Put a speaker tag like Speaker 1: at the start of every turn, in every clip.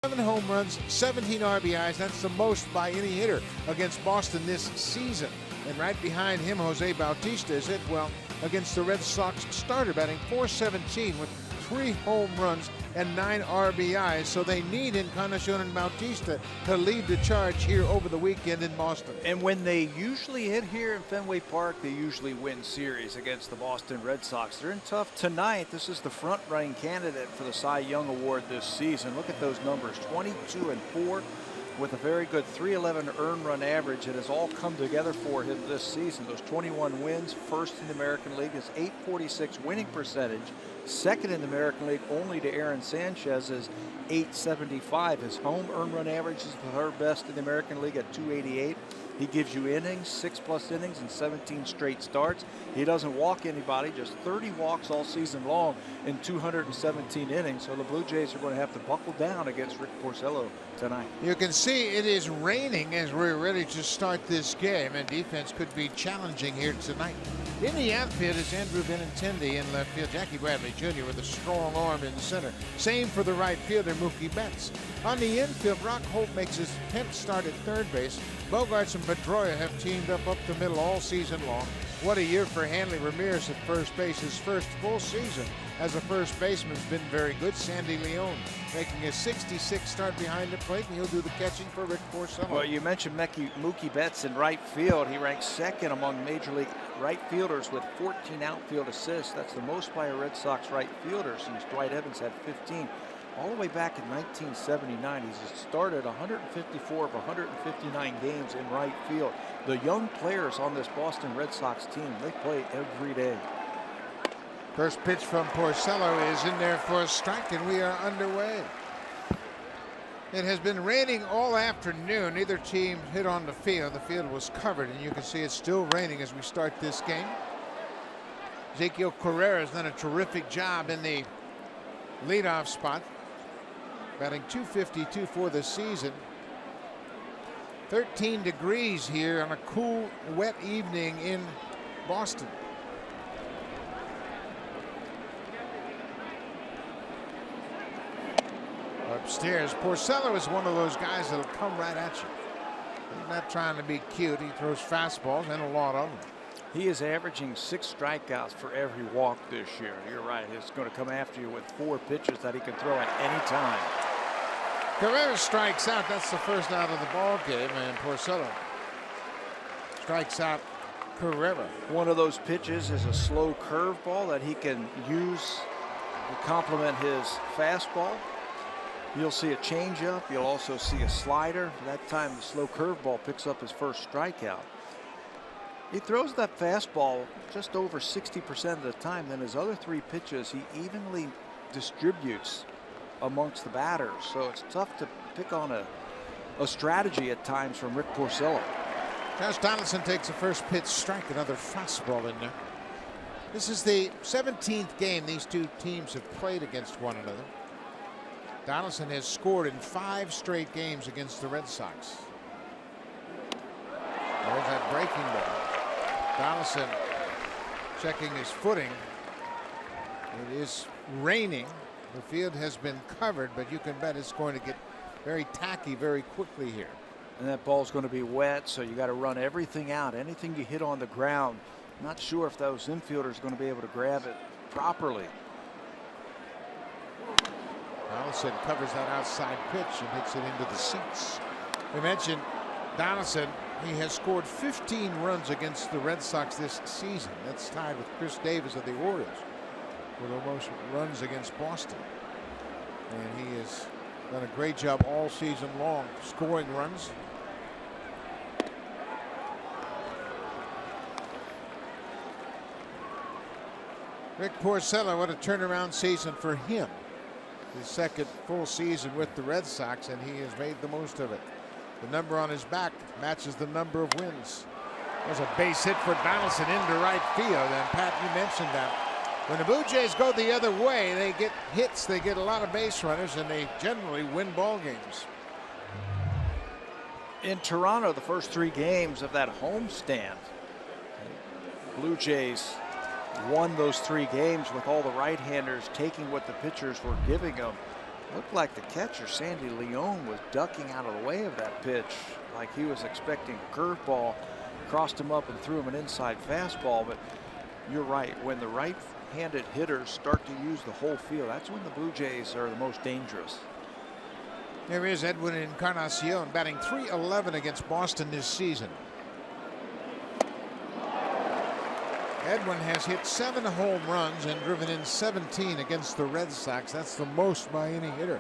Speaker 1: 7 home runs, 17 RBIs. That's the most by any hitter against Boston this season. And right behind him, Jose Bautista has hit well against the Red Sox starter, batting .417 with 3 home runs and 9 RBIs. So they need Encarnacion and Bautista to lead the charge here over the weekend in Boston.
Speaker 2: And when they usually hit here in Fenway Park, they usually win series against the Boston Red Sox. They're in tough tonight. This is the front-running candidate for the Cy Young Award this season. Look at those numbers, 22-4 with a very good .311 earned run average. It has all come together for him this season. Those 21 wins, first in the American League, his .846 winning percentage, second in the American League only to Aaron Sanchez's .875. His home earned run average is the third best in the American League at .288. He gives you innings, 6+ innings and 17 straight starts. He doesn't walk anybody, just 30 walks all season long in 217 innings. So the Blue Jays are going to have to buckle down against Rick Porcello tonight.
Speaker 1: You can see it is raining as we're ready to start this game, and defense could be challenging here tonight. In the outfield is Andrew Benintendi. In left field, Jackie Bradley Jr. with a strong arm in center. Same for the right fielder, Mookie Betts. On the infield, Brock Holt makes his 10th start at third base. Bogarts and Pedroia have teamed up the middle all season long. What a year for Hanley Ramirez at first base. His first full season as a first baseman has been very good. Sandy Leone making his 66th start behind the plate, and he'll do the catching for Rick Porcello.
Speaker 2: Well, you mentioned Mookie Betts in right field. He ranks second among Major League right fielders with 14 outfield assists. That's the most by a Red Sox right fielder since Dwight Evans had 15. All the way back in 1979, he's started 154 of 159 games in right field. The young players on this Boston Red Sox team, they play every day.
Speaker 1: First pitch from Porcello is in there for a strike, and we are underway. It has been raining all afternoon. Neither team hit on the field. The field was covered, and you can see it's still raining as we start this game. Ezequiel Carrera has done a terrific job in the leadoff spot, batting .252 for the season. 13 degrees here on a cool, wet evening in Boston. Upstairs, Porcello is one of those guys that'll come right at you. He's not trying to be cute. He throws fastballs and a lot of them.
Speaker 2: He is averaging 6 strikeouts for every walk this year. You're right. He's going to come after you with 4 pitches that he can throw at any time.
Speaker 1: Carrera strikes out. That's the first out of the ball game, and Porcello strikes out Carrera.
Speaker 2: One of those pitches is a slow curveball that he can use to complement his fastball. You'll see a changeup. You'll also see a slider. That time, the slow curveball picks up his first strikeout. He throws that fastball just over 60% of the time. Then his other 3 pitches, he evenly distributes amongst the batters. So it's tough to pick on a strategy at times from Rick Porcello.
Speaker 1: Josh Donaldson takes a first pitch strike, another fastball in there. This is the 17th game these two teams have played against one another. Donaldson has scored in 5 straight games against the Red Sox. There's that breaking ball. Donaldson checking his footing. It is raining. The field has been covered, but you can bet it's going to get very tacky very quickly here.
Speaker 2: And that ball's going to be wet, so you got to run everything out. Anything you hit on the ground, not sure if those infielders are going to be able to grab it properly.
Speaker 1: Donaldson covers that outside pitch and hits it into the seats. We mentioned Donaldson. He has scored 15 runs against the Red Sox this season. That's tied with Chris Davis of the Orioles for the most runs against Boston. And he has done a great job all season long scoring runs. Rick Porcello, what a turnaround season for him. His second full season with the Red Sox, and he has made the most of it. The number on his back matches the number of wins. There's a base hit for Donaldson into right field, and Pat, you mentioned that. When the Blue Jays go the other way, they get hits, they get a lot of base runners, and they generally win ball games.
Speaker 2: In Toronto, the first 3 games of that homestand, Blue Jays won those 3 games with all the right-handers taking what the pitchers were giving them. Looked like the catcher, Sandy Leon, was ducking out of the way of that pitch, like he was expecting a curveball, crossed him up and threw him an inside fastball. But you're right, when the right-handed hitters start to use the whole field, that's when the Blue Jays are the most dangerous.
Speaker 1: There is Edwin Encarnacion batting .311 against Boston this season. Edwin has hit 7 home runs and driven in 17 against the Red Sox. That's the most by any hitter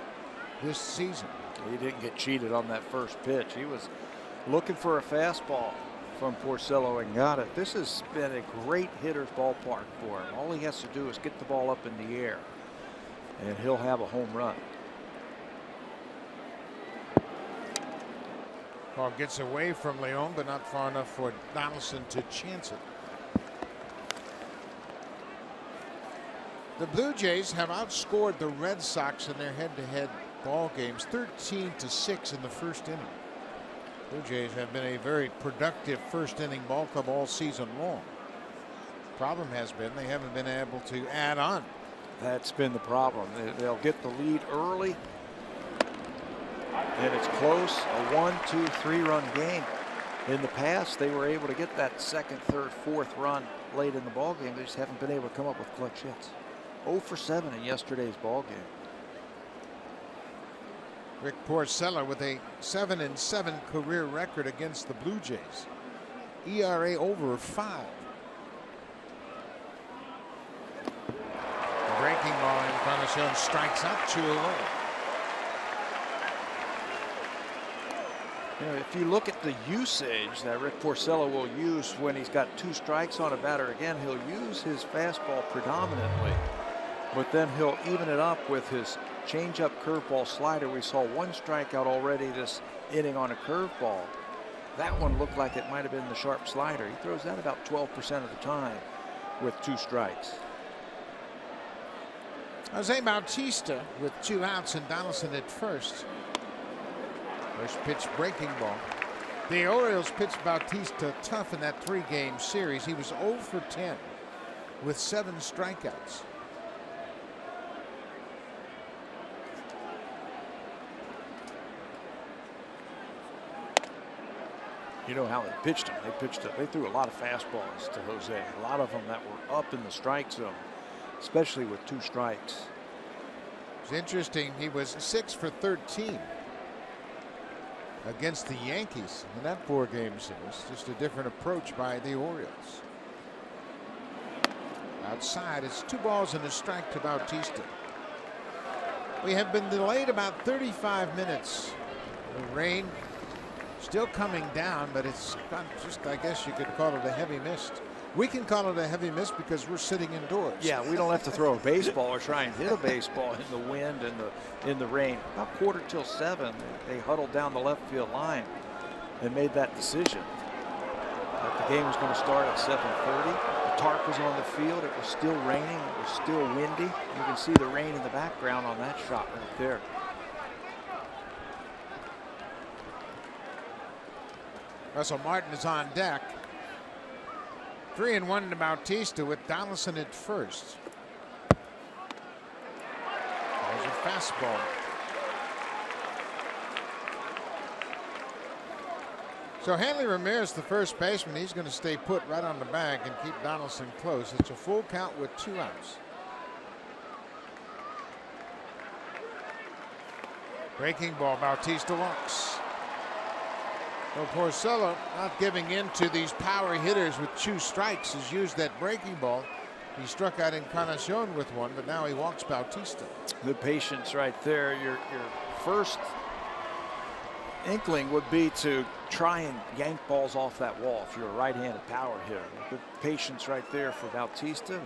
Speaker 1: this season.
Speaker 2: He didn't get cheated on that first pitch. He was looking for a fastball from Porcello and got it. This has been a great hitter's ballpark for him. All he has to do is get the ball up in the air, and he'll have a home run.
Speaker 1: Ball gets away from Leon, but not far enough for Donaldson to chance it. The Blue Jays have outscored the Red Sox in their head-to-head ball games 13-6 in the first inning. Blue Jays have been a very productive first inning ball club all season long. Problem has been they haven't been able to add on.
Speaker 2: That's been the problem. They'll get the lead early, and it's close, a 1, 2, 3 run game. In the past, they were able to get that second, third, fourth run late in the ball game. They just haven't been able to come up with clutch hits. 0 for 7 in yesterday's ball game.
Speaker 1: Rick Porcello with a 7-7 career record against the Blue Jays. ERA over 5. The breaking ball, Encarnacion strikes out 2-0.
Speaker 2: You know, if you look at the usage that Rick Porcello will use when he's got 2 strikes on a batter, again, he'll use his fastball predominantly, but then he'll even it up with his changeup, curveball, slider. We saw 1 strikeout already this inning on a curveball. That one looked like it might have been the sharp slider. He throws that about 12% of the time with 2 strikes.
Speaker 1: Jose Bautista with 2 outs and Donaldson at first. First pitch breaking ball. The Orioles pitched Bautista tough in that 3-game series. He was 0 for 10 with 7 strikeouts.
Speaker 2: You know how they pitched him. They threw a lot of fastballs to Jose. A lot of them that were up in the strike zone, especially with 2 strikes.
Speaker 1: It's interesting. He was 6 for 13 against the Yankees in that 4-game series. Just a different approach by the Orioles. Outside, it's 2 balls and a strike to Bautista. We have been delayed about 35 minutes. The rain still coming down, but it's got just, I guess you could call it a heavy mist. We can call it a heavy mist because we're sitting indoors.
Speaker 2: Yeah, we don't have to throw a baseball or try and hit a baseball in the wind and in the rain. About 6:45, they huddled down the left field line and made that decision that the game was going to start at 7:30. The tarp was on the field. It was still raining. It was still windy. You can see the rain in the background on that shot right there.
Speaker 1: Russell Martin is on deck. 3-1 to Bautista with Donaldson at first. There's a fastball. So Hanley Ramirez, the first baseman, he's going to stay put right on the bag and keep Donaldson close. It's a full count with 2 outs. Breaking ball, Bautista walks. Well, Porcello not giving in to these power hitters with 2 strikes. Has used that breaking ball. He struck out Encarnacion with 1, but now he walks Bautista.
Speaker 2: Good patience right there. Your first inkling would be to try and yank balls off that wall if you're a right-handed power hitter. Good patience right there for Bautista.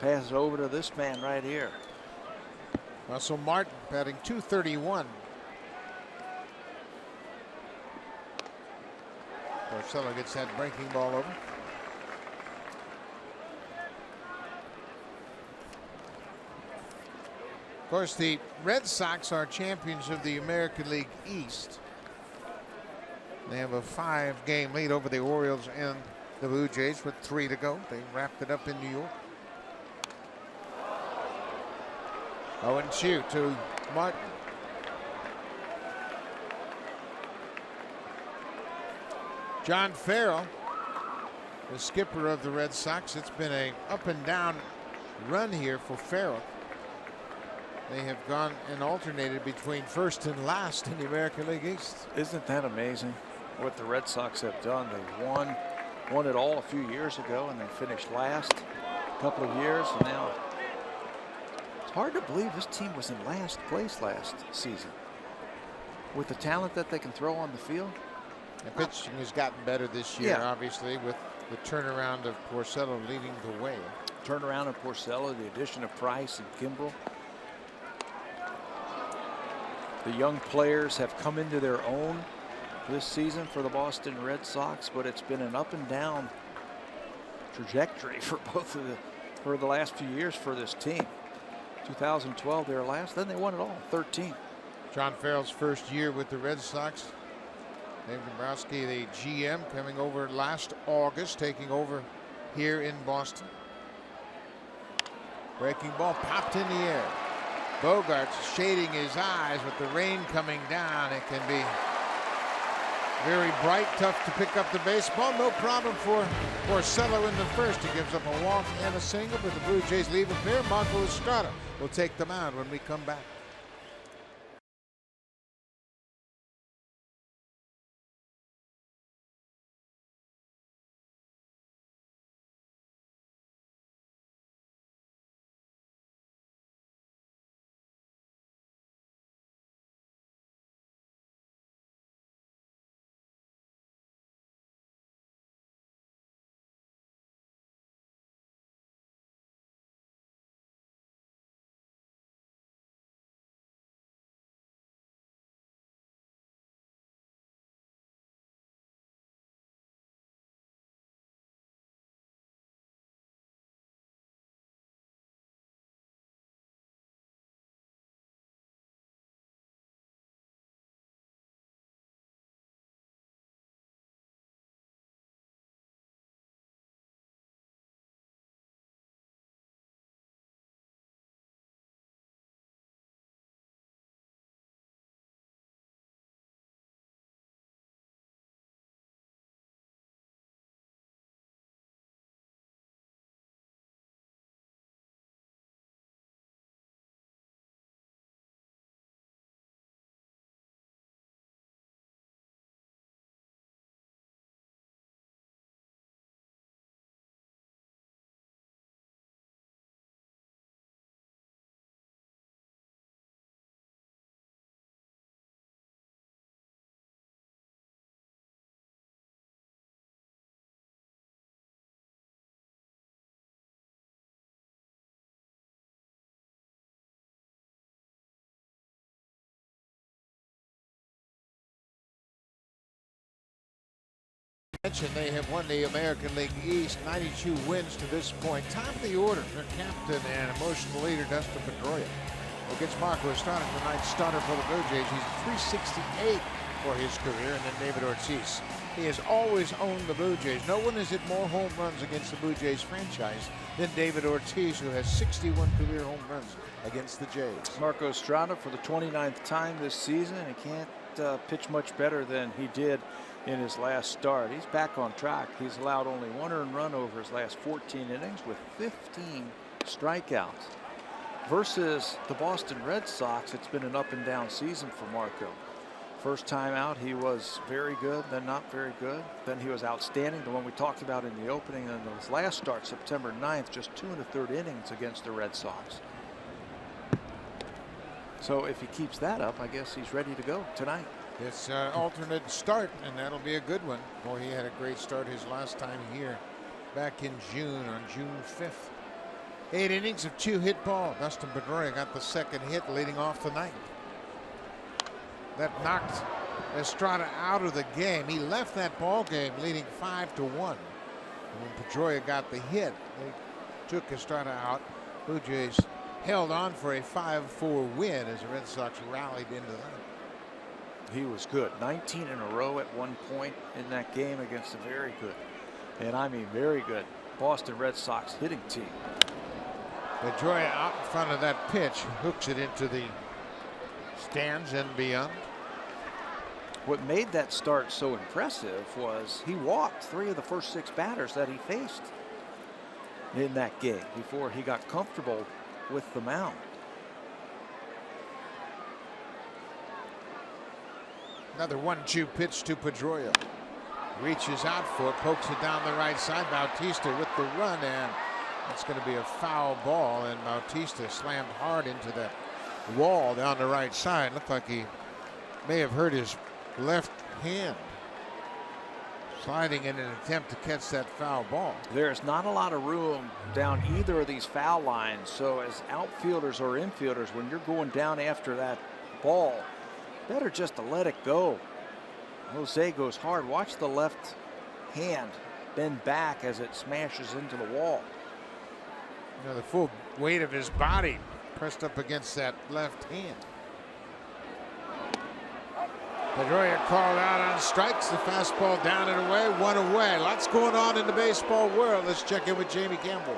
Speaker 2: Pass it over to this man right here.
Speaker 1: Russell Martin batting .231. Porcello gets that breaking ball over. Of course, the Red Sox are champions of the American League East. They have a 5-game lead over the Orioles and the Blue Jays with 3 to go. They wrapped it up in New York. 0-2 to Martin. John Farrell, the skipper of the Red Sox. It's been a up and down run here for Farrell. They have gone and alternated between first and last in the American League East.
Speaker 2: Isn't that amazing what the Red Sox have done? They won it all a few years ago and then finished last a couple of years, and now it's hard to believe this team was in last place last season with the talent that they can throw on the field.
Speaker 1: The pitching has gotten better this year, obviously, with the turnaround of Porcello leading the way.
Speaker 2: Turnaround of Porcello, the addition of Price and Kimbrel. The young players have come into their own this season for the Boston Red Sox, but it's been an up and down trajectory for for the last few years for this team. 2012 they were last, then they won it all, 13.
Speaker 1: John Farrell's first year with the Red Sox. Dave Dombrowski, the GM, coming over last August, taking over here in Boston. Breaking ball popped in the air. Bogart's shading his eyes with the rain coming down. It can be very bright, tough to pick up the baseball. No problem for Porcello in the first. He gives up a walk and a single, but the Blue Jays leave it there. Marco Estrada will take them out when we come back. They have won the American League East, 92 wins to this point. Top of the order, their captain and emotional leader, Dustin Pedroia. Against Marco Estrada, tonight's starter for the Blue Jays. He's 368 for his career, and then David Ortiz. He has always owned the Blue Jays. No one has hit more home runs against the Blue Jays franchise than David Ortiz, who has 61 career home runs against the Jays.
Speaker 2: Marco Estrada for the 29th time this season, and he can't pitch much better than he did in his last start. He's back on track. He's allowed only one earned run over his last 14 innings with 15 strikeouts. Versus the Boston Red Sox, it's been an up and down season for Marco. First time out, he was very good, then not very good. Then he was outstanding, the one we talked about in the opening. And his last start, September 9th, just 2 1/3 innings against the Red Sox. So if he keeps that up, I guess he's ready to go tonight.
Speaker 1: It's an alternate start, and that'll be a good one. Boy, he had a great start his last time here back in June, on June 5th. 8 innings of 2 hit ball. Dustin Pedroia got the second hit leading off the ninth. That knocked Estrada out of the game. He left that ball game leading 5-1. And when Pedroia got the hit, they took Estrada out. Blue Jays held on for a 5-4 win as the Red Sox rallied into that.
Speaker 2: He was good. 19 in a row at one point in that game against a very good, and I mean very good, Boston Red Sox hitting team.
Speaker 1: Pedroia out in front of that pitch, hooks it into the Stands and beyond.
Speaker 2: What made that start so impressive was he walked 3 of the first 6 batters that he faced in that game before he got comfortable with the mound.
Speaker 1: Another 1-2 pitch to Pedroia. Reaches out for it, pokes it down the right side. Bautista with the run, and it's going to be a foul ball, and Bautista slammed hard into that wall down the right side. Looked like he may have hurt his left hand, sliding in an attempt to catch that foul ball.
Speaker 2: There's not a lot of room down either of these foul lines, so as outfielders or infielders, when you're going down after that ball, better just to let it go. Jose goes hard. Watch the left hand bend back as it smashes into the wall.
Speaker 1: You know, the full weight of his body pressed up against that left hand. Pedroia called out on strikes. The fastball down and away, 1 away. Lots going on in the baseball world. Let's check in with Jamie Campbell.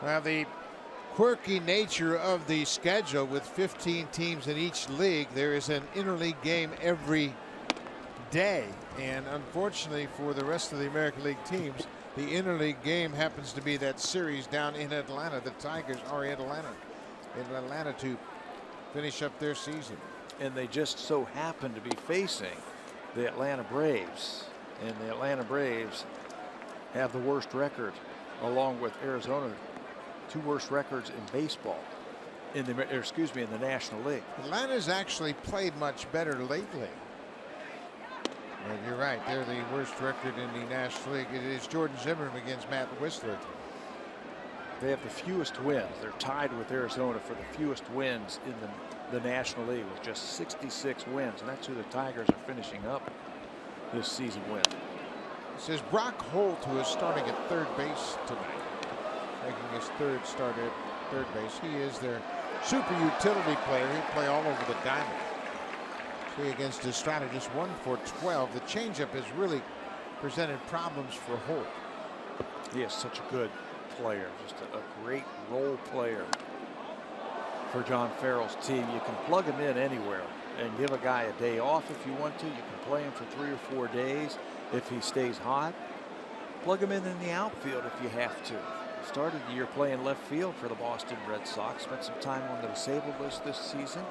Speaker 1: Well, the quirky nature of the schedule with 15 teams in each league, there is an interleague game every day, and unfortunately for the rest of the American League teams, the interleague game happens to be that series down in Atlanta. The Tigers are in Atlanta to finish up their season,
Speaker 2: and they just so happen to be facing the Atlanta Braves, and the Atlanta Braves have the worst record along with Arizona. 2 worst records in baseball in the National League.
Speaker 1: Atlanta's actually played much better lately. But you're right, they're the worst record in the National League. It is Jordan Zimmerman against Matt Whistler.
Speaker 2: They have the fewest wins. They're tied with Arizona for the fewest wins in the National League with just 66 wins, and that's who the Tigers are finishing up this season with.
Speaker 1: It says Brock Holt, who is starting at third base tonight, making his 3rd start at third base. He is their super utility player. He'll play all over the diamond. See, against Estrada, just 1 for 12. The changeup has really presented problems for Holt.
Speaker 2: He is such a good player, just a great role player for John Farrell's team. You can plug him in anywhere and give a guy a day off if you want to. You can play him for 3 or 4 days if he stays hot. Plug him in the outfield if you have to. Started the year playing left field for the Boston Red Sox. Spent some time on the disabled list this season.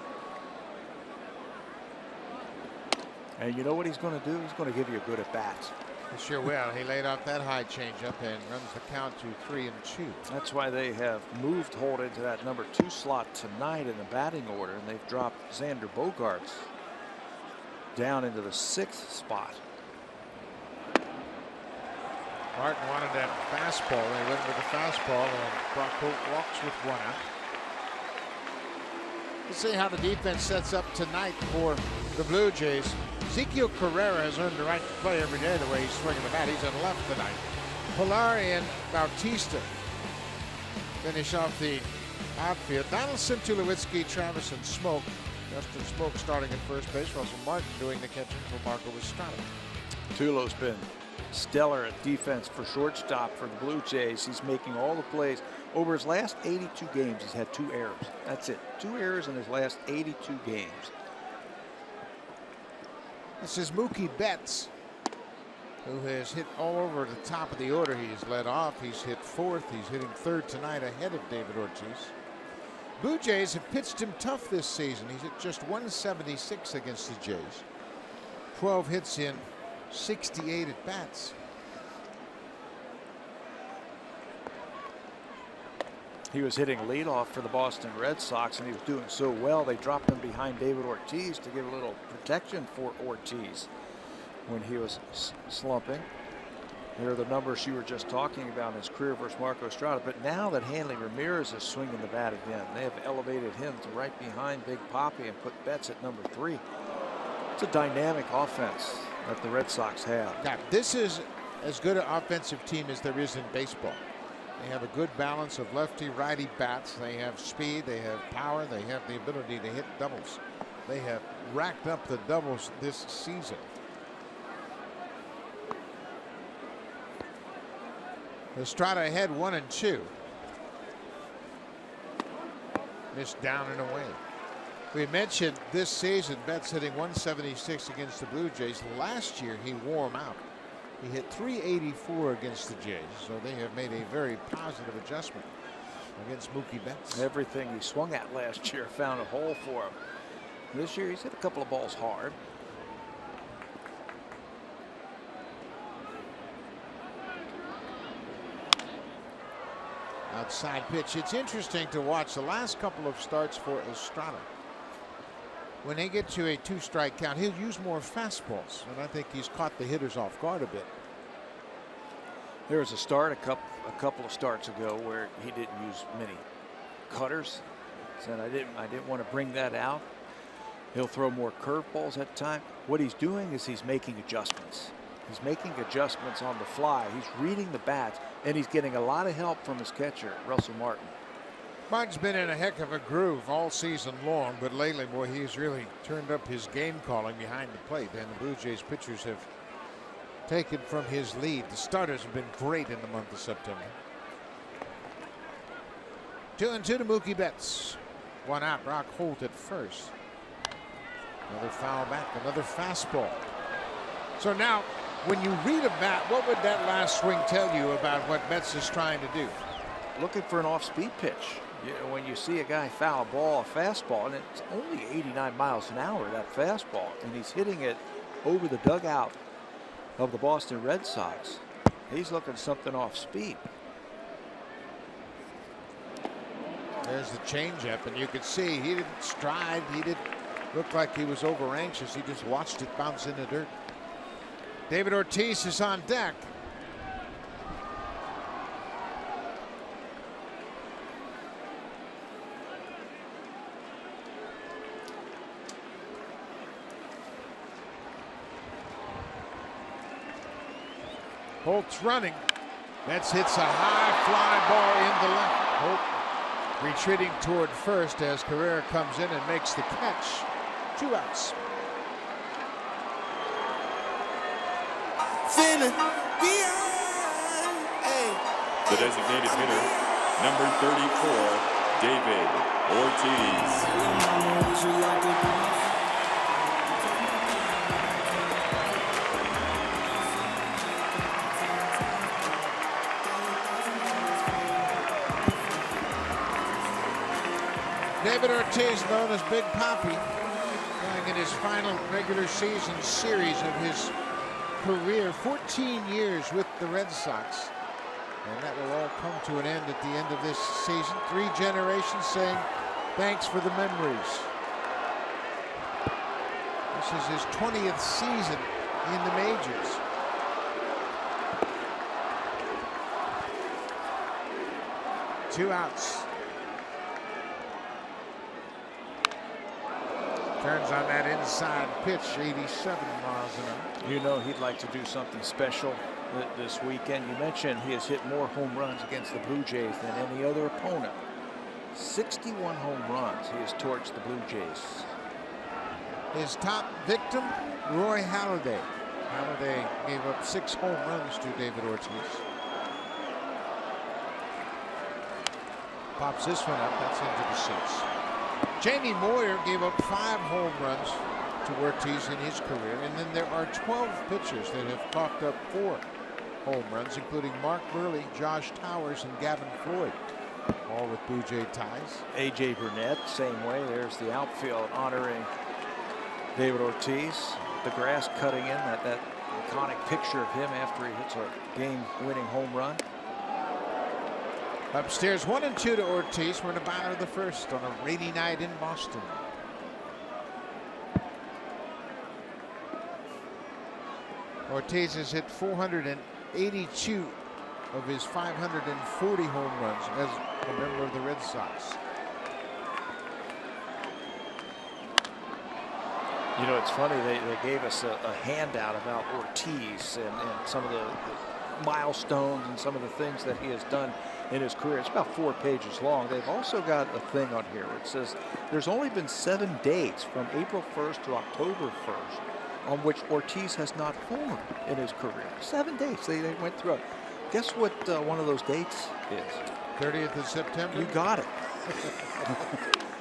Speaker 2: And you know what he's going to do? He's going to give you a good at-bat.
Speaker 1: He sure will. He laid off that high changeup and runs the count to 3-2.
Speaker 2: That's why they have moved Holt into that number 2 slot tonight in the batting order, and they've dropped Xander Bogaerts down into the 6th spot.
Speaker 1: Martin wanted that fastball. They went with the fastball, and Brock Holt walks with 1 out. Let's see how the defense sets up tonight for the Blue Jays. Ezequiel Carrera has earned the right to play every day the way he's swinging the bat. He's in left tonight. Pillar and Bautista finish off the outfield. Donaldson, Tulowitzki, Travis, and Smoke. Justin Smoke starting at first base. Russell Martin doing the catching for Marco Estrada.
Speaker 2: Tulo's been stellar at defense for shortstop for the Blue Jays. He's making all the plays. Over his last 82 games, he's had 2 errors. That's it. 2 errors in his last 82 games.
Speaker 1: This is Mookie Betts, who has hit all over the top of the order. He's led off. He's hit 4th. He's hitting 3rd tonight ahead of David Ortiz. Blue Jays have pitched him tough this season. He's at just 176 against the Jays. 12 hits in 68 at bats.
Speaker 2: He was hitting leadoff for the Boston Red Sox, and he was doing so well they dropped him behind David Ortiz to give a little protection for Ortiz when he was slumping. There are the numbers you were just talking about in his career versus Marco Estrada. But now that Hanley Ramirez is swinging the bat again, they have elevated him to right behind Big Papi and put Betts at number 3. It's a dynamic offense that the Red Sox have.
Speaker 1: Now, this is as good an offensive team as there is in baseball. They have a good balance of lefty-righty bats. They have speed. They have power. They have the ability to hit doubles. They have racked up the doubles this season. Estrada ahead 1-2. Missed down and away. We mentioned this season Betts hitting 176 against the Blue Jays. Last year he wore them out. He hit 384 against the Jays, so they have made a very positive adjustment against Mookie Betts.
Speaker 2: Everything he swung at last year found a hole for him. This year he's hit a couple of balls hard.
Speaker 1: Outside pitch. It's interesting to watch the last couple of starts for Estrada. When they get to a 2-strike count, he'll use more fastballs, and I think he's caught the hitters off guard a bit.
Speaker 2: There was a start a couple of starts ago where he didn't use many cutters. Said I didn't want to bring that out. He'll throw more curveballs at time. What he's doing is he's making adjustments. He's making adjustments on the fly. He's reading the bats, and he's getting a lot of help from his catcher, Russell Martin.
Speaker 1: Martin's been in a heck of a groove all season long, but lately, boy, he's really turned up his game calling behind the plate, and the Blue Jays pitchers have taken from his lead. The starters have been great in the month of September. 2-2 to Mookie Betts. 1 out. Brock Holt at first. Another foul back. Another fastball. So now, when you read a bat, what would that last swing tell you about what Betts is trying to do?
Speaker 2: Looking for an off-speed pitch. When you see a guy foul a ball, a fastball, and it's only 89 miles an hour, that fastball, and he's hitting it over the dugout of the Boston Red Sox. He's looking something off speed.
Speaker 1: There's the changeup, and you can see he didn't stride. He didn't look like he was over anxious. He just watched it bounce in the dirt. David Ortiz is on deck. Holt's running. Betts hits a high fly ball in the left. Holt retreating toward first as Carrera comes in and makes the catch. 2 outs.
Speaker 3: The designated hitter, number 34, David Ortiz.
Speaker 1: David Ortiz, known as Big Papi, going in his final regular season series of his career. 14 years with the Red Sox. And that will all come to an end at the end of this season. 3 generations saying thanks for the memories. This is his 20th season in the majors. Two outs. Turns on that inside pitch, 87 miles an hour.
Speaker 2: You know he'd like to do something special this weekend. You mentioned he has hit more home runs against the Blue Jays than any other opponent. 61 home runs he has torched the Blue Jays.
Speaker 1: His top victim, Roy Halladay. Halladay gave up 6 home runs to David Ortiz. Pops this one up, that's into the 6th. Jamie Moyer gave up 5 home runs to Ortiz in his career, and then there are 12 pitchers that have coughed up 4 home runs, including Mark Burley, Josh Towers, and Gavin Floyd, all with Blue Jay ties.
Speaker 2: A.J. Burnett, same way. There's the outfield honoring David Ortiz. The grass cutting in, that iconic picture of him after he hits a game-winning home run.
Speaker 1: Upstairs, 1-2 to Ortiz. We're in the bottom of the first on a rainy night in Boston. Ortiz has hit 482 of his 540 home runs as a member of the Red Sox.
Speaker 2: You know, it's funny, they gave us a handout about Ortiz and some of the milestones and some of the things that he has done in his career. It's about 4 pages long. They've also got a thing on here which says there's only been 7 days from April 1st to October 1st on which Ortiz has not homered in his career. 7 days they went through it. Guess what one of those dates is?
Speaker 1: 30th of September.
Speaker 2: You got it.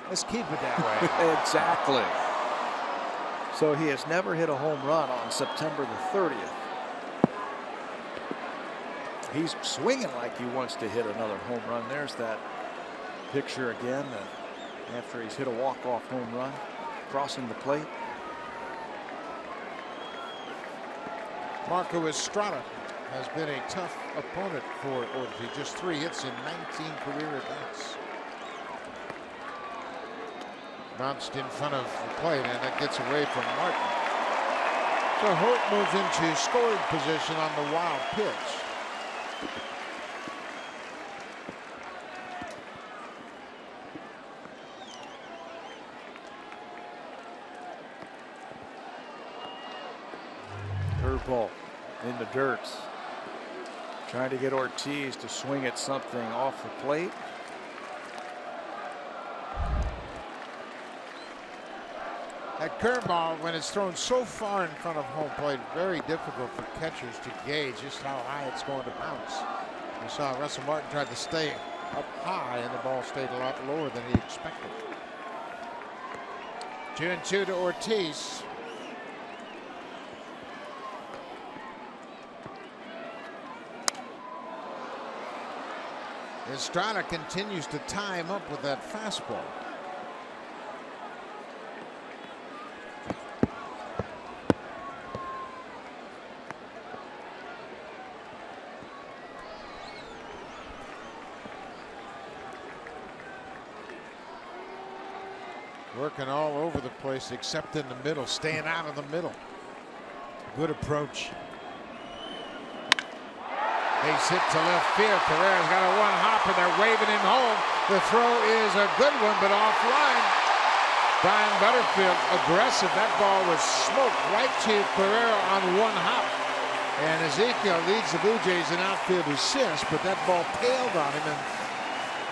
Speaker 1: Let's keep it that way.
Speaker 2: Exactly. So he has never hit a home run on September the 30th. He's swinging like he wants to hit another home run. There's that picture again after he's hit a walk-off home run, crossing the plate.
Speaker 1: Marco Estrada has been a tough opponent for Ortiz. Just 3 hits in 19 career at-bats. Bounced in front of the plate, and that gets away from Martin. So Holt moves into scoring position on the wild pitch.
Speaker 2: Curveball in the dirt. Trying to get Ortiz to swing at something off the plate.
Speaker 1: That curveball, when it's thrown so far in front of home plate, very difficult for catchers to gauge just how high it's going to bounce. We saw Russell Martin tried to stay up high, and the ball stayed a lot lower than he expected. 2-2 to Ortiz. Estrada continues to tie him up with that fastball. Working all over the place except in the middle, staying out of the middle. Good approach. Base hit to left field. Carrera's got a one-hop, and they're waving him home. The throw is a good one, but offline. Brian Butterfield aggressive. That ball was smoked right to Carrera on one hop. And Ezekiel leads the Blue Jays in outfield assist, but that ball tailed on him and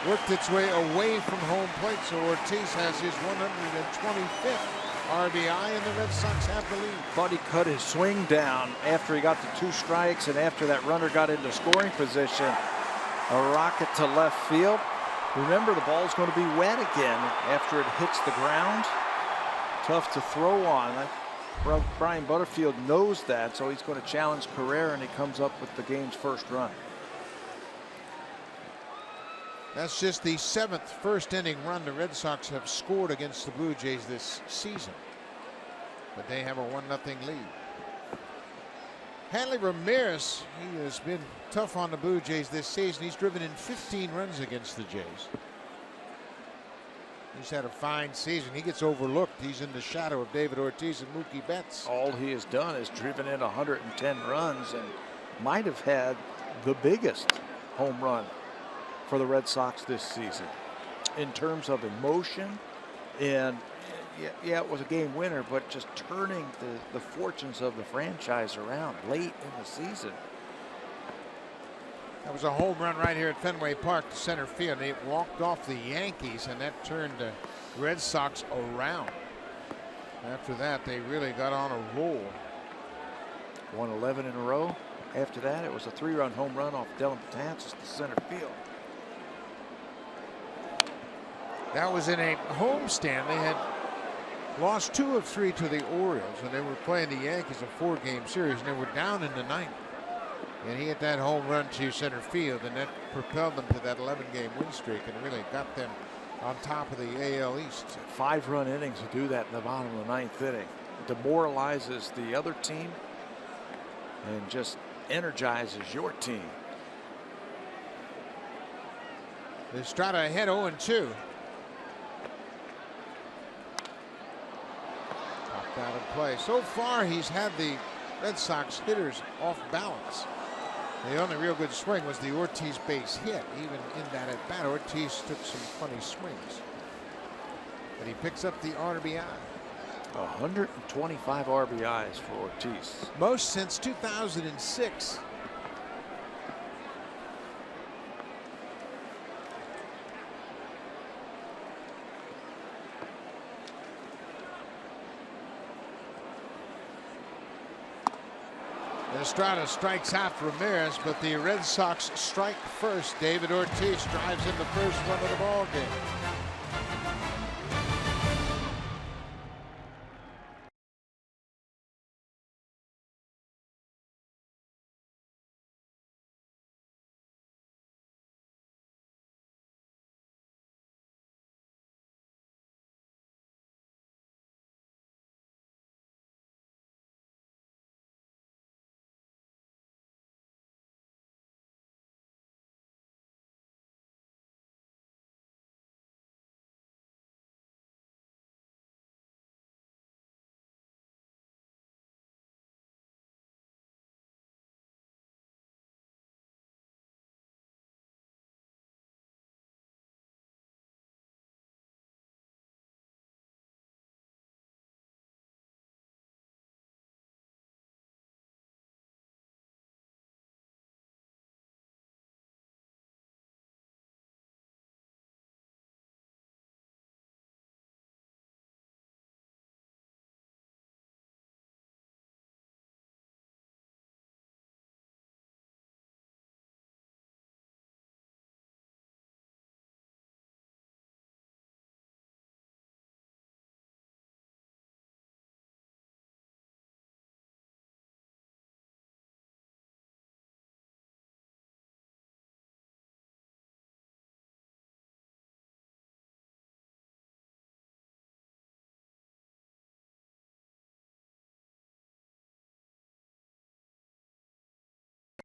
Speaker 1: worked its way away from home plate. So Ortiz has his 125th RBI, and the Red Sox have the lead.
Speaker 2: Thought he cut his swing down after he got the 2 strikes, and after that runner got into scoring position. A rocket to left field. Remember, the ball's going to be wet again after it hits the ground. Tough to throw on. Brian Butterfield knows that, so he's going to challenge Carrera, and he comes up with the game's first run.
Speaker 1: That's just the 7th first-inning run the Red Sox have scored against the Blue Jays this season. But they have a 1-0 lead. Hanley Ramirez, he has been tough on the Blue Jays this season. He's driven in 15 runs against the Jays. He's had a fine season. He gets overlooked. He's in the shadow of David Ortiz and Mookie Betts.
Speaker 2: All he has done is driven in 110 runs and might have had the biggest home run for the Red Sox this season in terms of emotion. And yeah, it was a game winner, but just turning the fortunes of the franchise around late in the season.
Speaker 1: That was a home run right here at Fenway Park to center field. It walked off the Yankees, and that turned the Red Sox around. After that, they really got on a roll.
Speaker 2: Won 11 in a row. After that, it was a 3-run home run off Dylan Betances to center field.
Speaker 1: That was in a homestand. They had lost 2 of 3 to the Orioles, and they were playing the Yankees a 4-game series, and they were down in the 9th. And he hit that home run to center field, and that propelled them to that 11-game win streak and really got them on top of the AL East.
Speaker 2: 5-run innings will do that in the bottom of the 9th inning. It demoralizes the other team and just energizes your team.
Speaker 1: Estrada ahead 0-2. Popped out of play. So far, he's had the Red Sox hitters off balance. The only real good swing was the Ortiz base hit. Even in that at bat, Ortiz took some funny swings. But he picks up the RBI.
Speaker 2: 125 RBIs for Ortiz.
Speaker 1: Most since 2006. Estrada strikes out Ramirez, but the Red Sox strike first. David Ortiz drives in the first run of the ball game.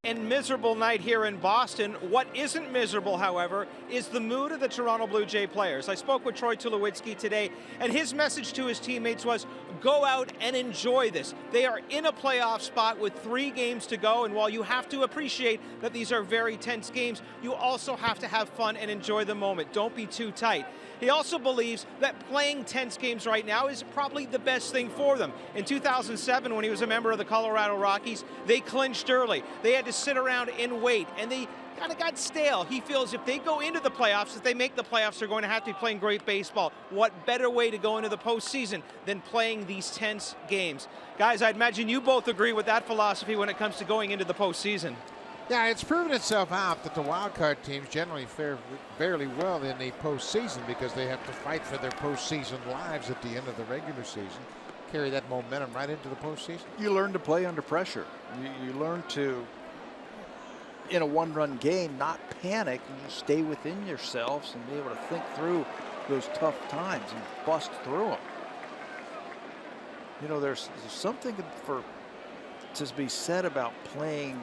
Speaker 4: And miserable night here in Boston. What isn't miserable, however, is the mood of the Toronto Blue Jay players. I spoke with Troy Tulowitzki today, and his message to his teammates was, go out and enjoy this. They are in a playoff spot with 3 games to go, and while you have to appreciate that these are very tense games, you also have to have fun and enjoy the moment. Don't be too tight. He also believes that playing tense games right now is probably the best thing for them. In 2007, when he was a member of the Colorado Rockies, they clinched early. They had to sit around and wait, and they kind of got stale. He feels if they go into the playoffs, if they make the playoffs, they're going to have to be playing great baseball. What better way to go into the postseason than playing these tense games? Guys, I'd imagine you both agree with that philosophy when it comes to going into the postseason.
Speaker 1: Yeah, it's proven itself out that the wild card teams generally fare fairly well in the postseason because they have to fight for their postseason lives at the end of the regular season. Carry that momentum right into the postseason.
Speaker 2: You learn to play under pressure. You learn to, in a one-run game, not panic and just stay within yourselves and be able to think through those tough times and bust through them. You know, there's something to be said about playing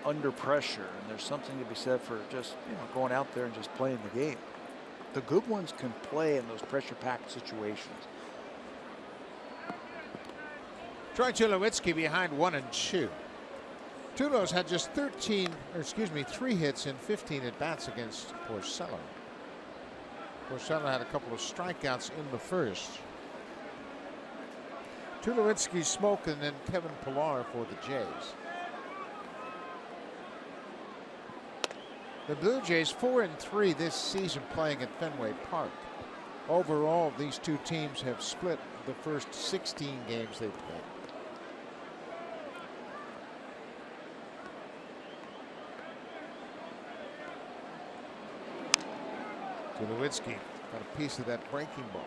Speaker 2: under pressure, and there's something to be said for just, you know, going out there and just playing the game. The good ones can play in those pressure-packed situations.
Speaker 1: Troy Tulowitzki behind 1-2. Tulo's had just 3 hits in 15 at-bats against Porcello. Porcello had a couple of strikeouts in the first. Tulowitzki smoking, and then Kevin Pillar for the Jays. The Blue Jays 4-3 this season playing at Fenway Park. Overall, these two teams have split the first 16 games they've played. Tulowitzki got a piece of that breaking ball.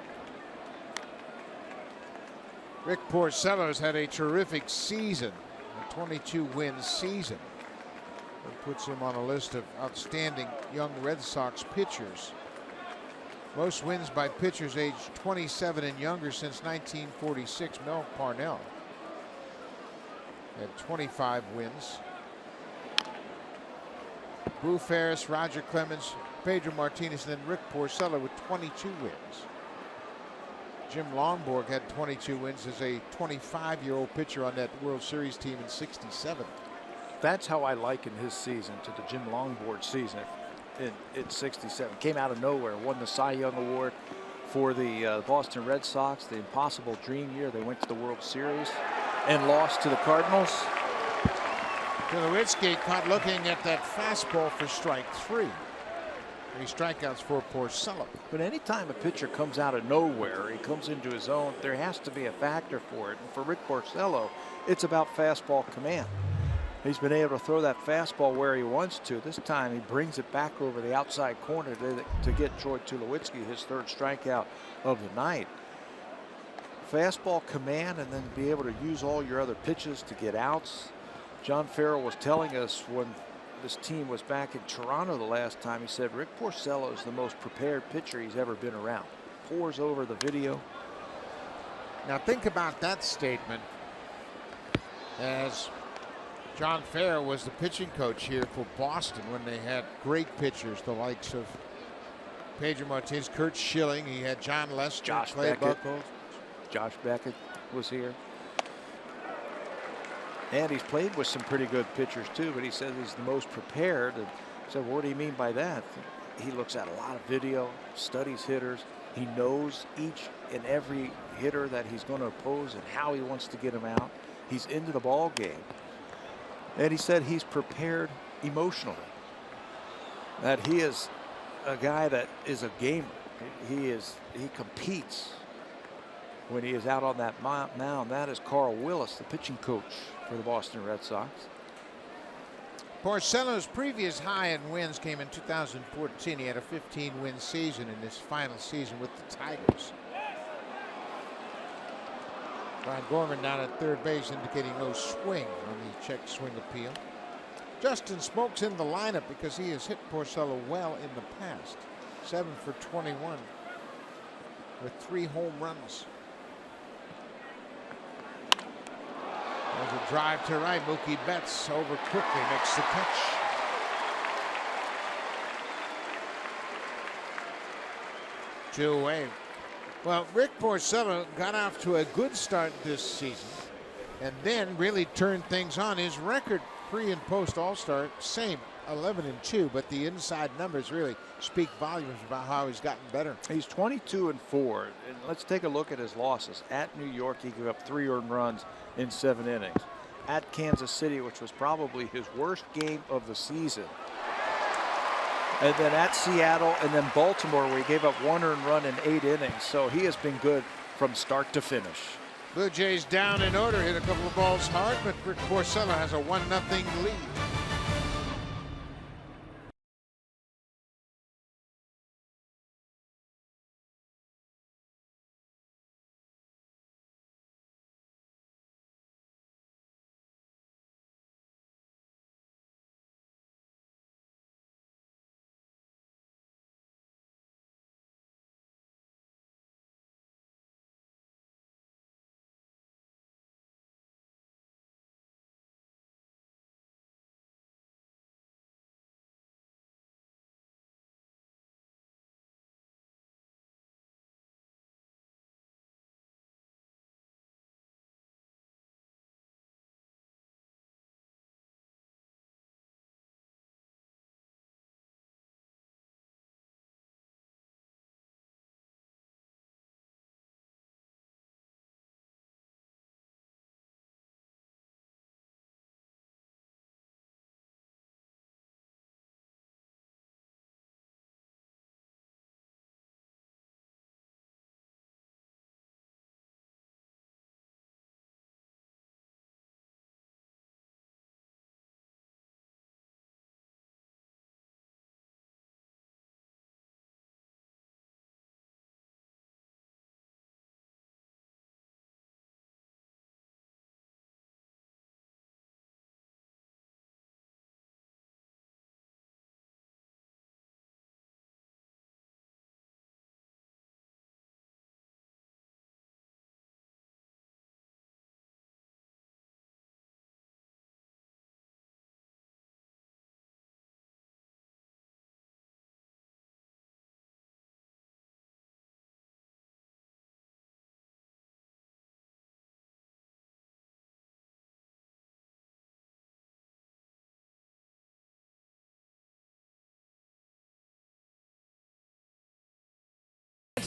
Speaker 1: Rick Porcello's had a terrific season, a 22-win season. That puts him on a list of outstanding young Red Sox pitchers. Most wins by pitchers aged 27 and younger since 1946. Mel Parnell had 25 wins. Boo Ferris, Roger Clemens, Pedro Martinez, and then Rick Porcello with 22 wins. Jim Longborg had 22 wins as a 25-year-old pitcher on that World Series team in '67.
Speaker 2: That's how I liken his season to the Jim Longboard season in '67. Came out of nowhere, won the Cy Young Award for the Boston Red Sox, the impossible dream year. They went to the World Series and lost to the Cardinals.
Speaker 1: Tulowitzki caught looking at that fastball for strike 3. 3 strikeouts for Porcello.
Speaker 2: But anytime a pitcher comes out of nowhere, he comes into his own, there has to be a factor for it. And for Rick Porcello, it's about fastball command. He's been able to throw that fastball where he wants to. This time he brings it back over the outside corner to get Troy Tulowitzki his 3rd strikeout of the night. Fastball command, and then be able to use all your other pitches to get outs. John Farrell was telling us when this team was back in Toronto the last time, he said Rick Porcello is the most prepared pitcher he's ever been around. Pours over the video.
Speaker 1: Now think about that statement, as John Farrell was the pitching coach here for Boston when they had great pitchers, the likes of Pedro Martinez, Kurt Schilling. He had John Lester,
Speaker 2: Josh
Speaker 1: Clay
Speaker 2: Beckett.
Speaker 1: Buchholz.
Speaker 2: Josh Beckett was here. And he's played with some pretty good pitchers too, but he says he's the most prepared. And so what do you mean by that? He looks at a lot of video, studies hitters. He knows each and every hitter that he's going to oppose and how he wants to get him out. He's into the ball game. And he said he's prepared emotionally. That he is a guy that is a gamer. He competes when he is out on that mound. That is Carl Willis, the pitching coach for the Boston Red Sox.
Speaker 1: Porcello's previous high in wins came in 2014. He had a 15-win season in his final season with the Tigers. Brian Gorman down at 3rd base indicating no swing on the check swing appeal. Justin Smoak's in the lineup because he has hit Porcello well in the past. 7 for 21 with 3 home runs. There's a drive to right. Mookie Betts over quickly, makes the catch. Two away. Well, Rick Porcello got off to a good start this season and then really turned things on. His record pre and post All-Star, same, 11-2, but the inside numbers really speak volumes about how he's gotten better.
Speaker 2: He's 22-4, and let's take a look at his losses. At New York, he gave up 3 earned runs in 7 innings. At Kansas City, which was probably his worst game of the season. And then at Seattle, and then Baltimore, where he gave up 1 earned run in 8 innings. So he has been good from start to finish.
Speaker 1: Blue Jays down in order, hit a couple of balls hard, but Rick Porcello has a 1-0 lead.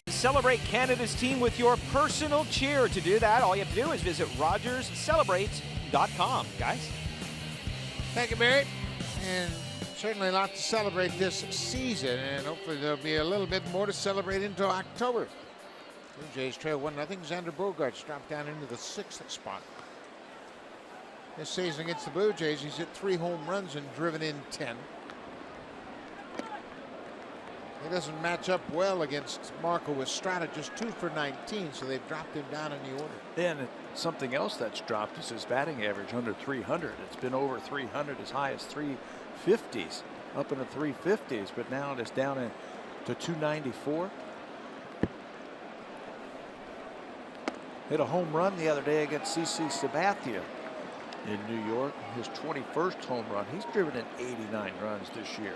Speaker 4: Celebrate Canada's team with your personal cheer. To do that, all you have to do is visit RogersCelebrates.com, guys.
Speaker 1: Thank you, Barry. And certainly a lot to celebrate this season, and hopefully there'll be a little bit more to celebrate into October. Blue Jays trail 1-0. Xander Bogaerts dropped down into the 6th spot. This season against the Blue Jays, he's hit 3 home runs and driven in 10. He doesn't match up well against Marco Estrada, just 2 for 19, so they've dropped him down in the order.
Speaker 2: And something else that's dropped is his batting average under 300. It's been over 300, as high as 350s, up into 350s, but now it is down to 294. Hit a home run the other day against CC Sabathia in New York, his 21st home run. He's driven in 89 runs this year.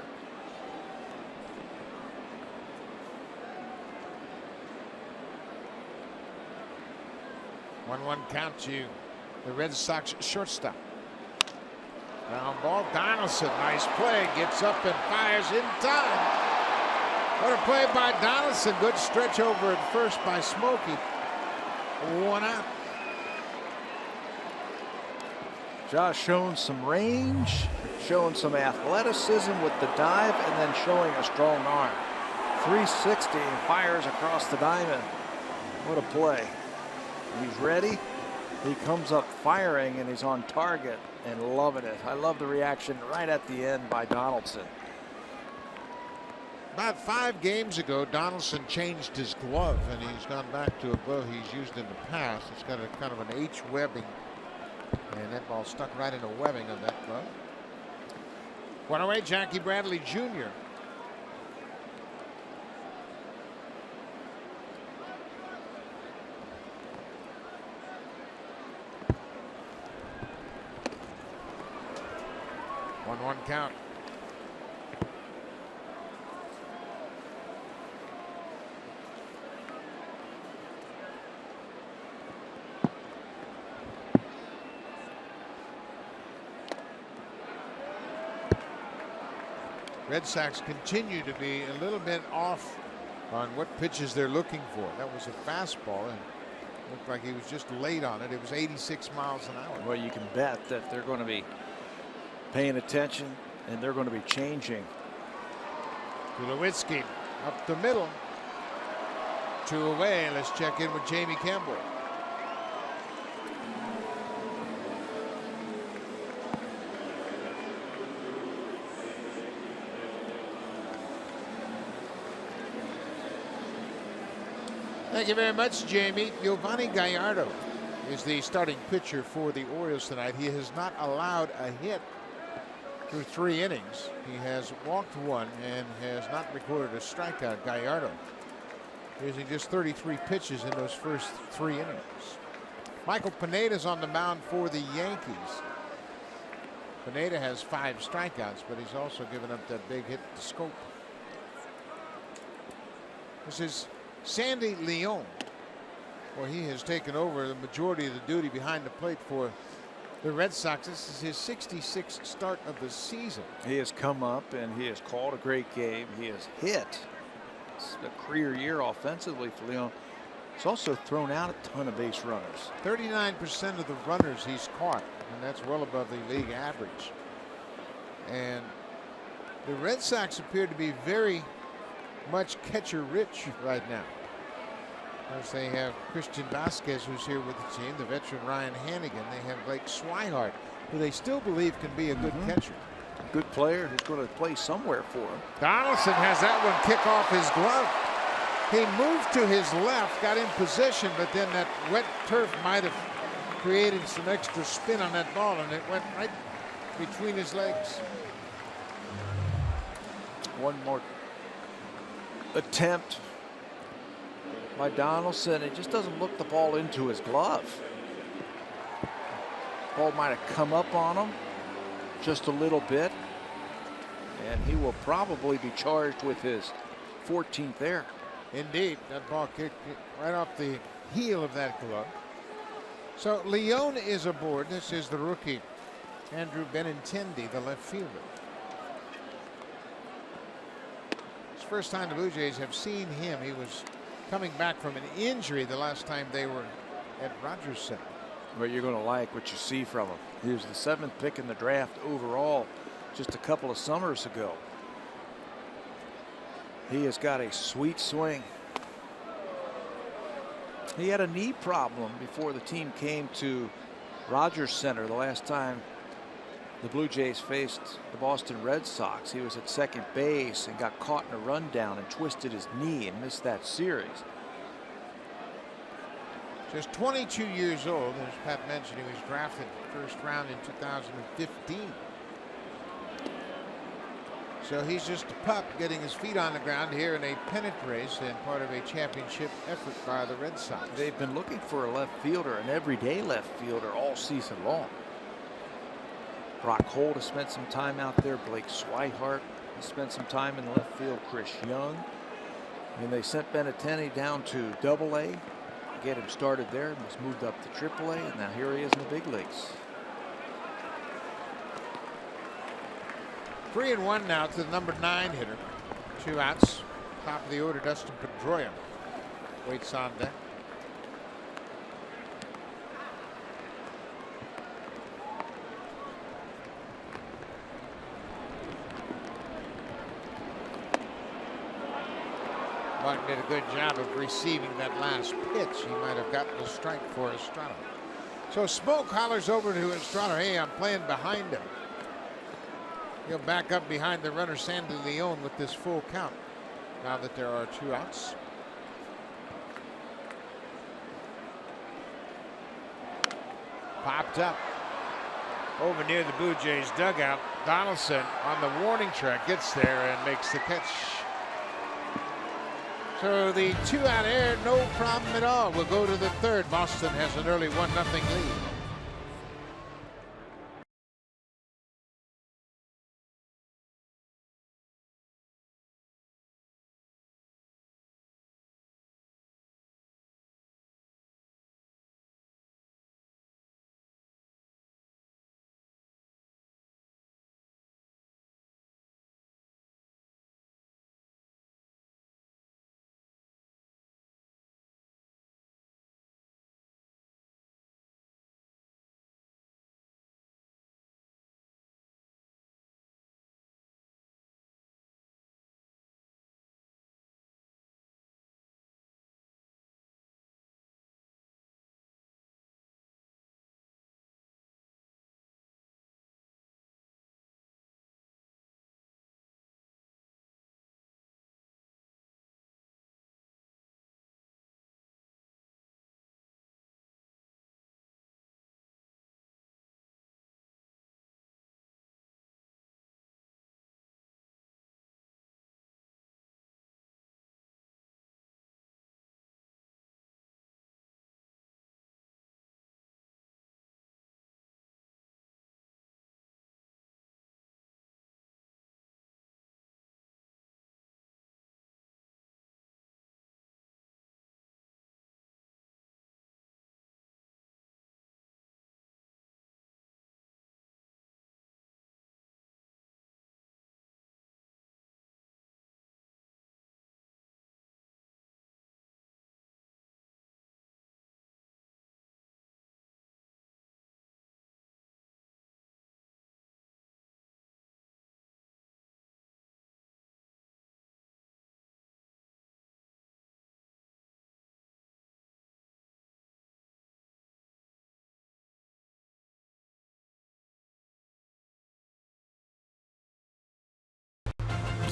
Speaker 1: One count to the Red Sox shortstop. Ground ball. Donaldson, nice play, gets up and fires in time. What a play by Donaldson. Good stretch over at first by Smokey. 1 out.
Speaker 2: Josh showing some range, showing some athleticism with the dive, and then showing a strong arm. 360 and fires across the diamond. What a play. He's ready. He comes up firing, and he's on target and loving it. I love the reaction right at the end by Donaldson.
Speaker 1: About 5 games ago, Donaldson changed his glove, and he's gone back to a glove he's used in the past. It's got a kind of an H webbing, and that ball stuck right in the webbing of that glove. 1 away, Jackie Bradley Jr. One count. Red Sox continue to be a little bit off on what pitches they're looking for. That was a fastball, and looked like he was just late on it. It was 86 miles an hour.
Speaker 2: Well, you can bet that they're going to be paying attention, and they're going to be changing.
Speaker 1: Tulowitzki up the middle. 2 away. Let's check in with Jamie Campbell. Thank you very much, Jamie. Giovanni Gallardo is the starting pitcher for the Orioles tonight. He has not allowed a hit through 3 innings. He has walked 1 and has not recorded a strikeout. Gallardo using just 33 pitches in those first 3 innings. Michael Pineda's on the mound for the Yankees. Pineda has 5 strikeouts, but he's also given up that big hit to Scope. This is Sandy Leon, where he has taken over the majority of the duty behind the plate for the Red Sox. This is his 66th start of the season.
Speaker 2: He has come up and he has called a great game. He has hit. It's a career year offensively for Leon. He's also thrown out a ton of base runners.
Speaker 1: 39% of the runners he's caught, and that's well above the league average. And the Red Sox appear to be very much catcher rich right now. Of course, they have Christian Vasquez, who's here with the team, the veteran Ryan Hannigan. They have Blake Swihart, who they still believe can be a good catcher.
Speaker 2: Good player who's going to play somewhere for him.
Speaker 1: Donaldson has that one kick off his glove. He moved to his left, got in position, but then that wet turf might have created some extra spin on that ball, and it went right between his legs.
Speaker 2: One more attempt by Donaldson. It just doesn't look the ball into his glove. Ball might have come up on him just a little bit, and he will probably be charged with his 14th error.
Speaker 1: Indeed, that ball kicked right off the heel of that glove. So Leon is aboard. This is the rookie Andrew Benintendi, the left fielder. It's the first time the Blue Jays have seen him. He was coming back from an injury the last time they were at Rogers Center.
Speaker 2: But you're going to like what you see from him. He was the 7th pick in the draft overall just a couple of summers ago. He has got a sweet swing. He had a knee problem before the team came to Rogers Center the last time the Blue Jays faced the Boston Red Sox. He was at second base and got caught in a rundown and twisted his knee and missed that series.
Speaker 1: Just 22 years old. As Pat mentioned, he was drafted first round in 2015. So he's just a pup getting his feet on the ground here in a pennant race and part of a championship effort by the Red Sox.
Speaker 2: They've been looking for a left fielder, an everyday left fielder, all season long. Brock Holt has spent some time out there. Blake Swihart has spent some time in the left field. Chris Young. And they sent Benintendi down to Double-A. Get him started there. He's moved up to Triple-A, and now here he is in the big leagues.
Speaker 1: 3-1 now to the number 9 hitter. 2 outs. Top of the order, Dustin Pedroia waits on deck. Martin did a good job of receiving that last pitch. He might have gotten the strike for Estrada. So Smoke hollers over to Estrada. Hey, I'm playing behind him. He'll back up behind the runner Sandy Leon with this full count now that there are 2 outs. Popped up over near the Blue Jays dugout. Donaldson on the warning track gets there and makes the catch. So the 2-out air, no problem at all. We'll go to the 3rd. Boston has an early 1-0 lead.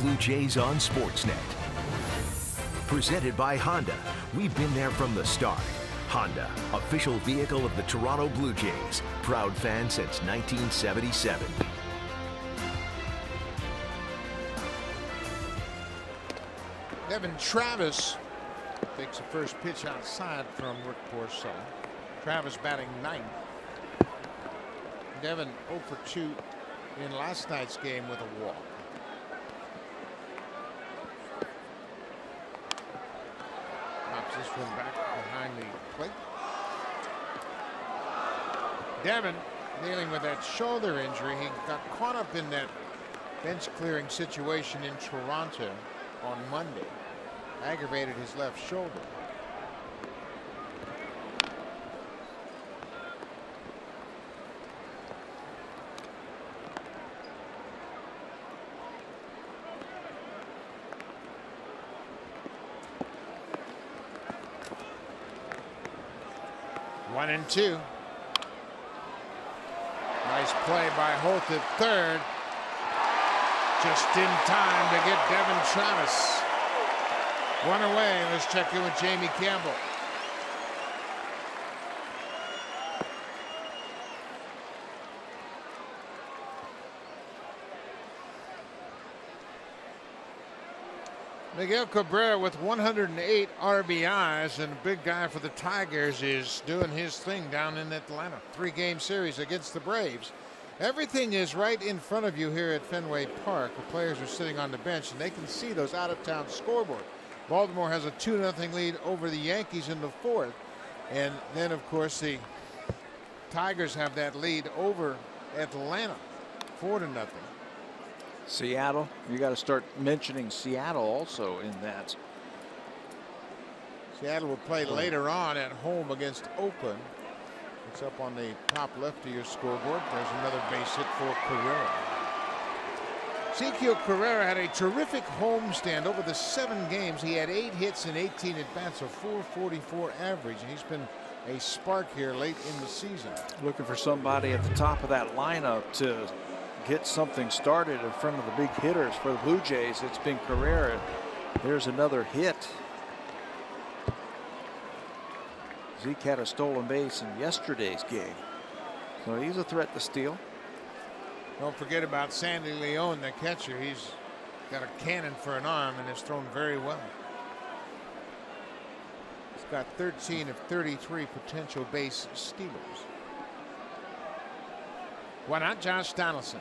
Speaker 5: Blue Jays on Sportsnet. Presented by Honda. We've been there from the start. Honda, official vehicle of the Toronto Blue Jays. Proud fan since 1977.
Speaker 1: Devin Travis takes the first pitch outside from Rick Porcello. Travis batting 9th. Devin 0 for 2 in last night's game with a walk. Pops this one back behind the plate. Devin dealing with that shoulder injury. He got caught up in that bench clearing situation in Toronto on Monday. Aggravated his left shoulder. One and two. Nice play by Holt at third. Just in time to get Devin Travis. One away. Let's check in with Jamie Campbell. Miguel Cabrera with 108 RBIs, and a big guy for the Tigers is doing his thing down in Atlanta. 3-game series against the Braves. Everything is right in front of you here at Fenway Park. The players are sitting on the bench and they can see those out-of-town scoreboard. Baltimore has a 2-0 lead over the Yankees in the 4th. And then, of course, the Tigers have that lead over Atlanta, 4-0.
Speaker 2: Seattle, you got to start mentioning Seattle also in that.
Speaker 1: Seattle will play later on at home against Oakland. It's up on the top left of your scoreboard. There's another base hit for Carrera. Ezequiel Carrera had a terrific homestand over the 7 games. He had 8 hits and 18 at-bats, a .444 average, and he's been a spark here late in the season.
Speaker 2: Looking for somebody at the top of that lineup to get something started in front of the big hitters for the Blue Jays. It's been Carrera. There's another hit. Zeke had a stolen base in yesterday's game, so he's a threat to steal.
Speaker 1: Don't forget about Sandy Leon, the catcher. He's got a cannon for an arm and has thrown very well. He's got 13 of 33 potential base stealers. Why not? Josh Donaldson.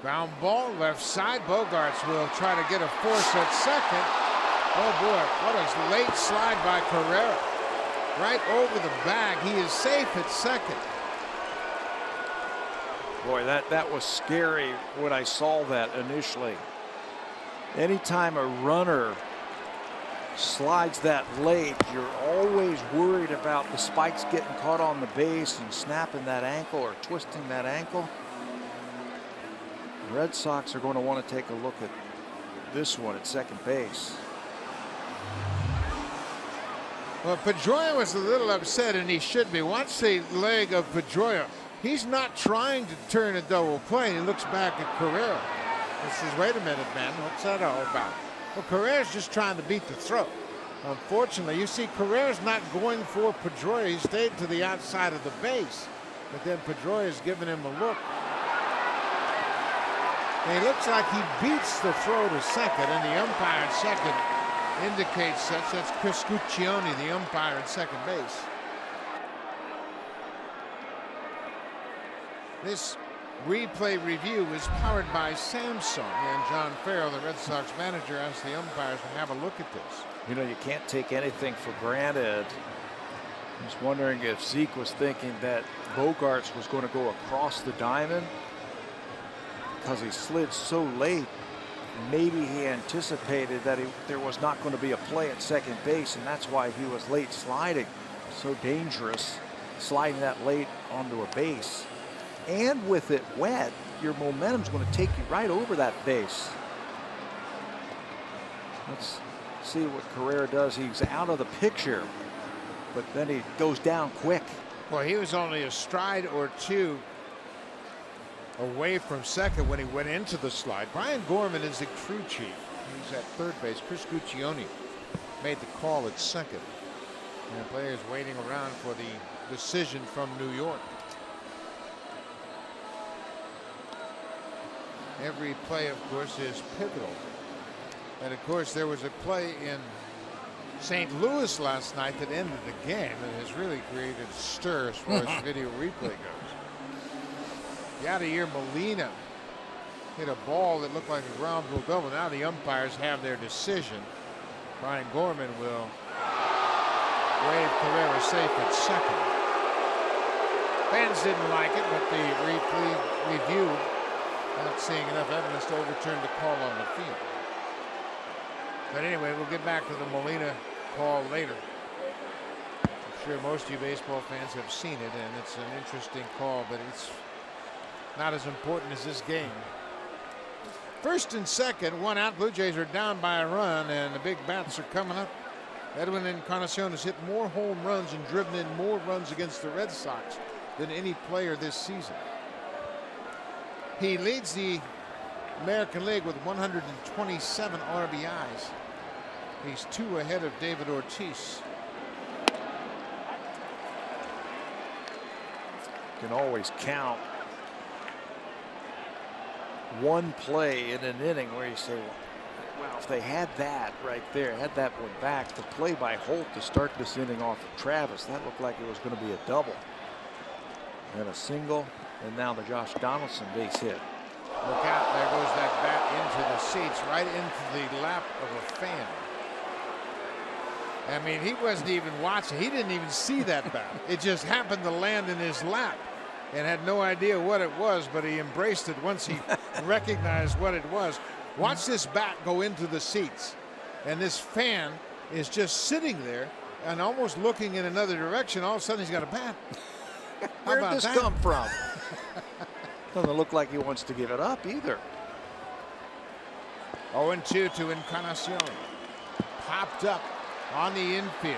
Speaker 1: Ground ball left side. Bogarts will try to get a force at second. Oh boy, what a late slide by Carrera. Right over the bag. He is safe at second.
Speaker 2: Boy, that was scary when I saw that initially. Anytime a runner slides that late, you're always worried about the spikes getting caught on the base and snapping that ankle or twisting that ankle. The Red Sox are going to want to take a look at this one at second base.
Speaker 1: Well, Pedroia was a little upset, and he should be. Watch the leg of Pedroia. He's not trying to turn a double play. He looks back at Carrera. He says, wait a minute, man, what's that all about? Well, Carrera's just trying to beat the throw. Unfortunately, you see Carrera's not going for Pedroia. He stayed to the outside of the base. But then Pedroia's giving him a look. And he looks like he beats the throw to second, and the umpire at second indicates such. That's Chris Guccione, the umpire at second base. This replay review is powered by Samsung, and John Farrell, the Red Sox manager, asked the umpires to have a look at this.
Speaker 2: You know, you can't take anything for granted. I was wondering if Zeke was thinking that Bogarts was going to go across the diamond because he slid so late. Maybe he anticipated that there was not going to be a play at second base, and that's why he was late sliding. So dangerous sliding that late onto a base. And with it wet, your momentum's going to take you right over that base. Let's see what Carrera does. He's out of the picture, but then he goes down quick.
Speaker 1: Well, he was only a stride or two away from second when he went into the slide. Brian Gorman is the crew chief. He's at third base. Chris Guccione made the call at second. And the players waiting around for the decision from New York. Every play, of course, is pivotal. And of course, there was a play in St. Louis last night that ended the game and has really created a stir as far as video replay goes. Yadier Molina hit a ball that looked like a ground rule double. Now the umpires have their decision. Brian Gorman will wave Carrera safe at second. Fans didn't like it, but the replay review not seeing enough evidence to overturn the call on the field. But anyway, we'll get back to the Molina call later. I'm sure most of you baseball fans have seen it, and it's an interesting call, but it's not as important as this game. First and second, one out. Blue Jays are down by a run, and the big bats are coming up. Edwin Encarnacion has hit more home runs and driven in more runs against the Red Sox than any player this season. He leads the American League with 127 RBIs. He's 2 ahead of David Ortiz.
Speaker 2: Can always count one play in an inning where you say, well, if they had that right there, had that one back, the play by Holt to start this inning off of Travis, that looked like it was going to be a double. And a single, and now the Josh Donaldson base hit.
Speaker 1: Look out, there goes that bat into the seats, right into the lap of a fan. I mean, he wasn't even watching. He didn't even see that bat. It just happened to land in his lap and had no idea what it was, but he embraced it once he recognized what it was. Watch this bat go into the seats, and this fan is just sitting there and almost looking in another direction. All of a sudden, he's got a bat.
Speaker 2: Where did this come from? Doesn't look like he wants to give it up either.
Speaker 1: 0-2 to Encarnacion. Popped up on the infield.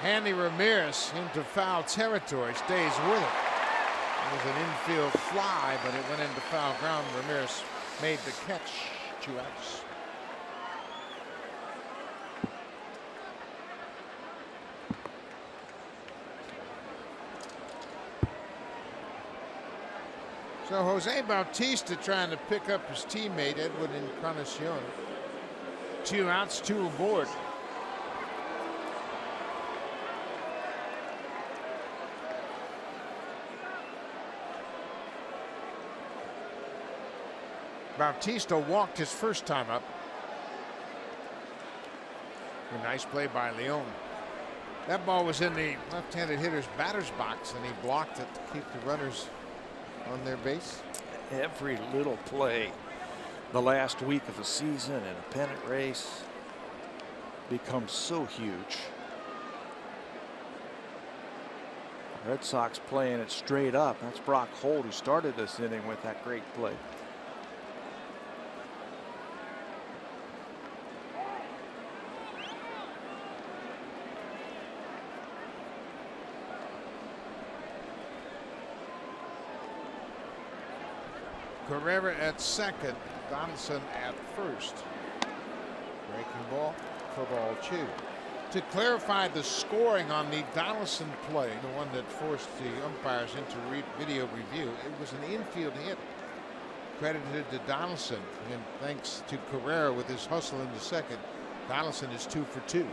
Speaker 1: Handy Ramirez into foul territory, stays with it. It was an infield fly, but it went into foul ground. Ramirez made the catch. 2 outs. So Jose Bautista trying to pick up his teammate Edwin Encarnacion. 2 outs, 2 aboard. Bautista walked his first time up. A nice play by Leon. That ball was in the left-handed hitter's batter's box, and he blocked it to keep the runners on their base.
Speaker 2: Every little play the last week of the season in a pennant race becomes so huge. Red Sox playing it straight up. That's Brock Holt who started this inning with that great play.
Speaker 1: Carrera at second, Donaldson at first. Breaking ball for ball 2. To clarify the scoring on the Donaldson play, the one that forced the umpires into video review, it was an infield hit credited to Donaldson, and thanks to Carrera with his hustle into second, Donaldson is 2 for 2.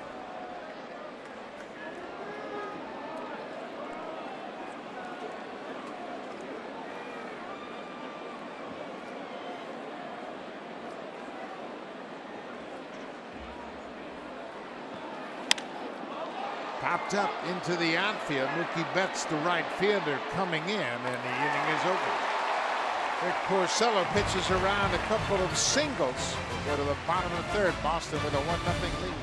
Speaker 1: Popped up into the outfield. Mookie Betts, the right fielder, coming in, and the inning is over. Rick Porcello pitches around a couple of singles. Go to the bottom of the 3rd. Boston with a 1-0 lead.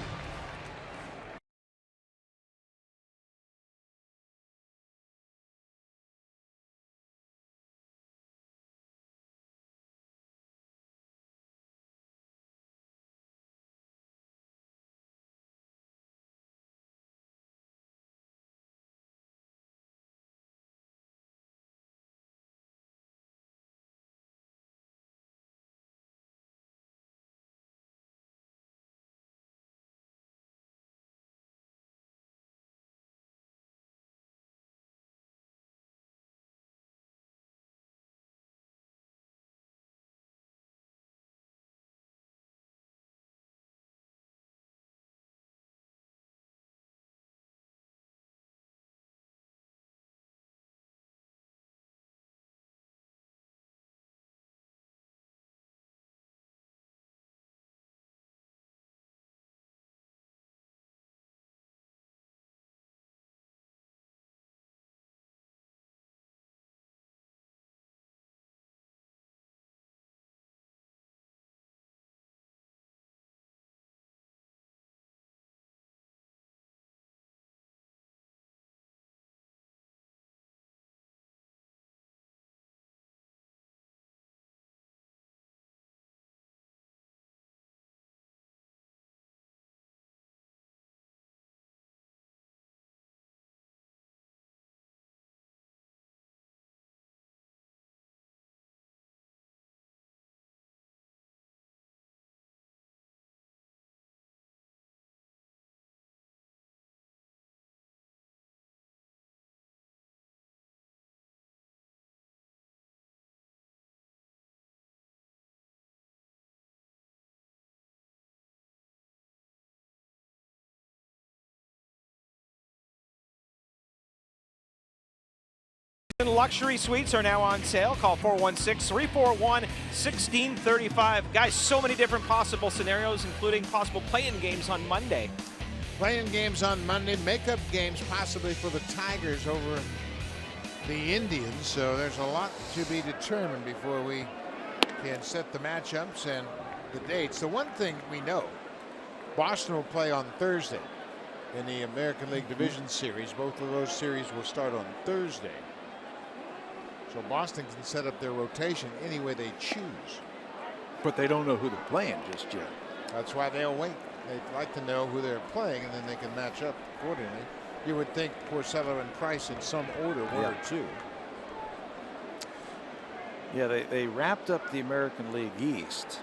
Speaker 4: Luxury suites are now on sale. Call 416-341-1635. Guys, so many different possible scenarios, including possible play-in games on Monday.
Speaker 1: Playing games on Monday, makeup games possibly for the Tigers over the Indians. So there's a lot to be determined before we can set the matchups and the dates. The one thing we know, Boston will play on Thursday in the American League Division Series. Both of those series will start on Thursday. So Boston can set up their rotation any way they choose.
Speaker 2: But they don't know who they're playing just yet.
Speaker 1: That's why they'll wait. They'd like to know who they're playing, and then they can match up accordingly. You would think Porcello and Price in some order, one or two.
Speaker 2: Yeah, they wrapped up the American League East.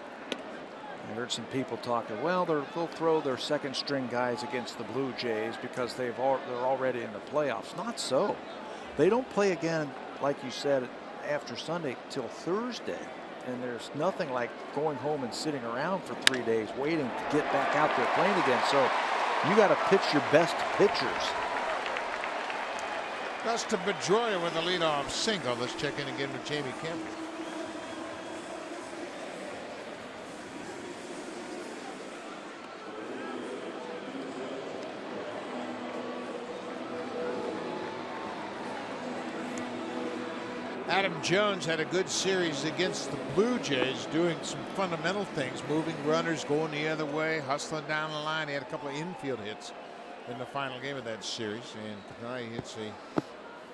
Speaker 2: I heard some people talking, well, they'll throw their second string guys against the Blue Jays because they're already in the playoffs. Not so. They don't play again, like you said, after Sunday till Thursday. And there's nothing like going home and sitting around for 3 days waiting to get back out there playing again. So you got to pitch your best pitchers.
Speaker 1: Dustin Pedroia with a leadoff single. Let's check in again with Jamie Campbell. Adam Jones had a good series against the Blue Jays, doing some fundamental things, moving runners, going the other way, hustling down the line. He had a couple of infield hits in the final game of that series, and tonight he hits a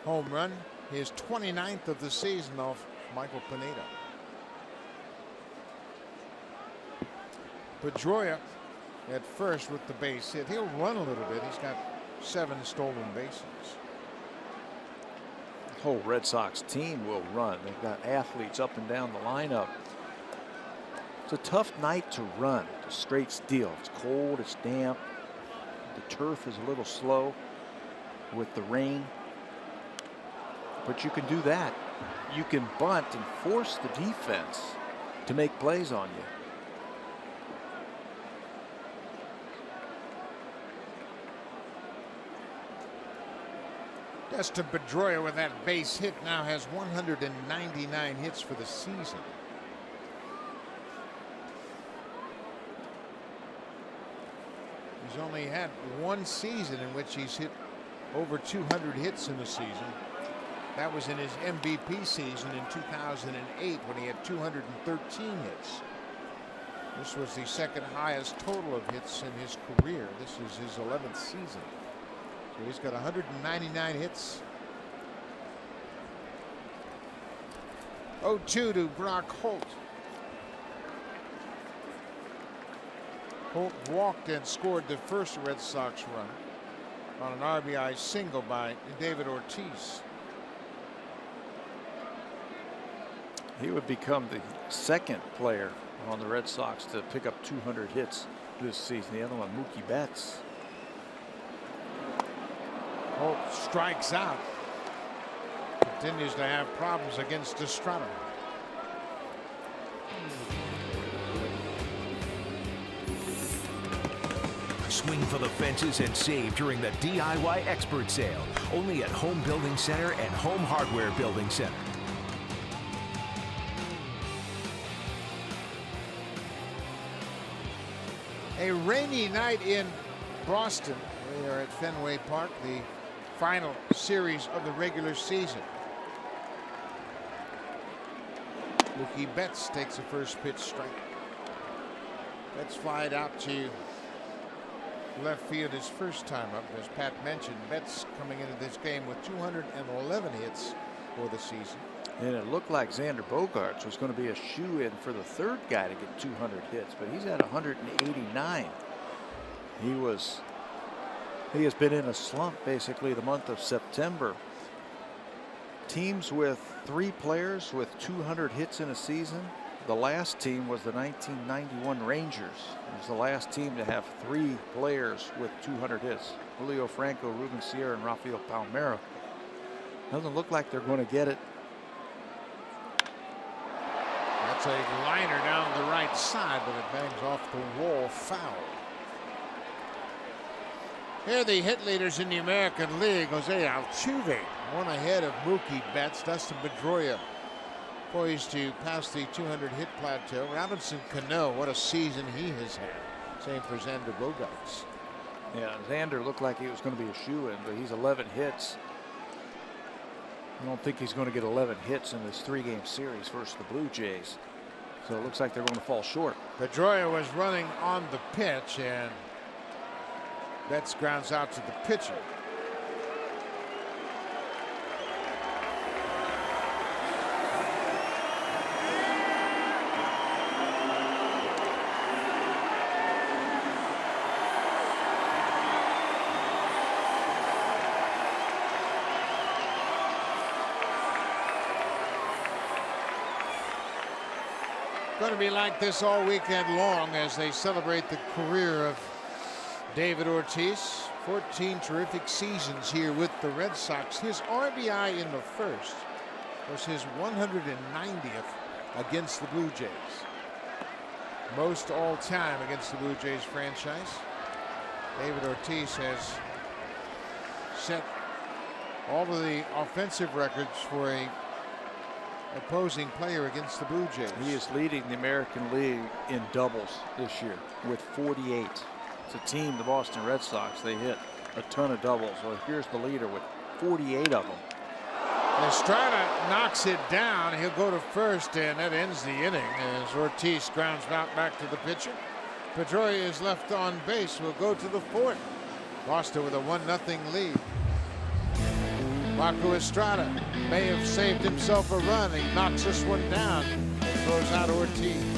Speaker 1: home run, his 29th of the season off Michael Pineda. Pedroia at first with the base hit. He'll run a little bit. He's got 7 stolen bases.
Speaker 2: The whole Red Sox team will run. They've got athletes up and down the lineup. It's a tough night to run. It's a straight steal. It's cold, it's damp. The turf is a little slow with the rain. But you can do that. You can bunt and force the defense to make plays on you.
Speaker 1: Dustin Pedroia with that base hit now has 199 hits for the season. He's only had one season in which he's hit over 200 hits in the season. That was in his MVP season in 2008 when he had 213 hits. This was the second highest total of hits in his career. This is his 11th season. So he's got 199 hits. 0-2 to Brock Holt. Holt walked and scored the first Red Sox run on an RBI single by David Ortiz.
Speaker 2: He would become the second player on the Red Sox to pick up 200 hits this season. The other one, Mookie Betts.
Speaker 1: Holt strikes out. Continues to have problems against Estrada.
Speaker 5: Swing for the fences and save during the DIY Expert Sale. Only at Home Building Center and Home Hardware Building Center.
Speaker 1: A rainy night in Boston. We are at Fenway Park, the final series of the regular season. Mookie Betts takes a first pitch strike. Betts flied out to left field his first time up. As Pat mentioned, Betts coming into this game with 211 hits for the season.
Speaker 2: And it looked like Xander Bogaerts was going to be a shoe-in for the third guy to get 200 hits, but he's at 189. He has been in a slump basically the month of September. Teams with 3 players with 200 hits in a season. The last team was the 1991 Rangers. It was the last team to have 3 players with 200 hits. Julio Franco, Ruben Sierra, and Rafael Palmeiro. Doesn't look like they're going to get it.
Speaker 1: That's a liner down the right side, but it bangs off the wall, foul. Here are the hit leaders in the American League. Jose Altuve, one ahead of Mookie Betts. Dustin Pedroia poised to pass the 200 hit plateau. Robinson Cano, what a season he has had. Same for Xander Bogaerts.
Speaker 2: Yeah, Xander looked like he was going to be a shoo-in, but he's 11 hits. I don't think he's going to get 11 hits in this 3-game series versus the Blue Jays. So it looks like they're going to fall short.
Speaker 1: Pedroia was running on the pitch, and Betts grounds out to the pitcher. Going to be like this all weekend long as they celebrate the career of David Ortiz. 14 terrific seasons here with the Red Sox. His RBI in the first was his 190th against the Blue Jays. Most all time against the Blue Jays franchise. David Ortiz has set all of the offensive records for a opposing player against the Blue Jays.
Speaker 2: He is leading the American League in doubles this year with 48. It's a team, the Boston Red Sox, they hit a ton of doubles. Well, here's the leader with 48 of them.
Speaker 1: Estrada knocks it down. He'll go to first, and that ends the inning as Ortiz grounds out back to the pitcher. Pedroia is left on base. Will go to the fourth. Boston with a 1-0 lead. Marco Estrada may have saved himself a run. He knocks this one down. Throws out Ortiz.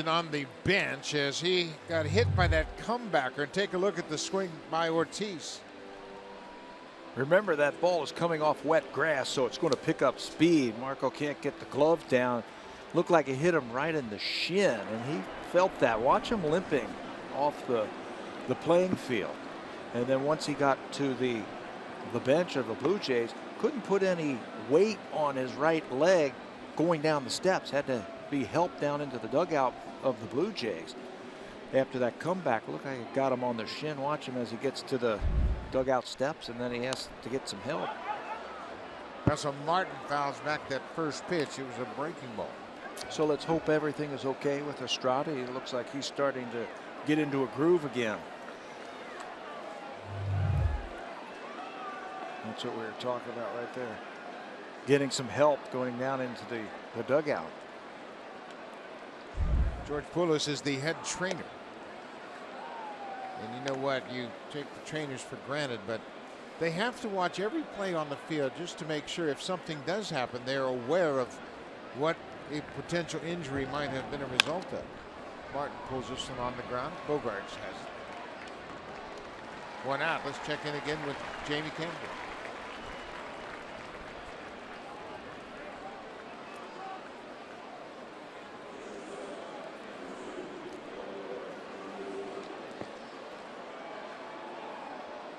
Speaker 1: On the bench as he got hit by that comebacker. Take a look at the swing by Ortiz.
Speaker 2: Remember, that ball is coming off wet grass, so it's going to pick up speed. Marco can't get the glove down. Looked like it hit him right in the shin, and he felt that. Watch him limping off the playing field. And then once he got to the bench of the Blue Jays, couldn't put any weight on his right leg going down the steps. Had to be helped down into the dugout of the Blue Jays. After that comeback, look like it got him on the shin. Watch him as he gets to the dugout steps, and then he has to get some help.
Speaker 1: Russell Martin fouls back that first pitch. It was a breaking ball.
Speaker 2: So let's hope everything is okay with Estrada. It looks like he's starting to get into a groove again. That's what we were talking about right there. Getting some help going down into the dugout.
Speaker 1: George Poulos is the head trainer. And you know what? You take the trainers for granted, but they have to watch every play on the field just to make sure if something does happen, they're aware of what a potential injury might have been a result of. Martin pulls this one on the ground. Bogaerts has it. One out. Let's check in again with Jamie Campbell.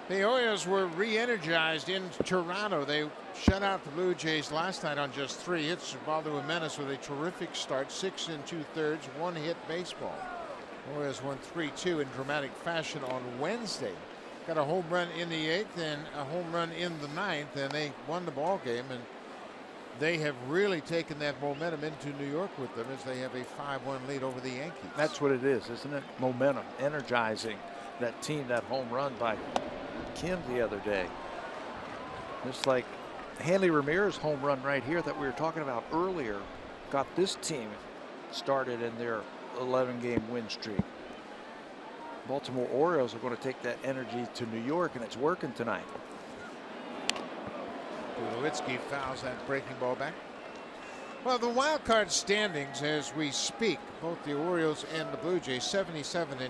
Speaker 1: The Orioles were re-energized in Toronto. They shut out the Blue Jays last night on just 3 hits. Ubaldo Jimenez with a terrific start, 6 2/3, 1 hit baseball. Orioles won 3-2 in dramatic fashion on Wednesday. Got a home run in the 8th and a home run in the 9th, and they won the ball game. And they have really taken that momentum into New York with them as they have a 5-1 lead over the Yankees.
Speaker 2: That's what it is, isn't it? Momentum, energizing that team. That home run by Kim the other day. Just like Hanley Ramirez home run right here that we were talking about earlier got this team started in their 11-game win streak. Baltimore Orioles are going to take that energy to New York, and it's working tonight.
Speaker 1: Tulowitzki fouls that breaking ball back. Well, the wild card standings as we speak, both the Orioles and the Blue Jays, 87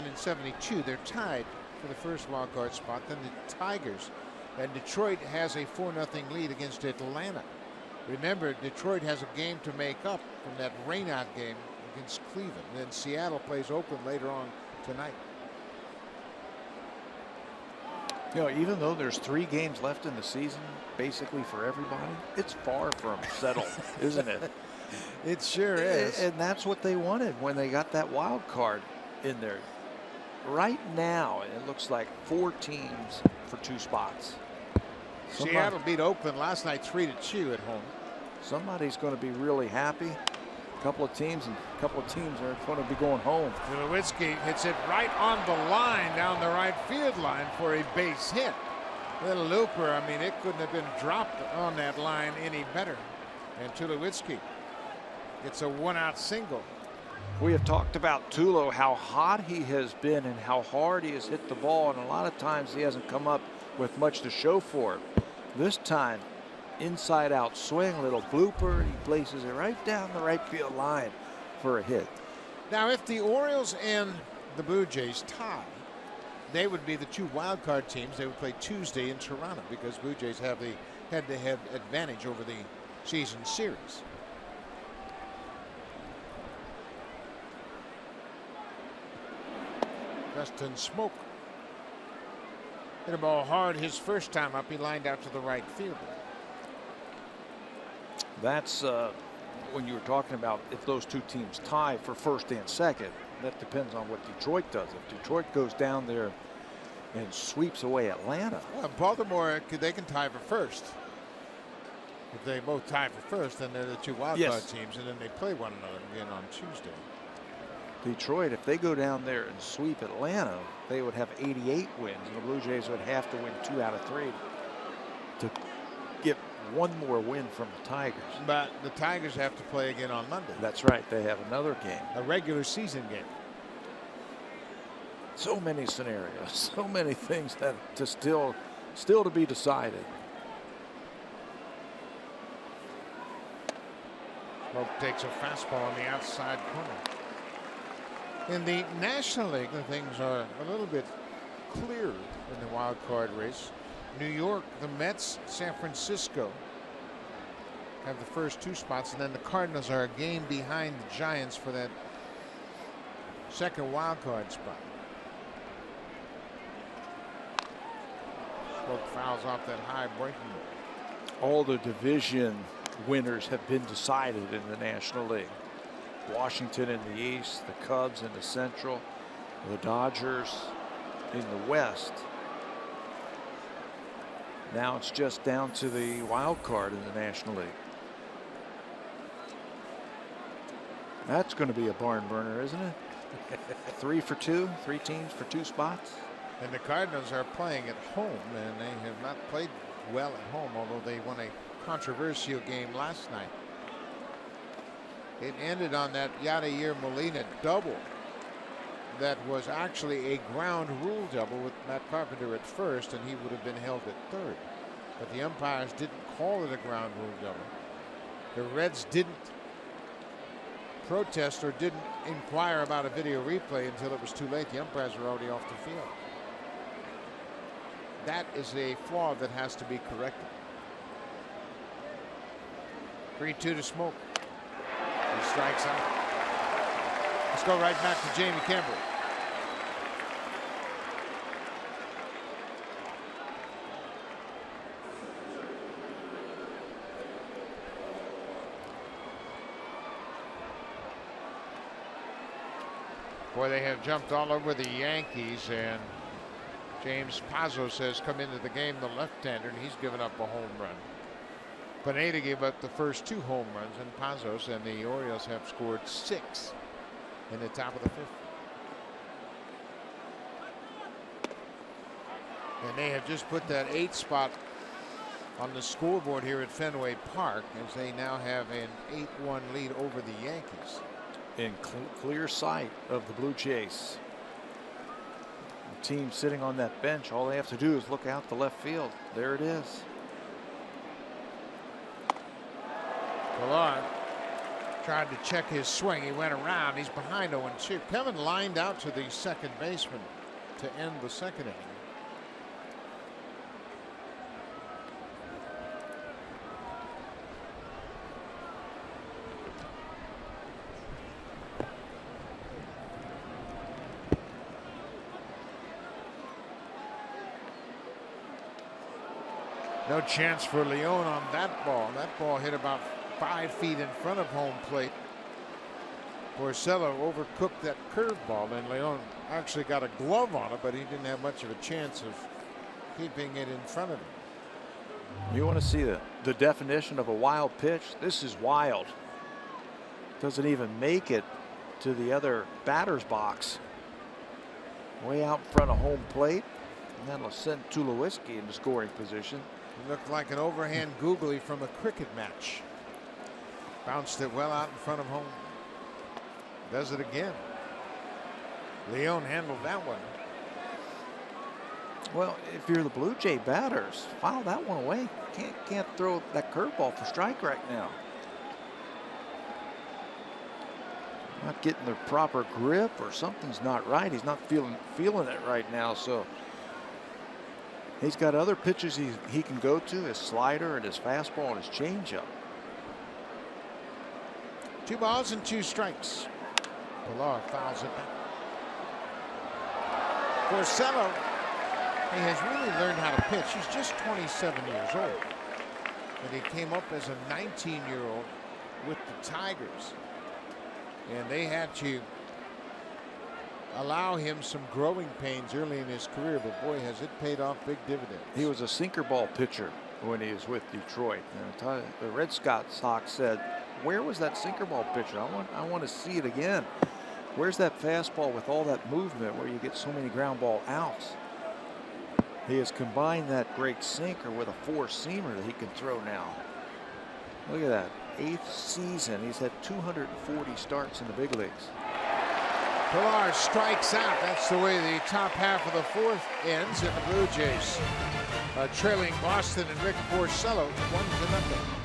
Speaker 1: and 72. They're tied for the first wild card spot. Then the Tigers, and Detroit has a 4-0 lead against Atlanta. Remember, Detroit has a game to make up from that rainout game against Cleveland. And then Seattle plays Oakland later on tonight.
Speaker 2: You know, even though there's 3 games left in the season, basically for everybody, it's far from settled, isn't it?
Speaker 1: It sure is.
Speaker 2: And that's what they wanted when they got that wild card in there. Right now, it looks like 4 teams for 2 spots.
Speaker 1: Seattle beat Oakland last night 3-2 at home.
Speaker 2: Somebody's going to be really happy. A couple of teams are going to be going home.
Speaker 1: Tulowitzki hits it right on the line down the right field line for a base hit. Little looper. I mean, it couldn't have been dropped on that line any better. And Tulowitzki gets a 1-out single.
Speaker 2: We have talked about Tulo, how hot he has been and how hard he has hit the ball, and a lot of times he hasn't come up with much to show for it. This time, inside out swing, little blooper. He places it right down the right field line for a hit.
Speaker 1: Now, if the Orioles and the Blue Jays tie, they would be the 2 wild card teams. They would play Tuesday in Toronto because Blue Jays have the head-to-head advantage over the season series. Justin Smoke hit a ball hard his first time up. He lined out to the right field.
Speaker 2: That's when you were talking about if those 2 teams tie for first and second. That depends on what Detroit does. If Detroit goes down there and sweeps away Atlanta.
Speaker 1: Well, Baltimore, they can tie for first. If they both tie for first, then they're the 2 wild card teams, and then they play one another again on Tuesday.
Speaker 2: Detroit, if they go down there and sweep Atlanta, they would have 88 wins, and the Blue Jays would have to win 2 out of 3 to get 1 more win from the Tigers.
Speaker 1: But the Tigers have to play again on Monday.
Speaker 2: That's right. They have another game.
Speaker 1: A regular season game.
Speaker 2: So many scenarios, so many things that to still to be decided.
Speaker 1: Smoke takes a fastball on the outside corner. In the National League, the things are a little bit clearer in the wild card race. New York, the Mets, San Francisco have the first 2 spots, and then the Cardinals are a game behind the Giants for that second wild card spot. Smoke fouls off that high breaking ball.
Speaker 2: All the division winners have been decided in the National League. Washington in the East, the Cubs in the Central, the Dodgers in the West. Now it's just down to the wild card in the National League. That's going to be a barn burner, isn't it? 3 for 2, 3 teams for 2 spots.
Speaker 1: And the Cardinals are playing at home, and they have not played well at home, although they won a controversial game last night. It ended on that Yadier Molina double that was actually a ground rule double with Matt Carpenter at first, and he would have been held at third. But the umpires didn't call it a ground rule double. The Reds didn't protest or didn't inquire about a video replay until it was too late. The umpires were already off the field. That is a flaw that has to be corrected. 3-2 to Smoke. He strikes out. Let's go right back to Jamie Campbell. Boy, they have jumped all over the Yankees, and James Pazos has come into the game, the left-hander, and he's given up a home run. Pineda gave up the first 2 home runs, and Pazos and the Orioles have scored 6 in the top of the 5th. And they have just put that 8 spot on the scoreboard here at Fenway Park, as they now have an 8-1 lead over the Yankees.
Speaker 2: In clear sight of the Blue Jays. The team sitting on that bench, all they have to do is look out the left field. There it is.
Speaker 1: Pilar tried to check his swing. He went around. He's behind 0-2. Kevin lined out to the second baseman to end the second inning. No chance for Leon on that ball. That ball hit about 5 feet in front of home plate. Porcello overcooked that curveball, and Leon actually got a glove on it, but he didn't have much of a chance of keeping it in front of him.
Speaker 2: You want to see the definition of a wild pitch? This is wild. Doesn't even make it to the other batter's box. Way out in front of home plate. And that'll send Tulowitzki into scoring position.
Speaker 1: It looked like an overhand googly from a cricket match. Bounced it well out in front of home. Does it again. Leon handled that one.
Speaker 2: Well, if you're the Blue Jay batters, file that one away. Can't throw that curveball for strike right now. Not getting the proper grip, or something's not right. He's not feeling it right now. So he's got other pitches he can go to, his slider and his fastball and his changeup.
Speaker 1: 2 balls and 2 strikes. Pilar fouls it back. Porcello, he has really learned how to pitch. He's just 27 years old. And he came up as a 19-year-old with the Tigers. And they had to allow him some growing pains early in his career, but boy, has it paid off big dividends.
Speaker 2: He was a sinker ball pitcher when he was with Detroit. And the Red Sox said, where was that sinker ball pitcher? I want to see it again. Where's that fastball with all that movement where you get so many ground ball outs? He has combined that great sinker with a 4-seamer that he can throw now. Look at that. 8th season. He's had 240 starts in the big leagues.
Speaker 1: Pilar strikes out. That's the way the top half of the 4th ends, and the Blue Jays trailing Boston and Rick Porcello 1-0.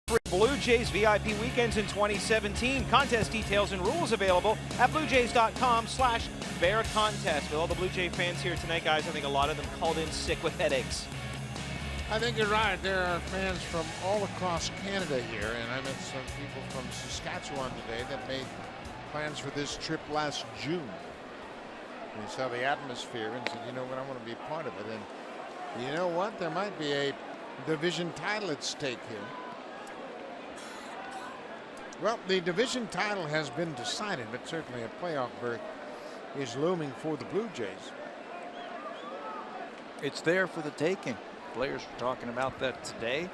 Speaker 4: Blue Jays VIP weekends in 2017. Contest details and rules available at bluejays.com/bear contest. With all the Blue Jay fans here tonight, guys, I think a lot of them called in sick with headaches.
Speaker 1: I think you're right. There are fans from all across Canada here, and I met some people from Saskatchewan today that made plans for this trip last June. They saw the atmosphere and said, you know what, I want to be a part of it. And you know what? There might be a division title at stake here. Well, the division title has been decided, but certainly a playoff berth is looming for the Blue Jays.
Speaker 2: It's there for the taking. Players were talking about that today,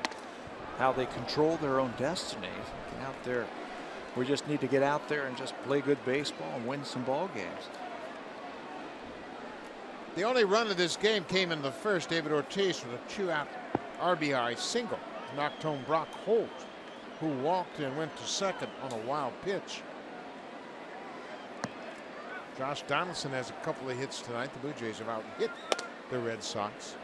Speaker 2: how they control their own destiny. Get out there. We just need to get out there and just play good baseball and win some ball games.
Speaker 1: The only run of this game came in the first. David Ortiz with a 2-out RBI single knocked home Brock Holt, who walked and went to second on a wild pitch. Josh Donaldson has a couple of hits tonight. The Blue Jays have out-hit the Red Sox.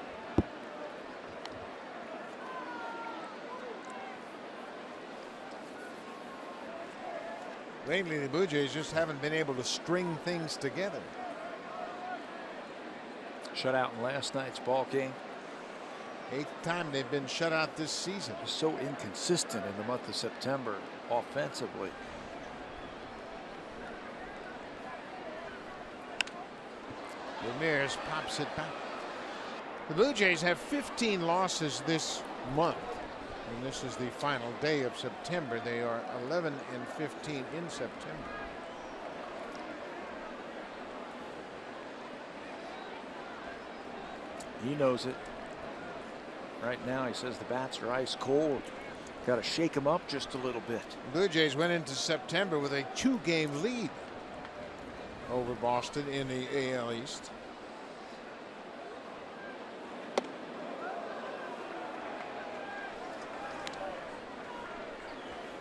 Speaker 1: Lately, the Blue Jays just haven't been able to string things together.
Speaker 2: Shut out in last night's ball game.
Speaker 1: 8th time they've been shut out this season.
Speaker 2: So inconsistent in the month of September offensively.
Speaker 1: Ramirez pops it back. The Blue Jays have 15 losses this month, and this is the final day of September. They are 11-15 in September.
Speaker 2: He knows it. Right now, he says the bats are ice cold. Got to shake them up just a little bit.
Speaker 1: Blue Jays went into September with a 2-game lead over Boston in the AL East.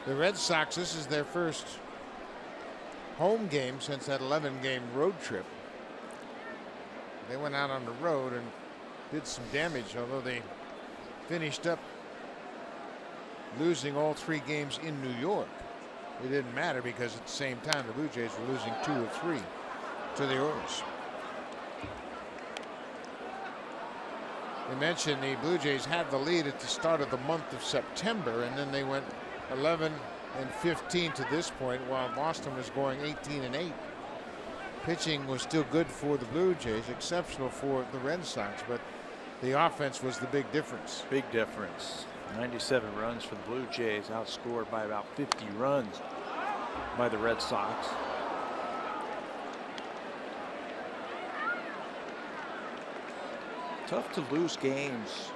Speaker 1: The Red Sox, this is their first home game since that 11-game road trip. They went out on the road and did some damage, although they finished up losing all 3 games in New York. It didn't matter because at the same time the Blue Jays were losing 2 of 3 to the Orioles. They mentioned the Blue Jays had the lead at the start of the month of September, and then they went 11-15 to this point, while Boston was going 18-8. Pitching was still good for the Blue Jays, exceptional for the Red Sox, but the offense was the big difference.
Speaker 2: Big difference. 97 runs for the Blue Jays, outscored by about 50 runs by the Red Sox. Tough to lose games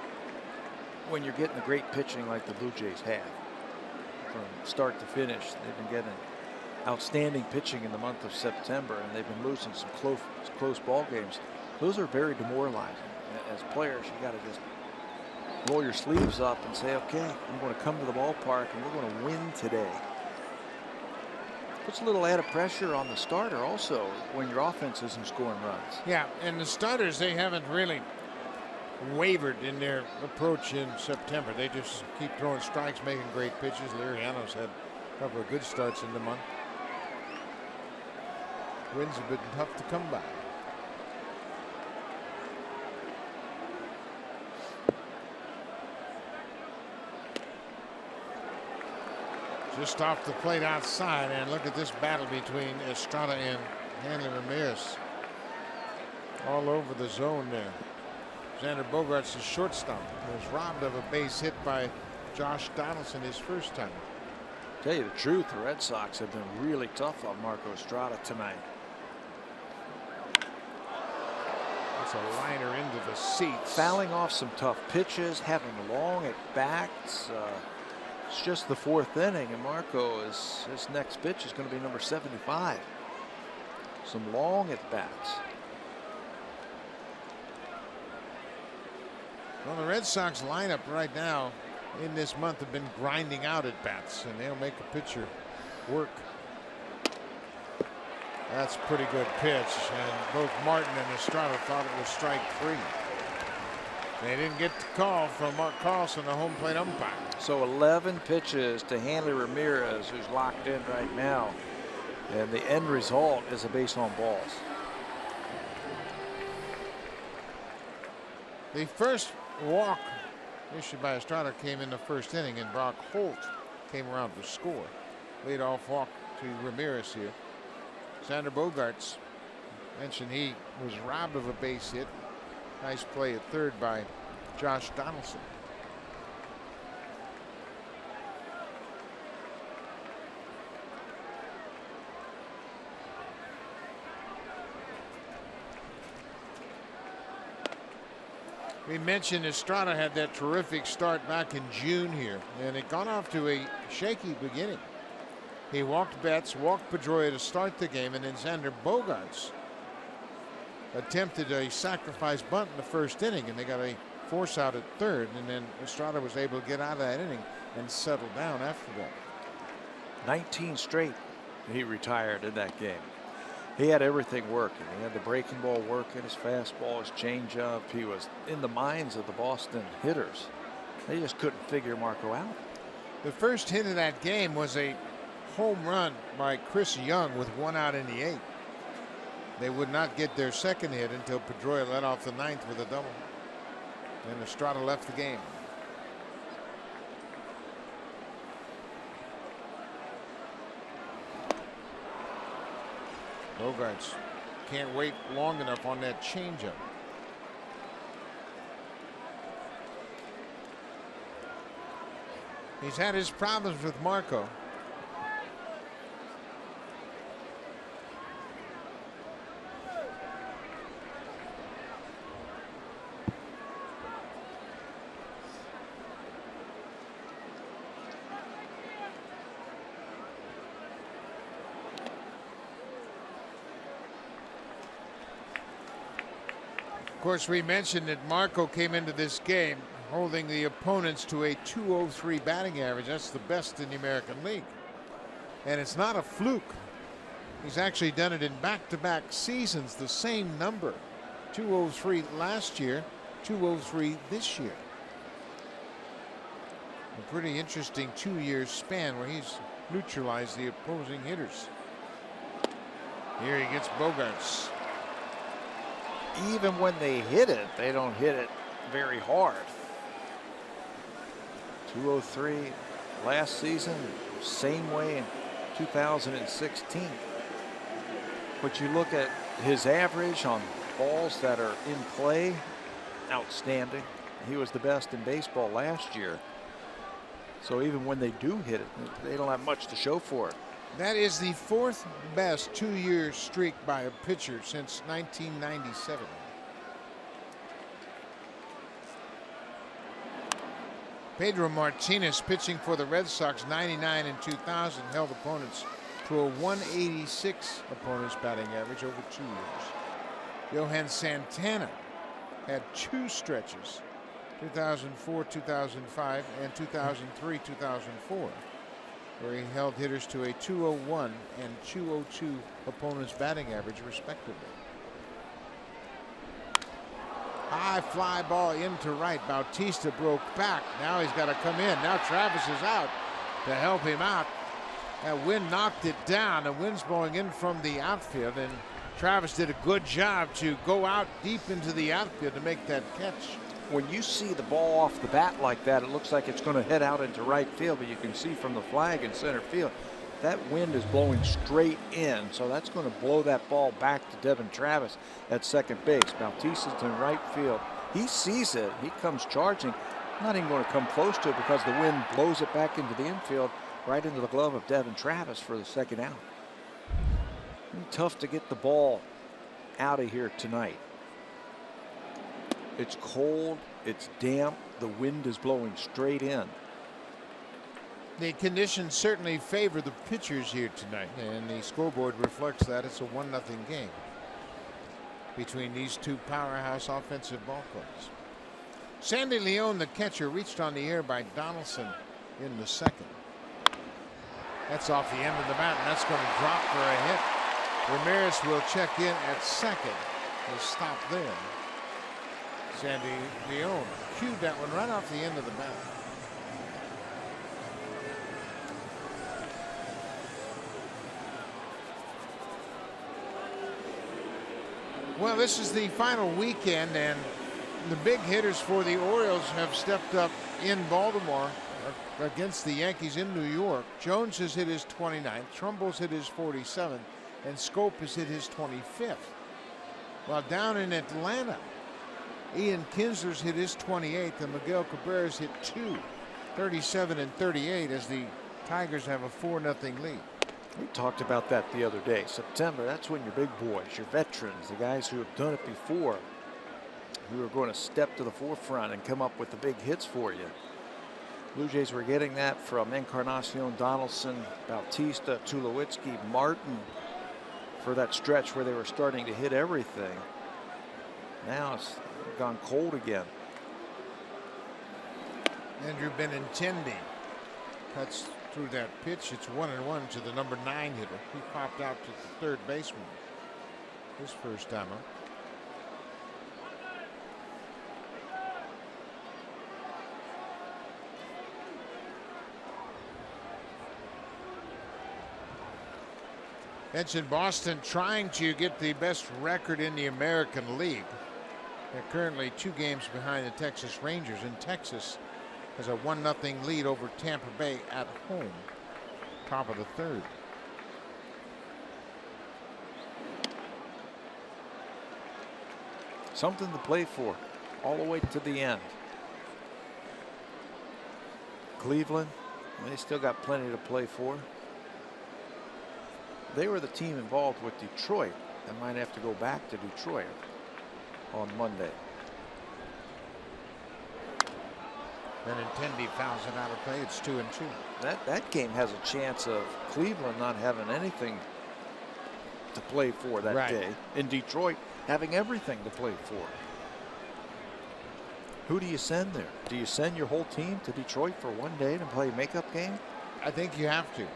Speaker 2: when you're getting the great pitching like the Blue Jays have. From start to finish, they've been getting outstanding pitching in the month of September, and they've been losing some close ball games. Those are very demoralizing. As players, you got to just roll your sleeves up and say, okay, I'm going to come to the ballpark and we're going to win today. Puts a little added pressure on the starter also when your offense isn't scoring runs.
Speaker 1: Yeah, and the starters, they haven't really wavered in their approach in September. They just keep throwing strikes, making great pitches. Liriano's had a couple of good starts in the month. Wins have been tough to come by. Just off the plate outside, and look at this battle between Estrada and Hanley Ramirez. All over the zone there. Xander Bogaerts, the shortstop, was robbed of a base hit by Josh Donaldson his first time.
Speaker 2: Tell you the truth, the Red Sox have been really tough on Marco Estrada tonight.
Speaker 1: That's a liner into the seats.
Speaker 2: Fouling off some tough pitches, having long at bats. It's just the 4th inning, and Marco his next pitch is going to be number 75. Some long at bats.
Speaker 1: Well, the Red Sox lineup right now in this month have been grinding out at bats, and they'll make a pitcher work. That's a pretty good pitch, and both Martin and Estrada thought it was strike 3. They didn't get the call from Mark Carlson, the home plate umpire.
Speaker 2: So 11 pitches to Hanley Ramirez, who's locked in right now. And the end result is a base on balls.
Speaker 1: The first walk issued by Estrada came in the first inning, and Brock Holt came around to score. Leadoff walk to Ramirez here. Xander Bogaerts mentioned he was robbed of a base hit. Nice play at third by Josh Donaldson. We mentioned Estrada had that terrific start back in June here, and it got off to a shaky beginning. He walked Betts, walked Pedroia to start the game, and then Xander Bogaerts attempted a sacrifice bunt in the first inning, and they got a force out at third, and then Estrada was able to get out of that inning and settle down after that.
Speaker 2: 19 straight he retired in that game. He had everything working. He had the breaking ball working, his fastball, his changeup. He was in the minds of the Boston hitters. They just couldn't figure Marco out.
Speaker 1: The first hit of that game was a home run by Chris Young with 1 out in the 8th. They would not get their second hit until Pedroia led off the 9th with a double. And Estrada left the game. Bogaerts can't wait long enough on that changeup. He's had his problems with Marco. Of course, we mentioned that Marco came into this game holding the opponents to a .203 batting average. That's the best in the American League. And it's not a fluke. He's actually done it in back-to-back seasons, the same number. .203 last year, .203 this year. A pretty interesting 2-year span where he's neutralized the opposing hitters. Here he gets Bogaerts.
Speaker 2: Even when they hit it, they don't hit it very hard. 203 last season, same way in 2016. But you look at his average on balls that are in play, outstanding. He was the best in baseball last year. So even when they do hit it, they don't have much to show for it.
Speaker 1: That is the 4th best 2-year streak by a pitcher since 1997. Pedro Martinez, pitching for the Red Sox, 99 in 2000, held opponents to a 186 opponents batting average over 2 years. Johan Santana had 2 stretches, 2004, 2005, and 2003, 2004. Where he held hitters to a 201 and 202 opponents batting average respectively. High fly ball into right. Bautista broke back. Now he's got to come in. Now Travis is out to help him out. That wind knocked it down. The wind's blowing in from the outfield, and Travis did a good job to go out deep into the outfield to make that catch.
Speaker 2: When you see the ball off the bat like that, it looks like it's going to head out into right field, but you can see from the flag in center field that wind is blowing straight in, so that's going to blow that ball back to Devin Travis at second base. Bautista's in right field. He sees it. He comes charging. Not even going to come close to it because the wind blows it back into the infield, right into the glove of Devin Travis for the second out. Tough to get the ball out of here tonight. It's cold, it's damp, the wind is blowing straight in.
Speaker 1: The conditions certainly favor the pitchers here tonight, and the scoreboard reflects that. It's a 1-0 game between these two powerhouse offensive ball clubs. Sandy Leon, the catcher, reached on the air by Donaldson in the 2nd. That's off the end of the bat, and that's going to drop for a hit. Ramirez will check in at 2nd. He'll stop there. Sandy Leone cued that one right off the end of the bat. Well, this is the final weekend, and the big hitters for the Orioles have stepped up in Baltimore against the Yankees in New York. Jones has hit his 29th, Trumbull's hit his 47th, and Scope has hit his 25th. While down in Atlanta, Ian Kinsler's hit his 28th, and Miguel Cabrera's hit 2, 37 and 38, as the Tigers have a 4-0 lead.
Speaker 2: We talked about that the other day. September, that's when your big boys, your veterans, the guys who have done it before, who are going to step to the forefront and come up with the big hits for you. Blue Jays were getting that from Encarnacion, Donaldson, Bautista, Tulowitzki, Martin for that stretch where they were starting to hit everything. Now it's gone cold again.
Speaker 1: Andrew Benintendi cuts through that pitch. It's 1-1 to the number 9 hitter. He popped out to the third baseman his first time up. Mentioned Boston trying to get the best record in the American League. They're currently 2 games behind the Texas Rangers, and Texas has a 1-0 lead over Tampa Bay at home. Top of the third.
Speaker 2: Something to play for all the way to the end. Cleveland, they still got plenty to play for. They were the team involved with Detroit that might have to go back to Detroit on Monday.
Speaker 1: Benintendi fouls it out of play. It's 2-2.
Speaker 2: That game has a chance of Cleveland not having anything to play for that day, and Detroit having everything to play for. Who do you send there? Do you send your whole team to Detroit for one day to play a makeup game?
Speaker 1: I think you have to.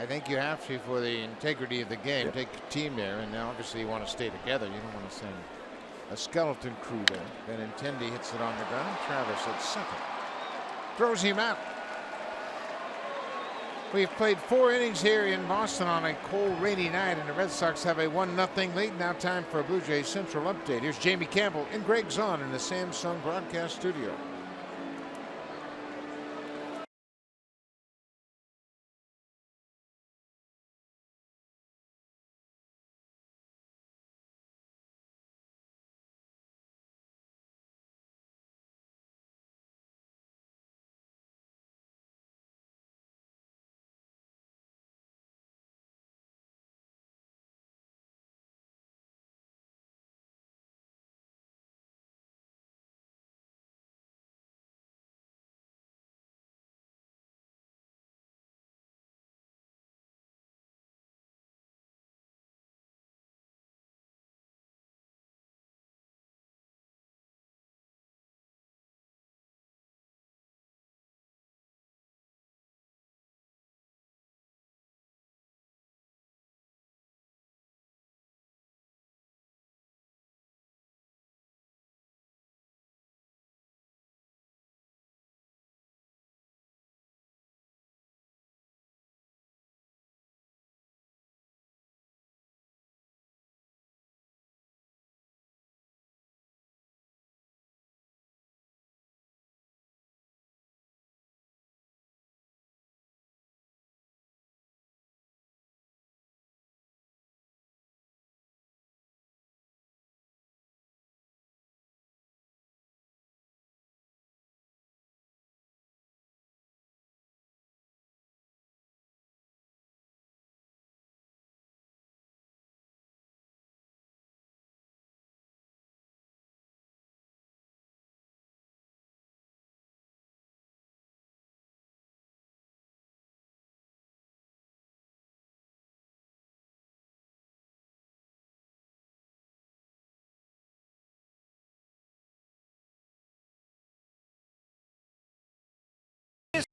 Speaker 1: I think you have to for the integrity of the game. Yep. Take your team there, and now obviously you want to stay together. You don't want to send a skeleton crew there. Benintendi hits it on the ground. Travis at second. Throws him out. We've played 4 innings here in Boston on a cold, rainy night, and the Red Sox have a 1-0 lead. Now time for a Blue Jays Central update. Here's Jamie Campbell and Greg Zahn in the Samsung broadcast studio.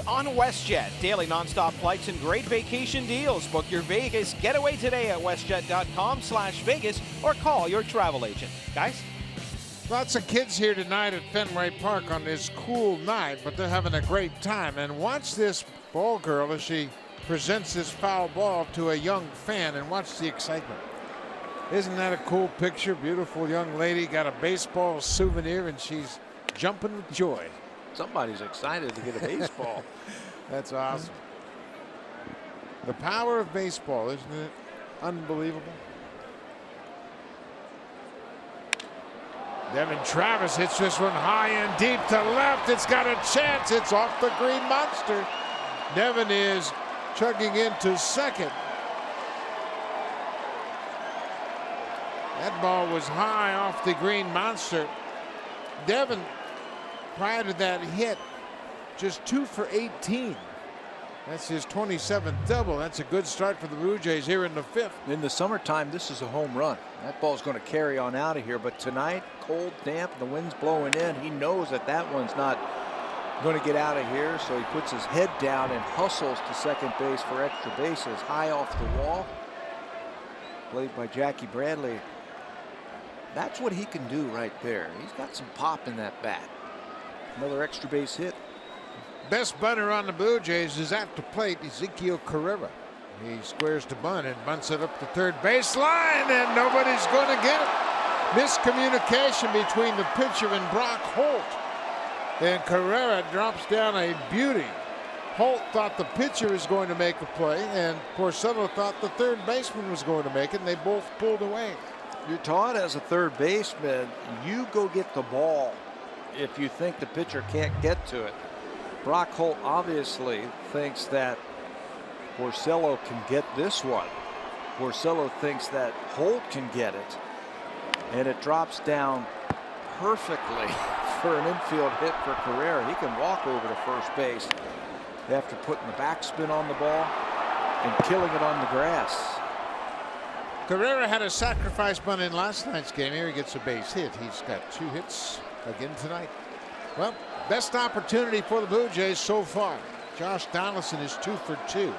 Speaker 4: On WestJet, daily nonstop flights and great vacation deals. Book your Vegas getaway today at westjet.com/Vegas or call your travel agent. Guys?
Speaker 1: Lots of kids here tonight at Fenway Park on this cool night, but they're having a great time. And watch this ball girl as she presents this foul ball to a young fan, and watch the excitement. Isn't that a cool picture? Beautiful young lady, got a baseball souvenir, and she's jumping with joy.
Speaker 2: Somebody's excited to get a baseball.
Speaker 1: That's awesome. The power of baseball, isn't it unbelievable? Devin Travis hits this one high and deep to left. It's got a chance. It's off the green monster. Devin is chugging into second. That ball was high off the green monster. Devin, prior to that hit, just 2 for 18. That's his 27th double. That's a good start for the Blue Jays here in the 5th.
Speaker 2: In the summertime, this is a home run. That ball's going to carry on out of here. But tonight, cold, damp, the wind's blowing in. He knows that that one's not going to get out of here. So he puts his head down and hustles to second base for extra bases. High off the wall. Played by Jackie Bradley. That's what he can do right there. He's got some pop in that bat. Another extra base hit.
Speaker 1: Best bunter on the Blue Jays is at the plate, Ezekiel Carrera. He squares to bunt and bunts it up the third base line, and nobody's going to get it. Miscommunication between the pitcher and Brock Holt. And Carrera drops down a beauty. Holt thought the pitcher was going to make a play, and Porcello thought the third baseman was going to make it, and they both pulled away.
Speaker 2: You're taught as a third baseman, you go get the ball if you think the pitcher can't get to it. Brock Holt obviously thinks that Porcello can get this one. Porcello thinks that Holt can get it. And it drops down perfectly for an infield hit for Carrera. He can walk over to first base after putting the backspin on the ball and killing it on the grass.
Speaker 1: Carrera had a sacrifice bunt in last night's game. Here he gets a base hit. He's got 2 hits again tonight. Well, best opportunity for the Blue Jays so far. Josh Donaldson is 2 for 2.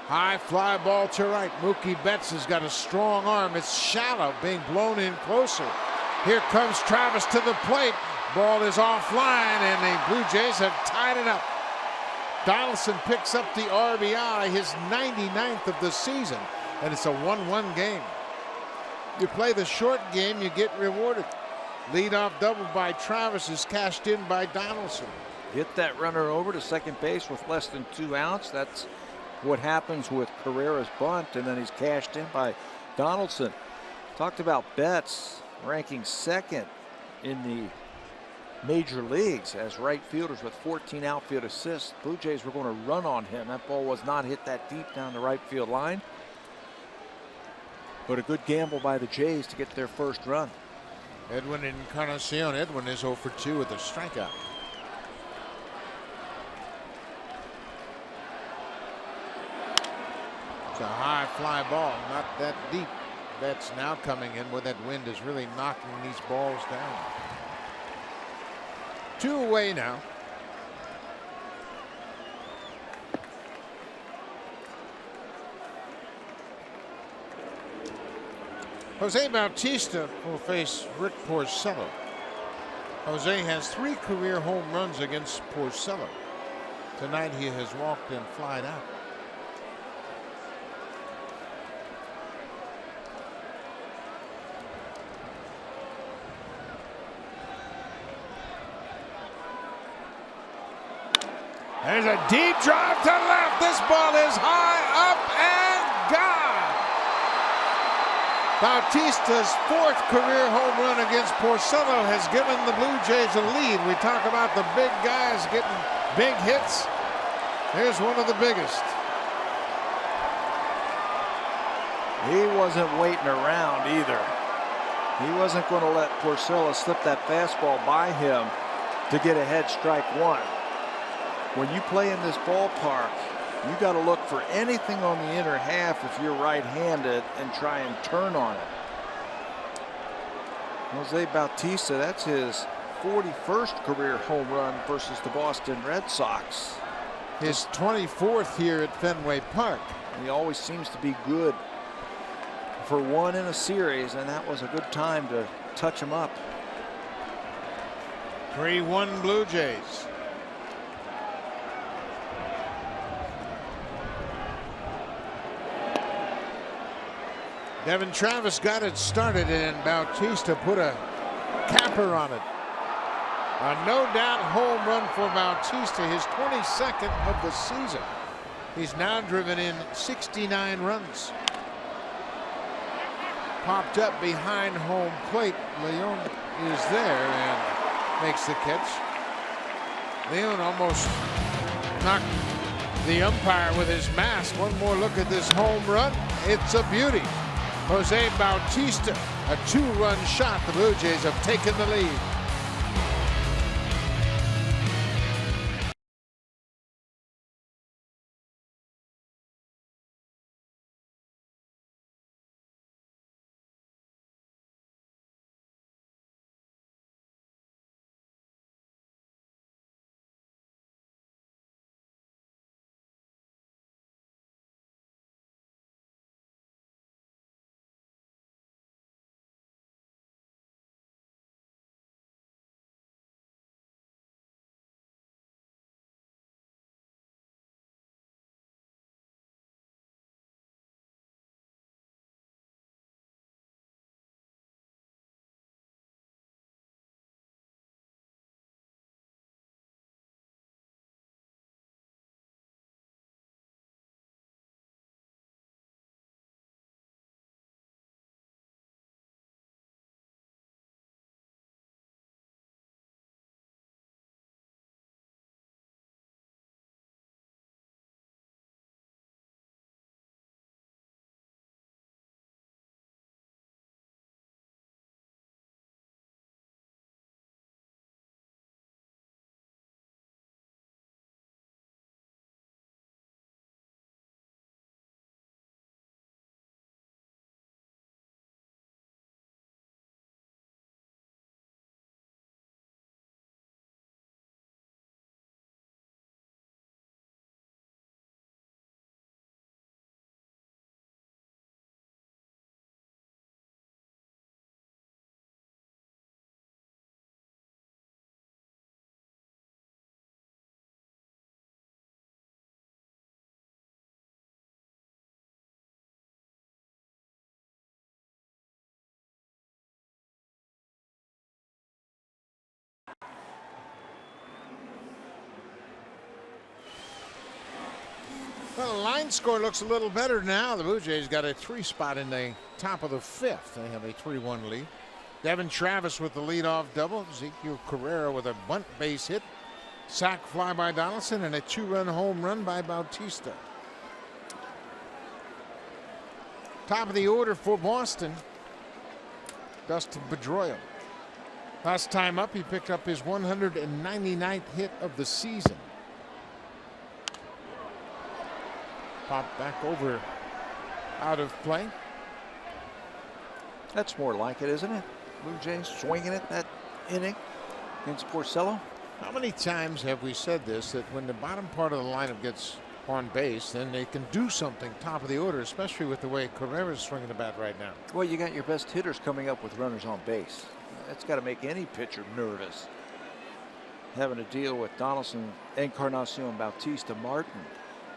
Speaker 1: High fly ball to right. Mookie Betts has got a strong arm. It's shallow, being blown in closer. Here comes Travis to the plate. Ball is offline, and the Blue Jays have tied it up. Donaldson picks up the RBI, his 99th of the season, and it's a 1-1 game. You play the short game, you get rewarded. Leadoff double by Travis is cashed in by Donaldson.
Speaker 2: Get that runner over to second base with less than 2 outs. That's what happens with Carrera's bunt, and then he's cashed in by Donaldson. Talked about Betts ranking second in the major leagues as right fielders with 14 outfield assists. Blue Jays were going to run on him. That ball was not hit that deep down the right field line. But a good gamble by the Jays to get their first run.
Speaker 1: Edwin Encarnacion. Edwin is 0 for 2 with a strikeout. It's a high fly ball, not that deep. That's now coming in where that wind is really knocking these balls down. 2 away now. Jose Bautista will face Rick Porcello. Jose has 3 career home runs against Porcello. Tonight he has walked and flied out. There's a deep drive to left. This ball is high up and gone. Bautista's 4th career home run against Porcello has given the Blue Jays a lead. We talk about the big guys getting big hits. Here's one of the biggest.
Speaker 2: He wasn't waiting around either. He wasn't going to let Porcello slip that fastball by him to get ahead strike 1. When you play in this ballpark, you got to look for anything on the inner half if you're right-handed and try and turn on it. Jose Bautista, that's his 41st career home run versus the Boston Red Sox.
Speaker 1: His 24th here at Fenway Park.
Speaker 2: He always seems to be good for one in a series, and that was a good time to touch him up.
Speaker 1: 3-1 Blue Jays. Devin Travis got it started, and Bautista put a capper on it. A no-doubt home run for Bautista, his 22nd of the season. He's now driven in 69 runs. Popped up behind home plate. Leon is there and makes the catch. Leon almost knocked the umpire with his mask. One more look at this home run. It's a beauty. Jose Bautista, a 2-run shot. The Blue Jays have taken the lead. Well, the line score looks a little better now. The Blue Jays got a 3 spot in the top of the 5th. They have a 3-1 lead. Devin Travis with the leadoff double. Ezekiel Carrera with a bunt base hit. Sac fly by Donaldson and a 2-run home run by Bautista. Top of the order for Boston, Dustin Pedroia. Last time up, he picked up his 199th hit of the season. Popped back over out of play.
Speaker 2: That's more like it, isn't it? Blue Jays swinging it that inning against Porcello.
Speaker 1: How many times have we said this, that when the bottom part of the lineup gets on base, then they can do something top of the order, especially with the way Carrera's swinging the bat right now.
Speaker 2: Well, you got your best hitters coming up with runners on base. That's got to make any pitcher nervous. Having to deal with Donaldson, Encarnacion, Bautista, Martin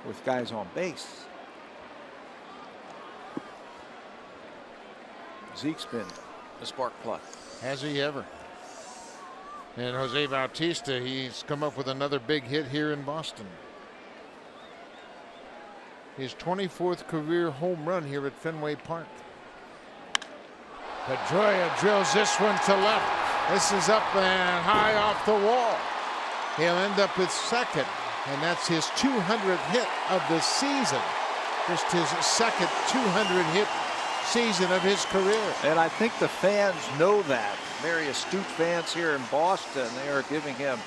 Speaker 2: with guys on base. Zeke's been a spark plug.
Speaker 1: Has he ever? And Jose Bautista, he's come up with another big hit here in Boston. His 24th career home run here at Fenway Park. Pedroia drills this one to left. This is up and high off the wall. He'll end up with second, and that's his 200th hit of the season. Just his second 200 hit season of his career.
Speaker 2: And I think the fans know that. Very astute fans here in Boston. They are giving him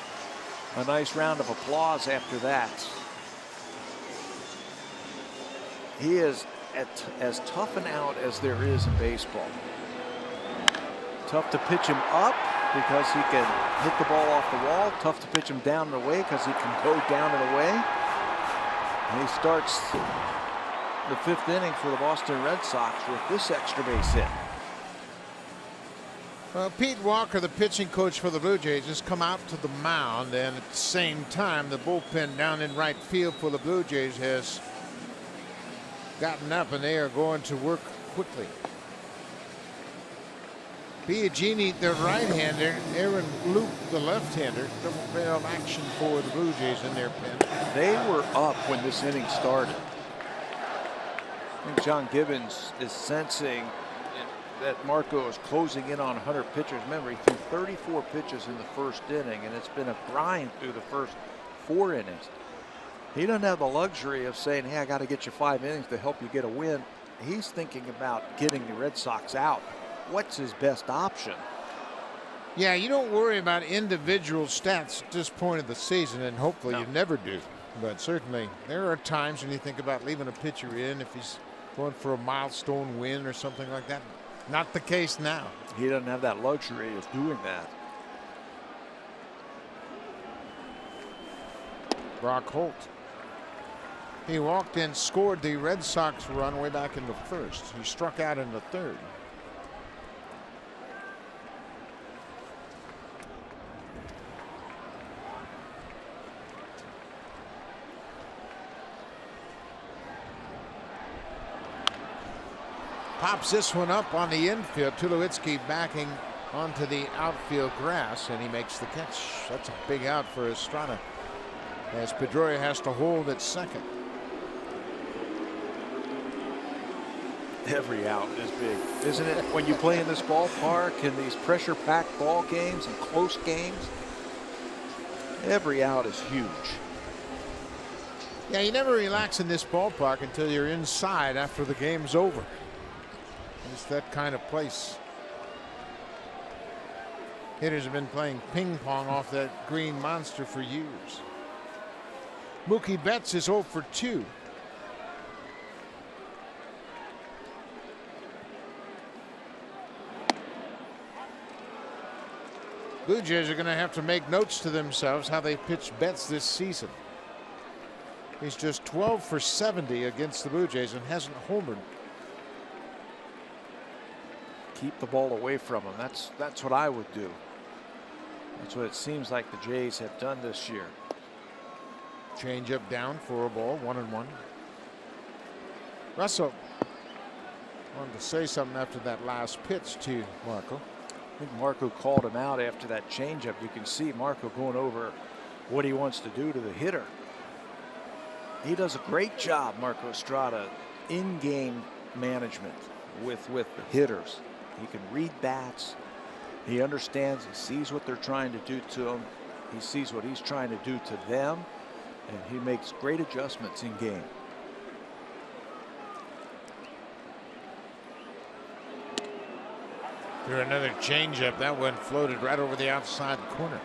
Speaker 2: a nice round of applause after that. He is as tough an out as there is in baseball. Tough to pitch him up because he can hit the ball off the wall. Tough to pitch him down and away because he can go down and away. And he starts the 5th inning for the Boston Red Sox with this extra base hit.
Speaker 1: Well, Pete Walker, the pitching coach for the Blue Jays, has come out to the mound, and at the same time, the bullpen down in right field for the Blue Jays has gotten up, and they are going to work quickly. Biagini, the right-hander, Aaron Luke, the left-hander. Double barrel action for the Blue Jays in their pen.
Speaker 2: They were up when this inning started. I think John Gibbons is sensing that Marco is closing in on 100 pitchers. Remember, he threw 34 pitches in the first inning, and it's been a grind through the first 4 innings. He doesn't have the luxury of saying, hey, I got to get you 5 innings to help you get a win. He's thinking about getting the Red Sox out. What's his best option?
Speaker 1: Yeah, you don't worry about individual stats at this point of the season, and hopefully you never do. But certainly there are times when you think about leaving a pitcher in if he's going for a milestone win or something like that. Not the case now.
Speaker 2: He doesn't have that luxury of doing that.
Speaker 1: Brock Holt. He walked in, scored the Red Sox run way back in the first. He struck out in the third. Pops this one up on the infield. Tulowitzki backing onto the outfield grass, and he makes the catch. That's a big out for Estrada, as Pedroia has to hold at second.
Speaker 2: Every out is big, isn't it? When you play in this ballpark in these pressure-packed ball games and close games, every out is huge.
Speaker 1: Yeah, you never relax in this ballpark until you're inside after the game's over. It's that kind of place. Hitters have been playing ping pong off that green monster for years. Mookie Betts is 0 for 2. Blue Jays are going to have to make notes to themselves how they pitched Betts this season. He's just 12 for 70 against the Blue Jays and hasn't homered.
Speaker 2: Keep the ball away from him. That's what I would do. That's what it seems like the Jays have done this year.
Speaker 1: Change up down for a ball, 1-1. Russell wanted to say something after that last pitch to Marco.
Speaker 2: I think Marco called him out after that changeup. You can see Marco going over what he wants to do to the hitter. He does a great job, Marco Estrada, in-game management with the hitters. He can read bats. He understands. He sees what they're trying to do to him. He sees what he's trying to do to them, and he makes great adjustments in game.
Speaker 1: Through another changeup, that one floated right over the outside corner.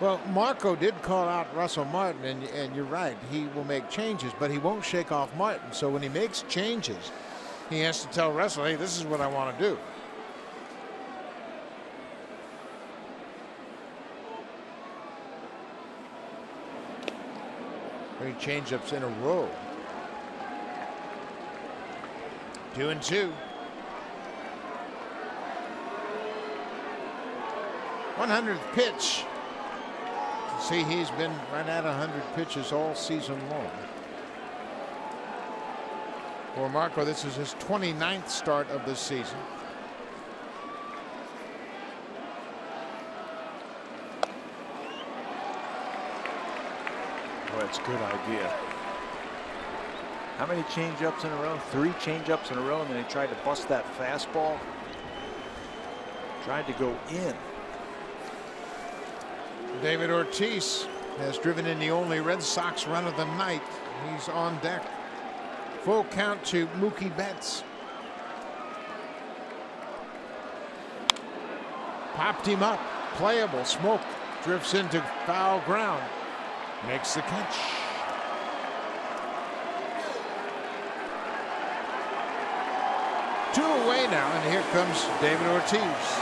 Speaker 1: Well, Marco did call out Russell Martin, and you're right. He will make changes, but he won't shake off Martin. So when he makes changes, he has to tell Russell, hey, this is what I want to do. 3 changeups in a row. 2-2. 100th pitch. See, he's been right at 100 pitches all season long. For Marco, this is his 29th start of the season.
Speaker 2: Boy, that's a good idea. How many change-ups in a row? 3 change-ups in a row, and then he tried to bust that fastball. Tried to go in.
Speaker 1: David Ortiz has driven in the only Red Sox run of the night. He's on deck. Full count to Mookie Betts. Popped him up. Playable. Smoke drifts into foul ground. Makes the catch. Two away now, and here comes David Ortiz.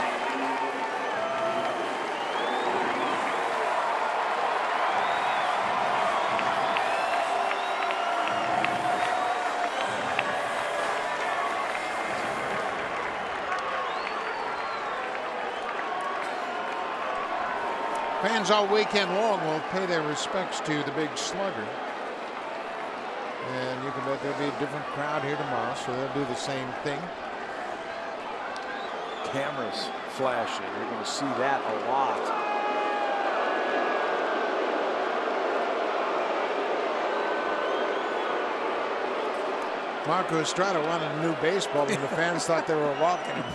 Speaker 1: Fans all weekend long will pay their respects to the big slugger. And you can bet there'll be a different crowd here tomorrow, so they'll do the same thing.
Speaker 2: Cameras flashing. You're going to see that a lot.
Speaker 1: Marco Estrada wanted a new baseball, and the fans thought they were walking him.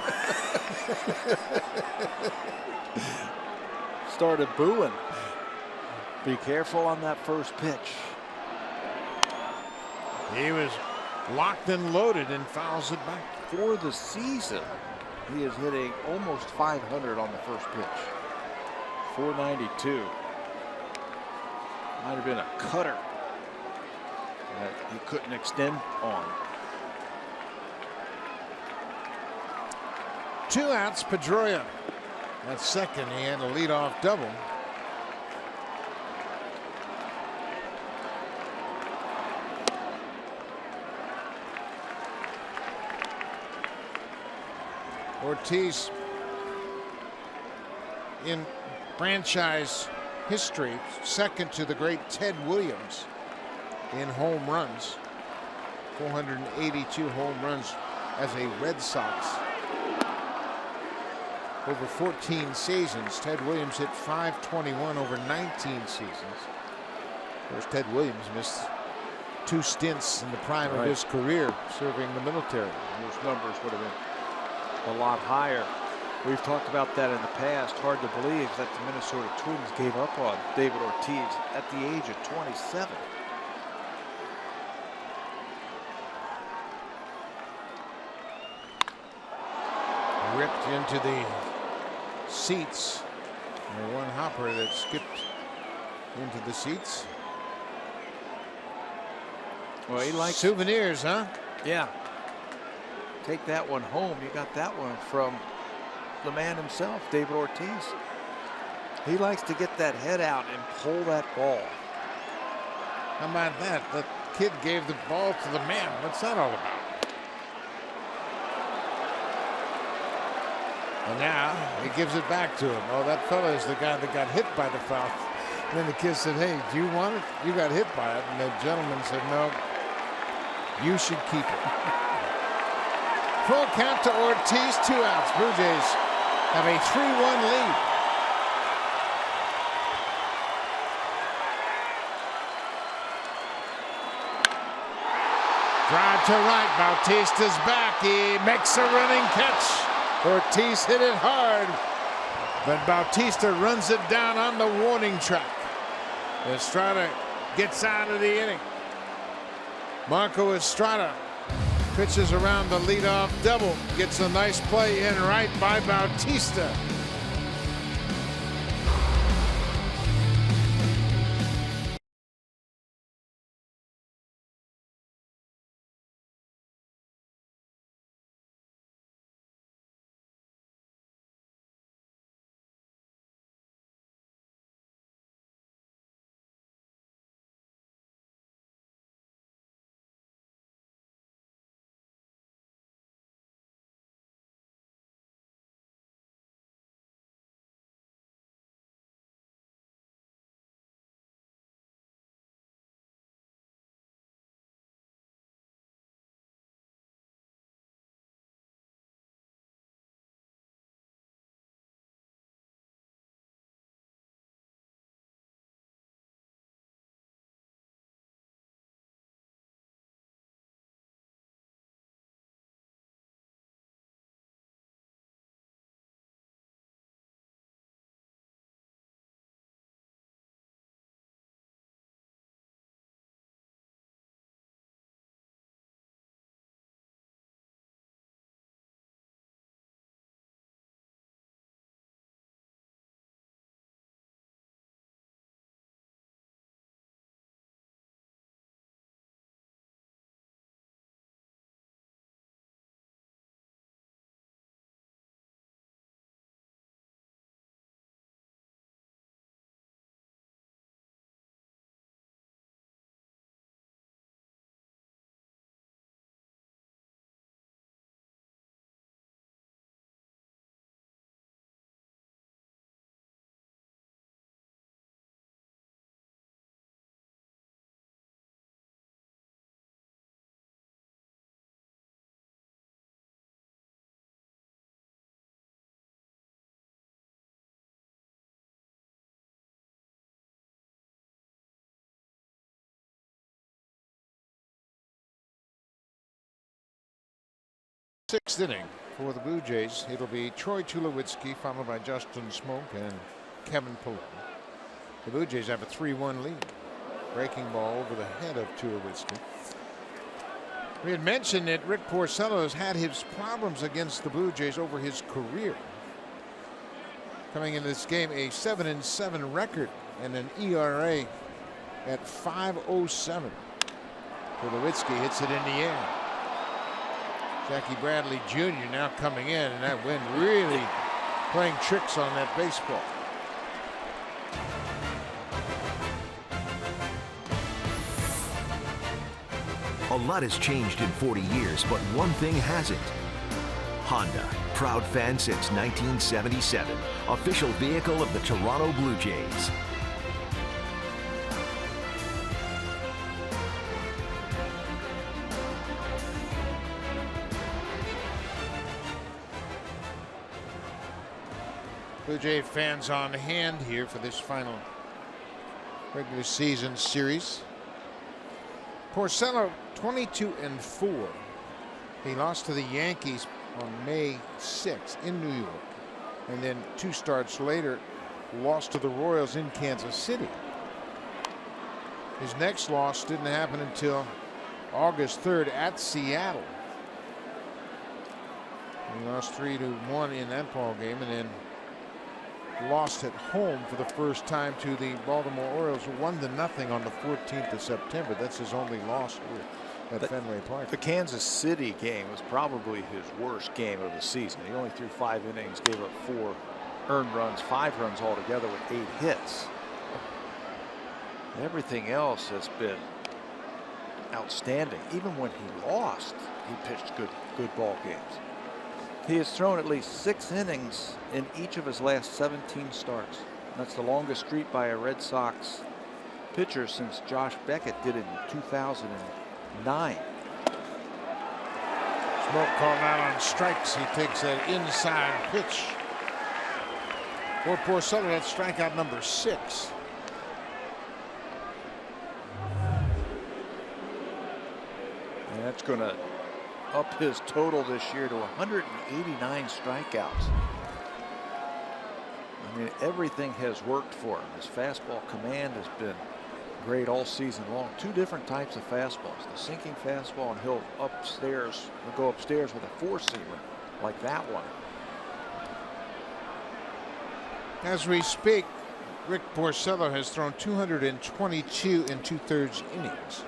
Speaker 2: Started booing. Be careful on that first pitch.
Speaker 1: He was locked and loaded and fouls it back.
Speaker 2: For the season, he is hitting almost 500 on the first pitch. 492. Might have been a cutter that he couldn't extend on.
Speaker 1: 2 outs, Pedroia. At second, he had a leadoff double. Ortiz, in franchise history, second to the great Ted Williams in home runs. 482 home runs as a Red Sox. Over 14 seasons, Ted Williams hit 521 over 19 seasons. Of course, Ted Williams missed 2 stints in the prime of his career serving the military.
Speaker 2: Those numbers would have been a lot higher. We've talked about that in the past. Hard to believe that the Minnesota Twins gave up on David Ortiz at the age of 27.
Speaker 1: Ripped into the seats. And one hopper that skipped into the seats.
Speaker 2: Well, he likes
Speaker 1: souvenirs, huh?
Speaker 2: Yeah. Take that one home. You got that one from the man himself, David Ortiz. He likes to get that head out and pull that ball.
Speaker 1: How about that? The kid gave the ball to the man. What's that all about? And now he gives it back to him. Oh, that fella is the guy that got hit by the foul. And then the kid said, hey, do you want it? You got hit by it. And the gentleman said, no, you should keep it. Full count to Ortiz, 2 outs. Blue Jays have a 3-1 lead. Drive to right. Bautista's back. He makes a running catch. Ortiz hit it hard, but Bautista runs it down on the warning track. Estrada gets out of the inning. Marco Estrada pitches around the leadoff double, gets a nice play in right by Bautista. 6th inning for the Blue Jays. It'll be Troy Tulowitzki followed by Justin Smoke and Kevin Pillar. The Blue Jays have a 3-1 lead. Breaking ball over the head of Tulowitzki. We had mentioned that Rick Porcello has had his problems against the Blue Jays over his career. Coming into this game, a 7-7 record and an ERA at 5.07. Tulowitzki hits it in the air. Jackie Bradley Jr. now coming in, and that wind really playing tricks on that baseball.
Speaker 5: A lot has changed in 40 years, but one thing hasn't. Honda, proud fan since 1977, official vehicle of the Toronto Blue Jays.
Speaker 1: Blue Jay fans on hand here for this final regular season series. Porcello 22-4. He lost to the Yankees on May 6th in New York, and then 2 starts later lost to the Royals in Kansas City. His next loss didn't happen until August 3rd at Seattle. He lost 3-1 in that ball game, and then lost at home for the first time to the Baltimore Orioles, 1-0 on the 14th of September. That's his only loss at Fenway Park.
Speaker 2: The Kansas City game was probably his worst game of the season. He only threw 5 innings, gave up 4 earned runs, 5 runs altogether with 8 hits. Everything else has been outstanding. Even when he lost, he pitched good ball games. He has thrown at least 6 innings in each of his last 17 starts. That's the longest streak by a Red Sox pitcher since Josh Beckett did it in 2009.
Speaker 1: Smoke called out on strikes. He takes that inside pitch. For Porcello, that's strikeout number 6.
Speaker 2: And that's going to up his total this year to 189 strikeouts. I mean, everything has worked for him. His fastball command has been great all season long. 2 different types of fastballs. The sinking fastball, and he'll go upstairs with a 4-seamer like that one.
Speaker 1: As we speak, Rick Porcello has thrown 222 2/3 innings.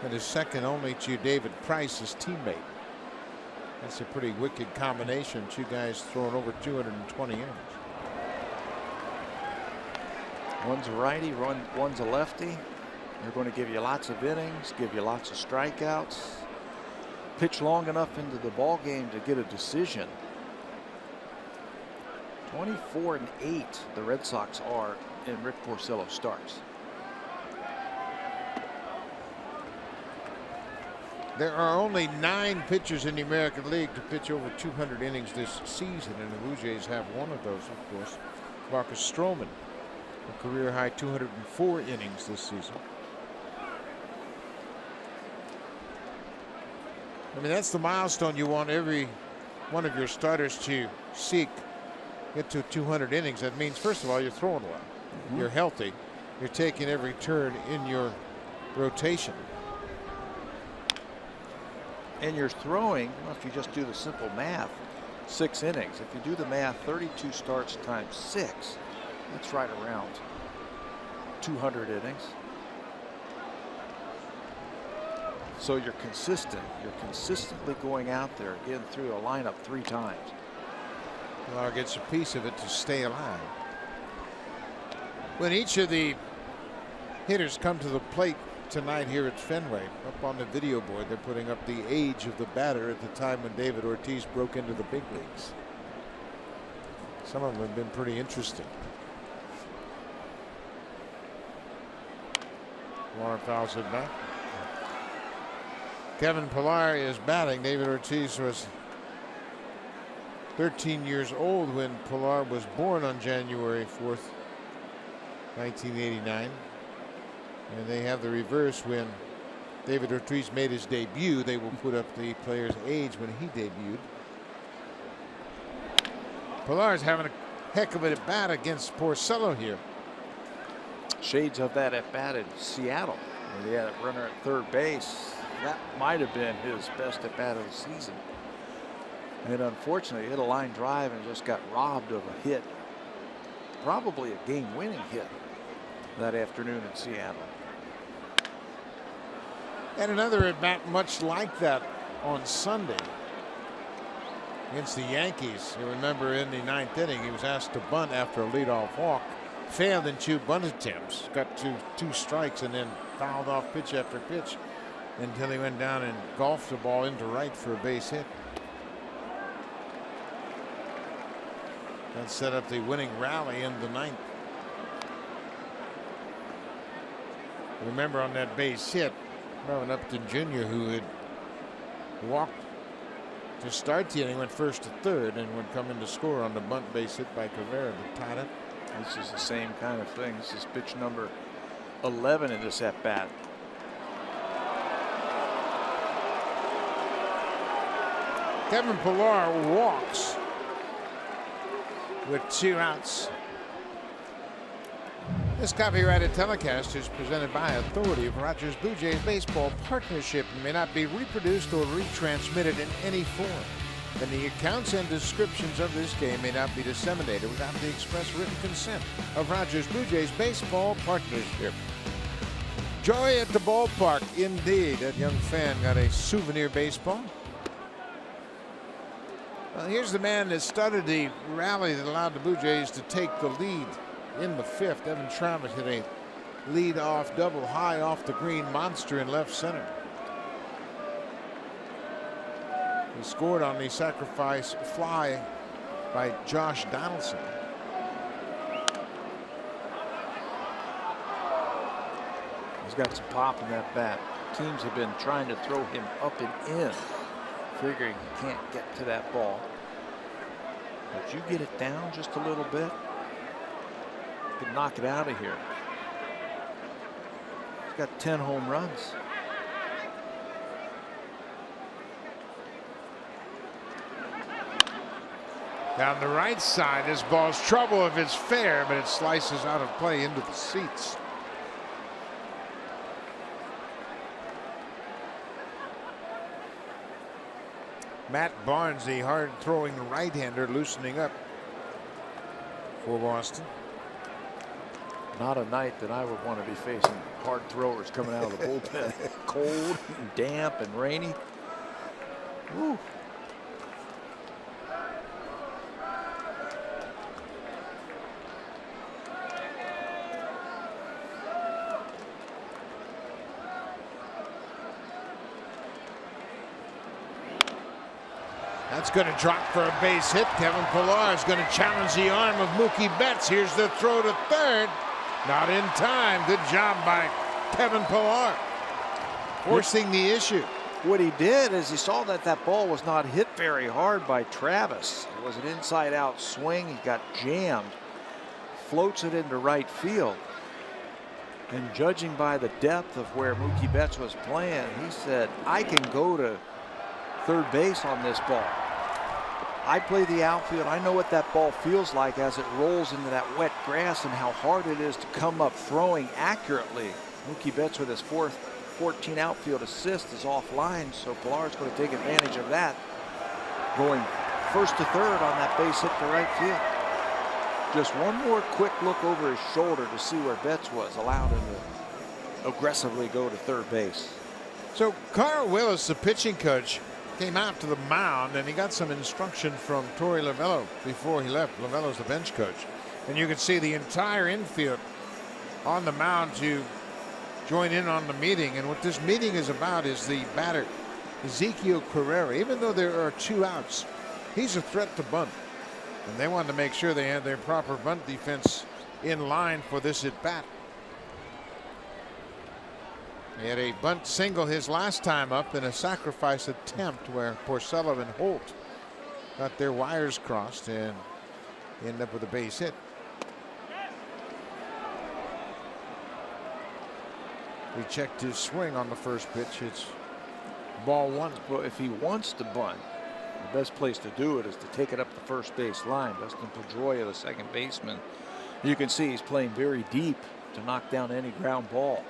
Speaker 1: That is second only to David Price, his teammate. That's a pretty wicked combination. 2 guys throwing over 220 innings.
Speaker 2: One's a righty, one's a lefty. They're going to give you lots of innings, give you lots of strikeouts, pitch long enough into the ball game to get a decision. 24-8 the Red Sox are in Rick Porcello starts.
Speaker 1: There are only 9 pitchers in the American League to pitch over 200 innings this season, and the Blue Jays have one of those, of course. Marcus Stroman, a career high 204 innings this season. I mean, that's the milestone you want every one of your starters to seek. Get to 200 innings. That means, first of all, you're throwing well. You're healthy. You're taking every turn in your rotation.
Speaker 2: And you're throwing, well, if you just do the simple math, 6 innings. If you do the math, 32 starts times 6, that's right around 200 innings. So you're consistent. You're consistently going out there, getting through a lineup 3 times.
Speaker 1: Pilar gets a piece of it to stay alive. When each of the hitters come to the plate tonight here at Fenway, up on the video board, they're putting up the age of the batter at the time when David Ortiz broke into the big leagues. Some of them have been pretty interesting. Warren fouls it back. Kevin Pillar is batting. David Ortiz was 13 years old when Pillar was born on January 4th, 1989. And they have the reverse when David Ortiz made his debut. They will put up the player's age when he debuted. Pilar's having a heck of a at-bat against Porcello here.
Speaker 2: Shades of that at-bat in Seattle, where they had a runner at third base. That might have been his best at-bat of the season. And unfortunately, hit a line drive and just got robbed of a hit. Probably a game-winning hit that afternoon in Seattle.
Speaker 1: And another at-bat much like that on Sunday against the Yankees. You remember in the ninth inning, he was asked to bunt after a leadoff walk. Failed in 2 bunt attempts. Got to 2 strikes and then fouled off pitch after pitch until he went down and golfed the ball into right for a base hit. That set up the winning rally in the ninth. Remember on that base hit, Mervyn Upton Jr., who had walked to start the inning, went first to third and would come in to score on the bunt base hit by Cabrera to tie it.
Speaker 2: This is the same kind of thing. This is pitch number 11 in this at bat.
Speaker 1: Kevin Pillar walks with 2 outs. This copyrighted telecast is presented by authority of Rogers Blue Jays Baseball Partnership and may not be reproduced or retransmitted in any form. And the accounts and descriptions of this game may not be disseminated without the express written consent of Rogers Blue Jays Baseball Partnership. Joy at the ballpark, indeed. That young fan got a souvenir baseball. Well, here's the man that started the rally that allowed the Blue Jays to take the lead in the 5th. Evan Travis hit a lead-off double high off the green monster in left center. He scored on the sacrifice fly by Josh Donaldson.
Speaker 2: He's got some pop in that bat. Teams have been trying to throw him up and in, figuring he can't get to that ball. But you get it down just a little bit, you can knock it out of here. He's got 10 home runs.
Speaker 1: Down the right side, this ball's trouble if it's fair, but it slices out of play into the seats. Matt Barnes, the hard-throwing right-hander, loosening up for Boston.
Speaker 2: Not a night that I would want to be facing hard throwers coming out of the bullpen. Cold and damp and rainy. Woo.
Speaker 1: That's going to drop for a base hit. Kevin Pillar is going to challenge the arm of Mookie Betts. Here's the throw to third. Not in time. Good job by Kevin Pillar, forcing the issue.
Speaker 2: What he did is he saw that that ball was not hit very hard by Travis. It was an inside-out swing. He got jammed. Floats it into right field. And judging by the depth of where Mookie Betts was playing, he said, I can go to third base on this ball. I play the outfield. I know what that ball feels like as it rolls into that wet grass and how hard it is to come up throwing accurately. Mookie Betts with his 14 outfield assist is offline, so Pillar's going to take advantage of that, going first to third on that base hit to right field. Just one more quick look over his shoulder to see where Betts was, allowed him to aggressively go to third base.
Speaker 1: So Carl Willis, the pitching coach, came out to the mound and he got some instruction from Torey Lovullo before he left. Lovullo's the bench coach, and you can see the entire infield on the mound to join in on the meeting. And what this meeting is about is the batter Ezekiel Carrera. Even though there are 2 outs, he's a threat to bunt, and they wanted to make sure they had their proper bunt defense in line for this at bat. He had a bunt single his last time up in a sacrifice attempt where Porcello and Holt got their wires crossed and ended up with a base hit. He checked his swing on the first pitch. It's ball one.
Speaker 2: Well, if he wants to bunt, the best place to do it is to take it up the first base line. Dustin Pedroia, the second baseman, you can see he's playing very deep to knock down any ground ball.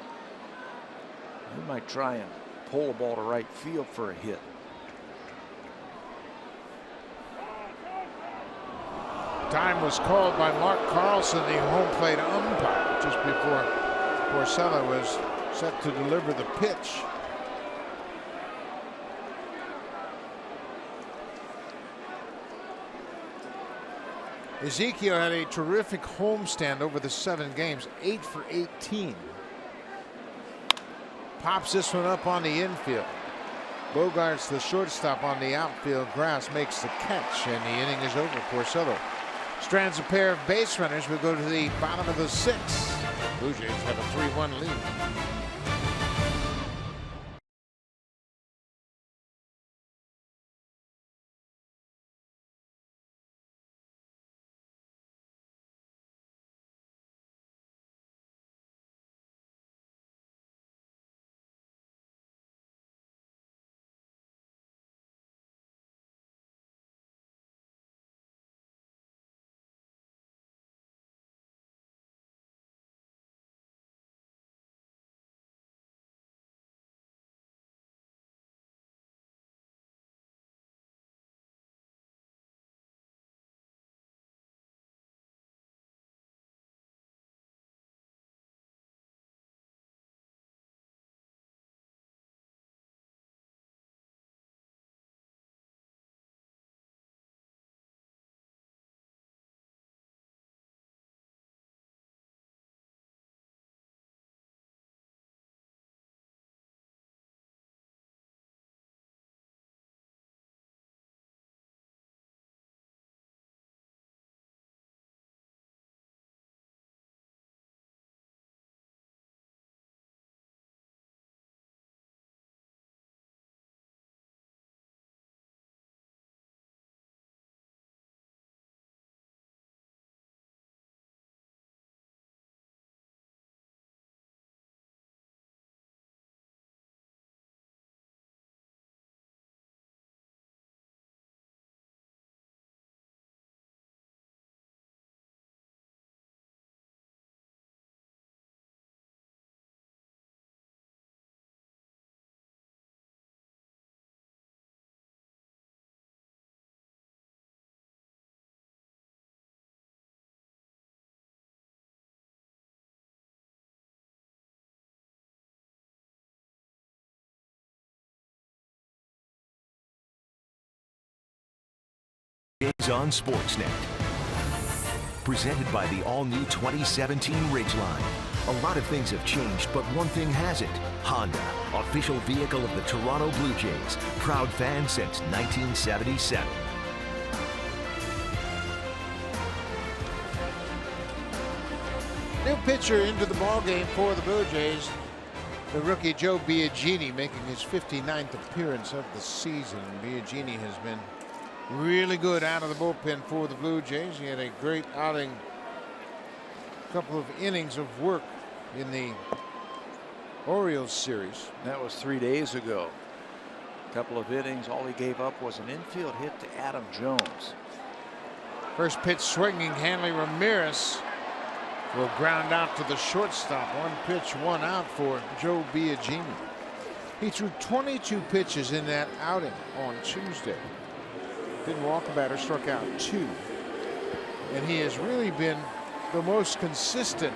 Speaker 2: He might try and pull the ball to right field for a hit.
Speaker 1: Time was called by Mark Carlson, the home plate umpire, just before Porcello was set to deliver the pitch. Ezekiel had a terrific homestand over the 7 games, 8 for 18. Pops this one up on the infield. Bogarts, the shortstop on the outfield grass, makes the catch, and the inning is over. Porcello strands a pair of base runners. We'll go to the bottom of the 6th. Blue Jays have a 3-1 lead.
Speaker 5: On Sportsnet. Presented by the all-new 2017 Ridgeline. A lot of things have changed, but one thing hasn't. Honda, official vehicle of the Toronto Blue Jays. Proud fan since 1977.
Speaker 1: New pitcher into the ballgame for the Blue Jays. The rookie Joe Biagini making his 59th appearance of the season. Biagini has been really good out of the bullpen for the Blue Jays. He had a great outing, a couple of innings of work in the Orioles series.
Speaker 2: That was 3 days ago. A couple of innings. All he gave up was an infield hit to Adam Jones.
Speaker 1: First pitch swinging. Hanley Ramirez will ground out to the shortstop. 1 pitch, 1 out for Joe Biagini. He threw 22 pitches in that outing on Tuesday. Didn't walk a batter, struck out 2. And he has really been the most consistent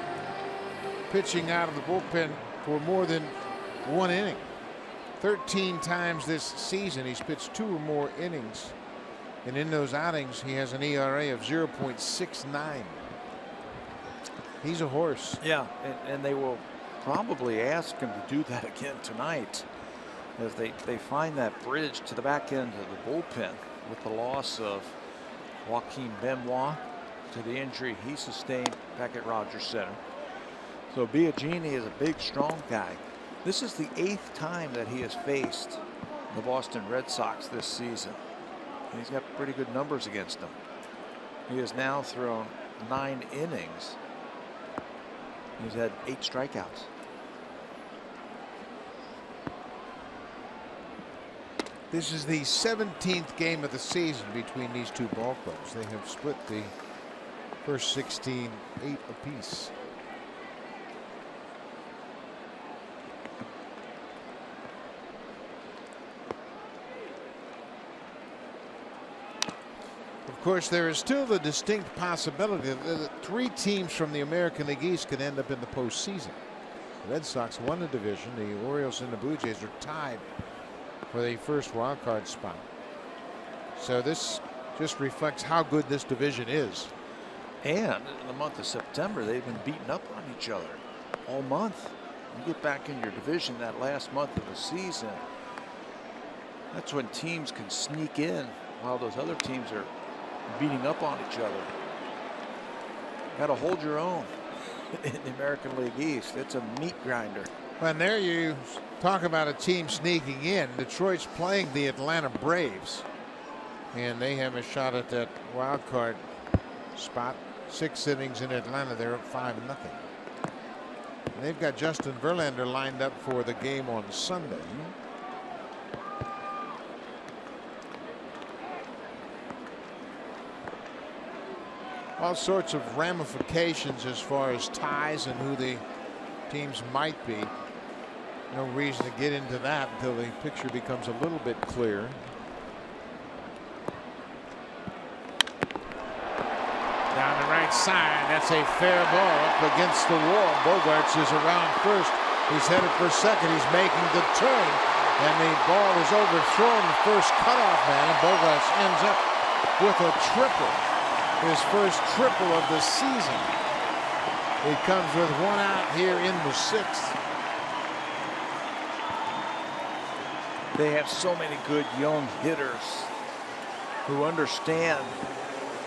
Speaker 1: pitching out of the bullpen for more than 1 inning. 13 times this season he's pitched 2 or more innings. And in those outings he has an ERA of 0.69. He's a horse.
Speaker 2: Yeah, and they will probably ask him to do that again tonight as they find that bridge to the back end of the bullpen with the loss of Joaquin Benoit to the injury he sustained back at Rogers Center. So Biagini is a big, strong guy. This is the 8th time that he has faced the Boston Red Sox this season. And he's got pretty good numbers against them. He has now thrown 9 innings. He's had 8 strikeouts.
Speaker 1: This is the 17th game of the season between these two ball clubs. They have split the first 16 8 apiece. Of course, there is still the distinct possibility that 3 teams from the American League East could end up in the postseason. The Red Sox won the division. The Orioles and the Blue Jays are tied for the first wild card spot. So this just reflects how good this division is.
Speaker 2: And in the month of September, they've been beating up on each other all month. You get back in your division that last month of the season, that's when teams can sneak in while those other teams are beating up on each other. Got to hold your own in the American League East. It's a meat grinder.
Speaker 1: And there you talk about a team sneaking in. Detroit's playing the Atlanta Braves, and they have a shot at that wild card spot. 6 innings in Atlanta. They're up 5-0. And they've got Justin Verlander lined up for the game on Sunday. All sorts of ramifications as far as ties and who the teams might be. No reason to get into that until the picture becomes a little bit clearer. Down the right side, that's a fair ball up against the wall. Bogarts is around first. He's headed for second. He's making the turn, and the ball is overthrown. The first cutoff man, and Bogarts ends up with a triple. His first triple of the season. He comes with 1 out here in the 6th.
Speaker 2: They have so many good young hitters who understand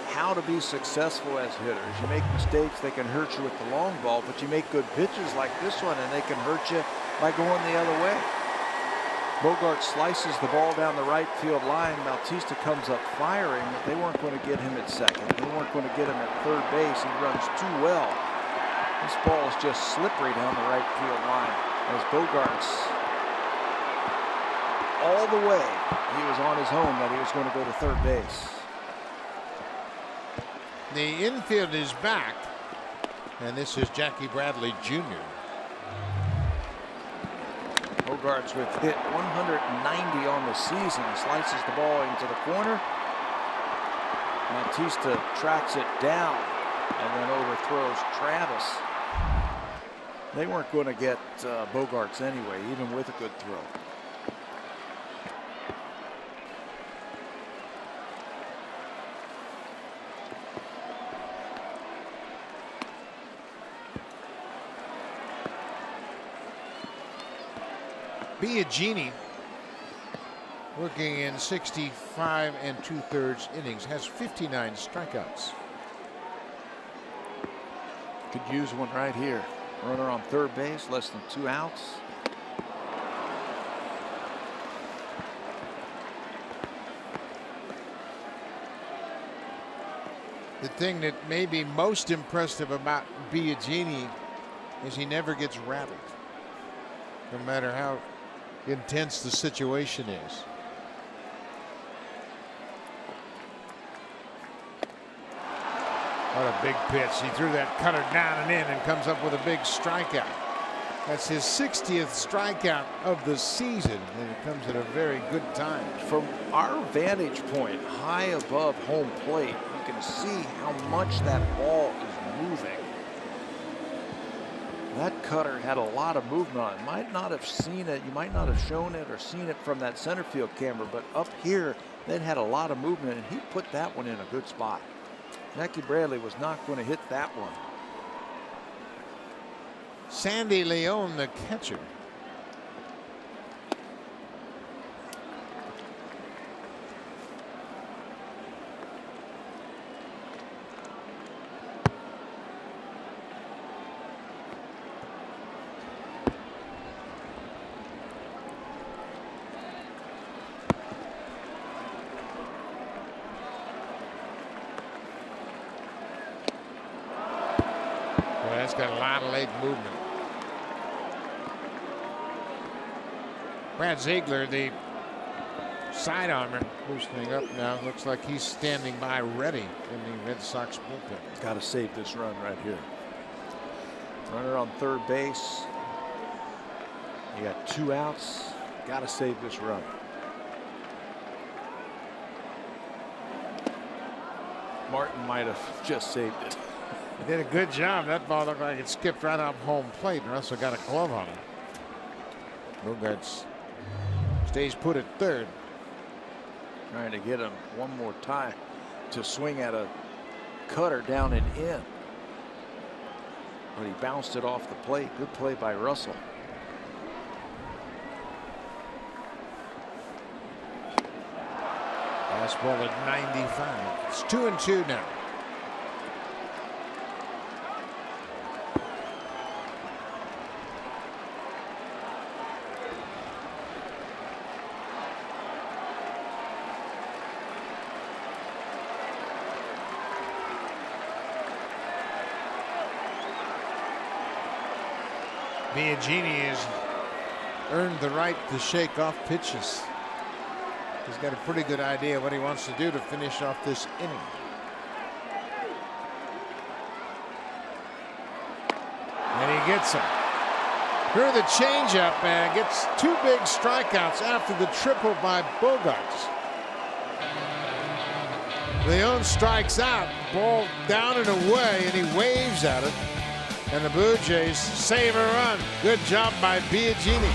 Speaker 2: how to be successful as hitters. You make mistakes, they can hurt you with the long ball, but you make good pitches like this one and they can hurt you by going the other way. Bogart slices the ball down the right field line. Bautista comes up firing, but they weren't going to get him at second. They weren't going to get him at third base. He runs too well. This ball is just slippery down the right field line as Bogart's all the way. He was on his own that he was going to go to third base.
Speaker 1: The infield is back, and this is Jackie Bradley Jr.
Speaker 2: Bogarts with hit 190 on the season. Slices the ball into the corner. Bautista tracks it down and then overthrows Travis. They weren't going to get Bogarts anyway, even with a good throw.
Speaker 1: Biagini, working in 65 2/3 innings, has 59 strikeouts.
Speaker 2: Could use one right here. Runner on third base, less than 2 outs.
Speaker 1: The thing that may be most impressive about Biagini is he never gets rattled, no matter how intense the situation is. What a big pitch. He threw that cutter down and in and comes up with a big strikeout. That's his 60th strikeout of the season, and it comes at a very good time.
Speaker 2: From our vantage point, high above home plate, you can see how much that ball is moving. That cutter had a lot of movement on it. Might not have seen it. You might not have shown it or seen it from that center field camera, but up here, that had a lot of movement, and he put that one in a good spot. Jackie Bradley was not going to hit that one.
Speaker 1: Sandy Leon, the catcher. That's got a lot of leg movement. Brad Ziegler, the Sidearmer loosening up now. Looks like he's standing by ready in the Red Sox bullpen.
Speaker 2: Got to save this run right here. Runner on third base. You got 2 outs. Got to save this run. Martin might have just saved it.
Speaker 1: He did a good job. That ball looked like it skipped right off home plate, and Russell got a glove on it. Bogarts stays put at third.
Speaker 2: Trying to get him one more time to swing at a cutter down and in. But he bounced it off the plate. Good play by Russell.
Speaker 1: Fastball at 95. It's 2-2 now. Biagini has earned the right to shake off pitches. He's got a pretty good idea what he wants to do to finish off this inning. And he gets him. Through the changeup and gets 2 big strikeouts after the triple by Bogarts. Leon strikes out, ball down and away, and he waves at it. And the Blue Jays save a run. Good job by Biagini.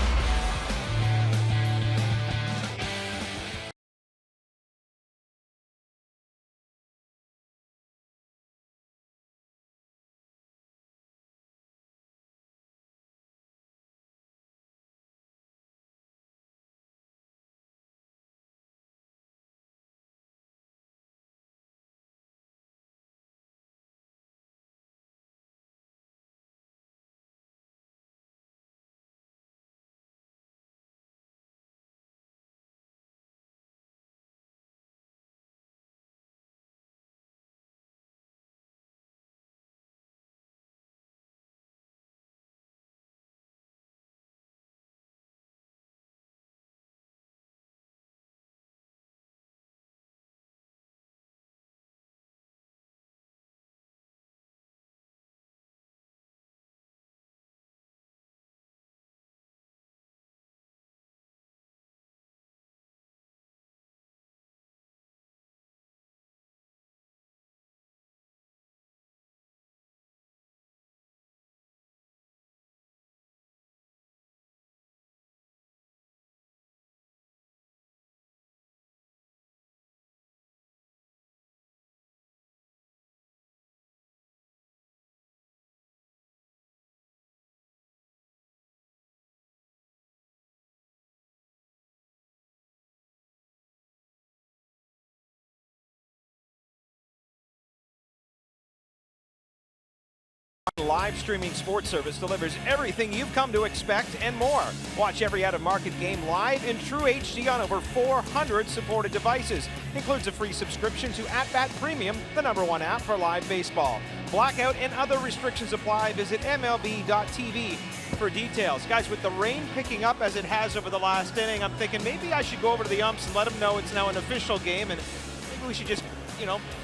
Speaker 4: Live streaming sports service delivers everything you've come to expect and more. Watch every out-of-market game live in true HD on over 400 supported devices. Includes a free subscription to At Premium, the #1 app for live baseball. Blackout and other restrictions apply. Visit MLB.tv for details. Guys, with the rain picking up as it has over the last inning, I'm thinking maybe I should go over to the umps and let them know it's now an official game, and maybe we should just,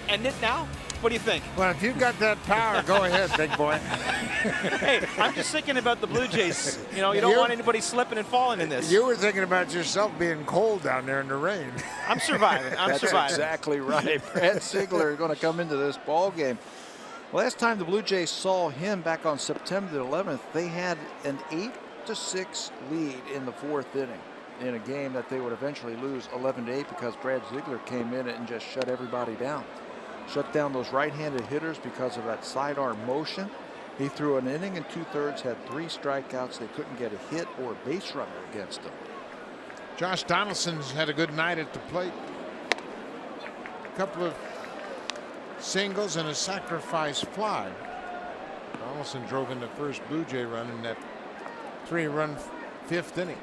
Speaker 4: end it now. What do you think?
Speaker 1: Well, if you've got that power, go ahead, big boy.
Speaker 4: Hey, I'm just thinking about the Blue Jays. You don't want anybody slipping and falling in this.
Speaker 1: You were thinking about yourself being cold down there in the rain.
Speaker 4: I'm surviving.
Speaker 2: That's exactly right. Brad Ziegler is going to come into this ball game. Last time the Blue Jays saw him back on September the 11th, they had an 8-6 lead in the 4th inning in a game that they would eventually lose 11-8 because Brad Ziegler came in and just shut everybody down. Shut down those right-handed hitters because of that sidearm motion. He threw an inning and 2/3, had 3 strikeouts. They couldn't get a hit or a base runner against him.
Speaker 1: Josh Donaldson's had a good night at the plate. A couple of singles and a sacrifice fly. Donaldson drove in the first Blue Jay run in that 3-run 5th inning.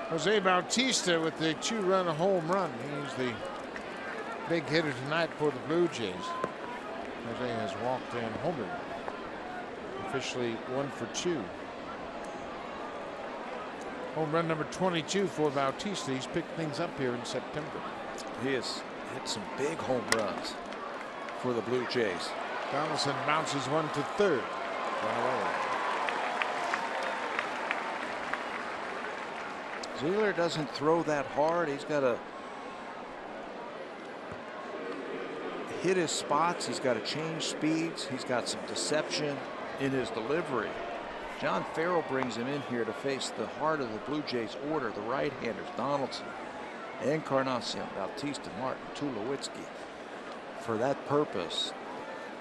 Speaker 1: Jose Bautista with the 2-run home run. He's the big hitter tonight for the Blue Jays. Jose has walked and homered. Officially 1 for 2. Home run number 22 for Bautista. He's picked things up here in September.
Speaker 2: He has hit some big home runs for the Blue Jays.
Speaker 1: Donaldson bounces one to third.
Speaker 2: Ziegler doesn't throw that hard. He's got to hit his spots. He's got to change speeds. He's got some deception in his delivery. John Farrell brings him in here to face the heart of the Blue Jays order, the right-handers, Donaldson, Encarnacion, Bautista, Martin, Tulowitzki, for that purpose,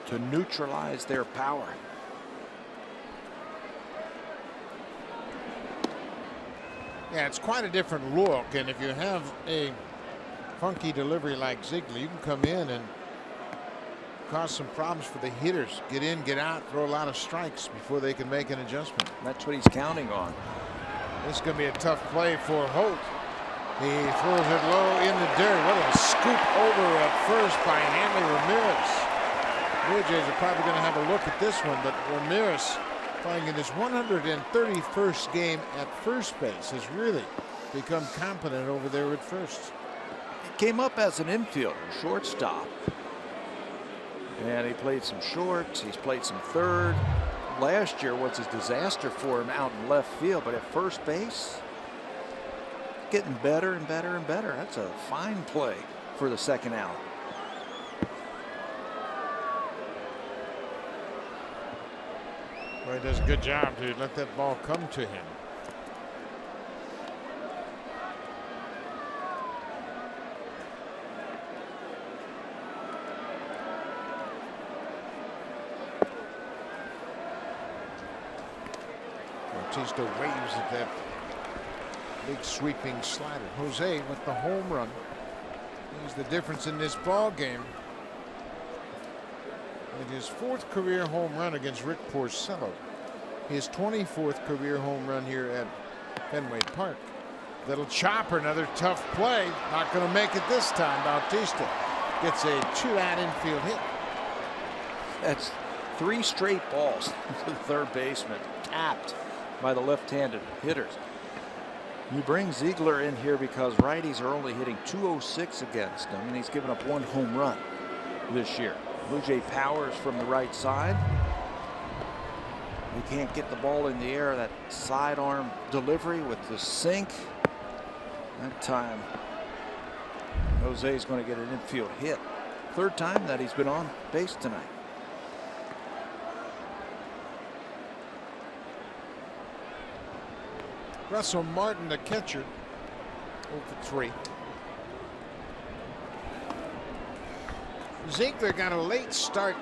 Speaker 2: to neutralize their power.
Speaker 1: Yeah, it's quite a different look, and if you have a funky delivery like Ziegler, you can come in and cause some problems for the hitters. Get in, get out, throw a lot of strikes before they can make an adjustment.
Speaker 2: That's what he's counting on.
Speaker 1: This is going to be a tough play for Holt. He throws it low in the dirt. What a scoop over at first by Hanley Ramirez. Blue Jays are probably going to have a look at this one, but Ramirez, playing in his 131st game at first base, has really become competent over there at first.
Speaker 2: He came up as an infielder, shortstop. And he played some shorts. He's played some third. Last year was a disaster for him out in left field, but at first base, getting better and better and better. That's a fine play for the second out.
Speaker 1: Well, he does a good job to let that ball come to him. Bautista waves at that big sweeping slider. Jose with the home run. He's the difference in this ball game. With his 4th career home run against Rick Porcello. His 24th career home run here at Fenway Park. Little chopper, another tough play. Not going to make it this time. Bautista gets a 2-out infield hit.
Speaker 2: That's 3 straight balls to the third baseman, tapped by the left-handed hitters. You bring Ziegler in here because righties are only hitting .206 against him, and he's given up 1 home run this year. Blue Jay powers from the right side. He can't get the ball in the air. That sidearm delivery with the sink. That time, Jose's going to get an infield hit. 3rd time that he's been on base tonight.
Speaker 1: Russell Martin, the catcher, 0 for 3. Ziegler got a late start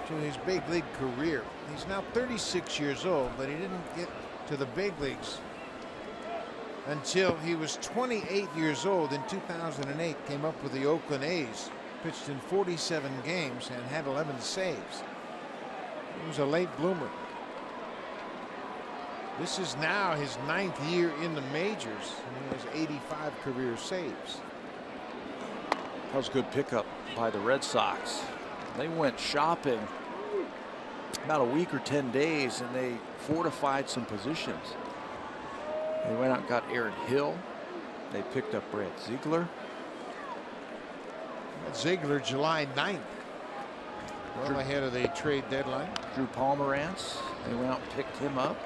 Speaker 1: to his big league career. He's now 36 years old, but he didn't get to the big leagues until he was 28 years old in 2008. Came up with the Oakland A's, pitched in 47 games and had 11 saves. He was a late bloomer. This is now his 9th year in the majors, and he has 85 career saves.
Speaker 2: That was a good pickup by the Red Sox. They went shopping about a week or 10 days, and they fortified some positions. They went out and got Aaron Hill. They picked up Brad Ziegler.
Speaker 1: Ziegler July 9th. Well ahead of the trade deadline.
Speaker 2: Drew Pomerantz. They went out and picked him up.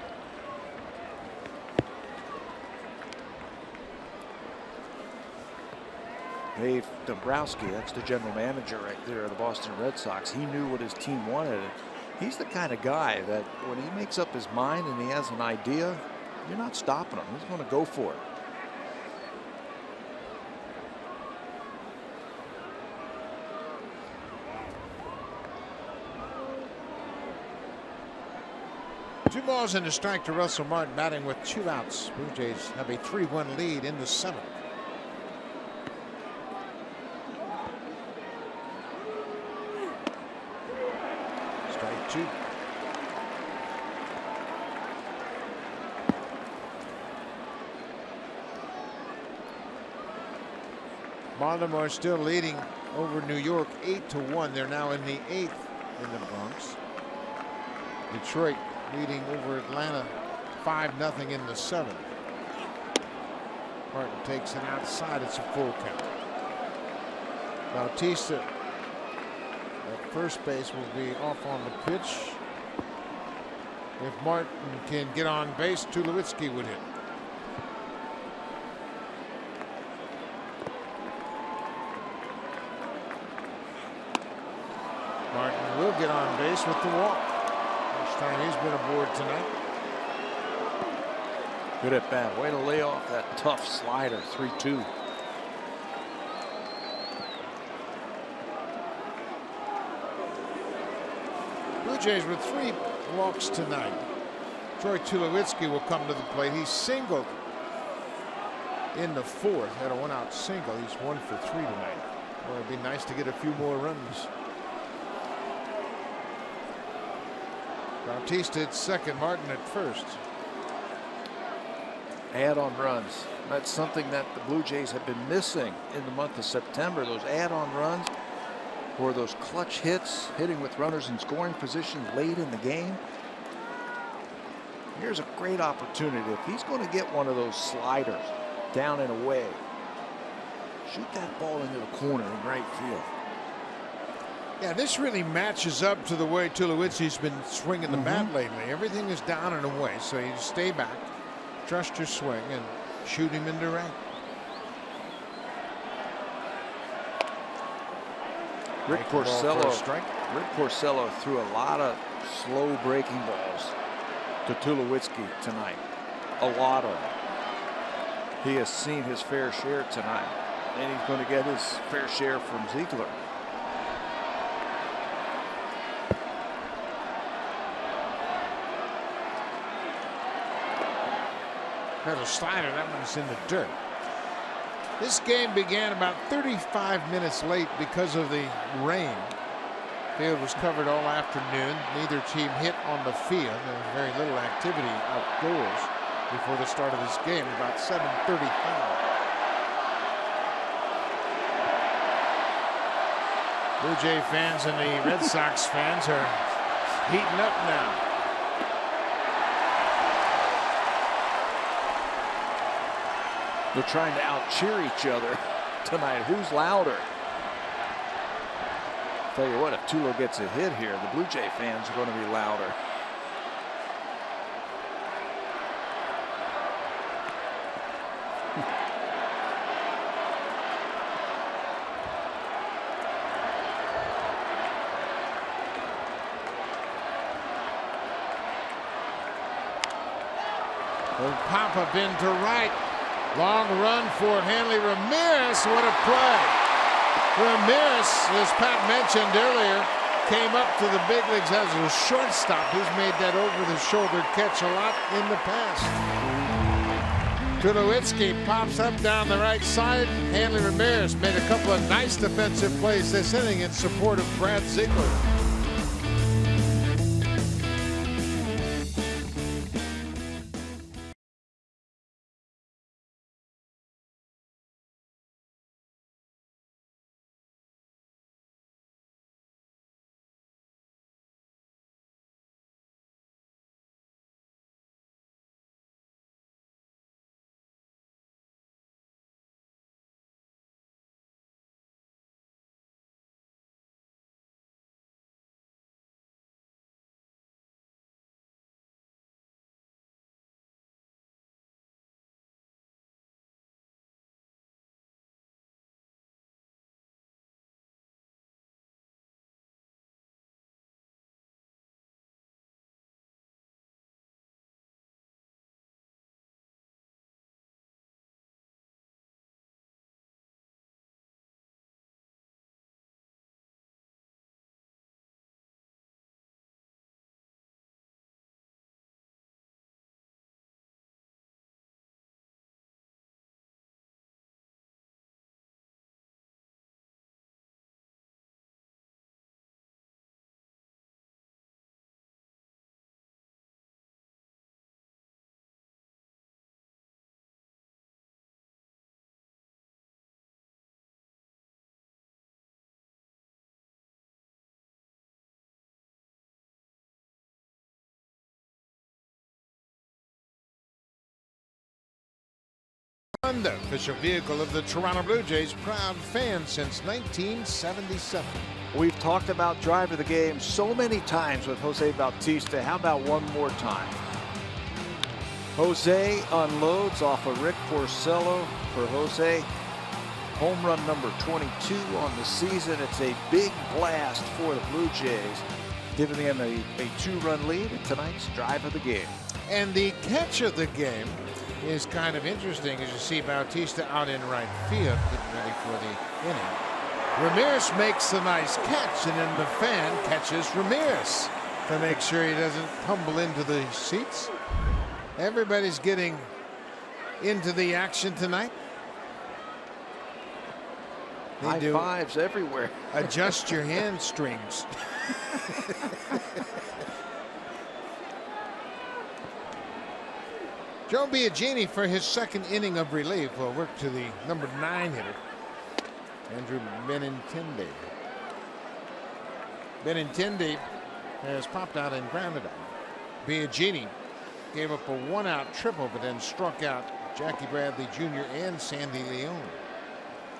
Speaker 2: Dave Dombrowski, that's the general manager right there of the Boston Red Sox. He knew what his team wanted. He's the kind of guy that when he makes up his mind and he has an idea, you're not stopping him. He's going to go for it.
Speaker 1: Two balls and a strike to Russell Martin, batting with 2 outs. Blue Jays have a 3-1 lead in the 7th. Strike 2. Baltimore still leading over New York 8-1. They're now in the 8th in the Bronx. Detroit leading over Atlanta 5-0 in the 7th. Martin takes it outside. It's a full count. Bautista at first base will be off on the pitch. If Martin can get on base, Tulowitzki would hit. Martin will get on base with the walk. First time he's been aboard tonight.
Speaker 2: Good at bat. Way to lay off that tough slider. 3-2.
Speaker 1: Blue Jays with 3 walks tonight. Troy Tulowitzki will come to the plate. He singled in the 4th. Had a 1-out single. He's 1 for 3 tonight. Well, it'd be nice to get a few more runs. Bautista at second. Martin at first.
Speaker 2: Add-on runs. That's something that the Blue Jays have been missing in the month of September. Those add-on runs or those clutch hits, hitting with runners in scoring position late in the game. Here's a great opportunity. If he's going to get one of those sliders down and away, shoot that ball into the corner in right field.
Speaker 1: Yeah, this really matches up to the way Tulowitzki's been swinging the bat lately. Everything is down and away, so you stay back, trust your swing, and shoot him into right.
Speaker 2: Rick Porcello threw a lot of slow breaking balls to Tulowitzki tonight. A lot of them. He has seen his fair share tonight, and he's going to get his fair share from Ziegler.
Speaker 1: There's a slider. That one's in the dirt. This game began about 35 minutes late because of the rain. Field was covered all afternoon. Neither team hit on the field. There was very little activity outdoors before the start of this game, about 7:35. Blue Jay fans and the Red Sox fans are heating up now.
Speaker 2: They're trying to out-cheer each other tonight. Who's louder? Tell you what, if Tulo gets a hit here, the Blue Jay fans are going to be louder.
Speaker 1: Pop up into right. Long run for Hanley Ramirez. What a play. Ramirez, as Pat mentioned earlier, came up to the big leagues as a shortstop. He's made that over-the-shoulder catch a lot in the past. Tulowitzki pops up down the right side. Hanley Ramirez made a couple of nice defensive plays this inning in support of Brad Ziegler. Honda, official vehicle of the Toronto Blue Jays, proud fan since 1977.
Speaker 2: We've talked about driver of the game so many times with Jose Bautista. How about one more time? Jose unloads off of Rick Porcello for Jose. Home run number 22 on the season. It's a big blast for the Blue Jays, giving them a 2-run lead in tonight's drive of the game.
Speaker 1: And the catch of the game is kind of interesting as you see Bautista out in right field getting ready for the inning. Ramirez makes a nice catch, and then the fan catches Ramirez to make sure he doesn't tumble into the seats. Everybody's getting into the action tonight.
Speaker 2: High fives everywhere.
Speaker 1: Adjust your hamstrings. Joe Biagini for his second inning of relief will work to the number 9 hitter, Andrew Benintendi. Benintendi has popped out and grounded out. Biagini gave up a 1-out triple, but then struck out Jackie Bradley Jr. and Sandy Leone.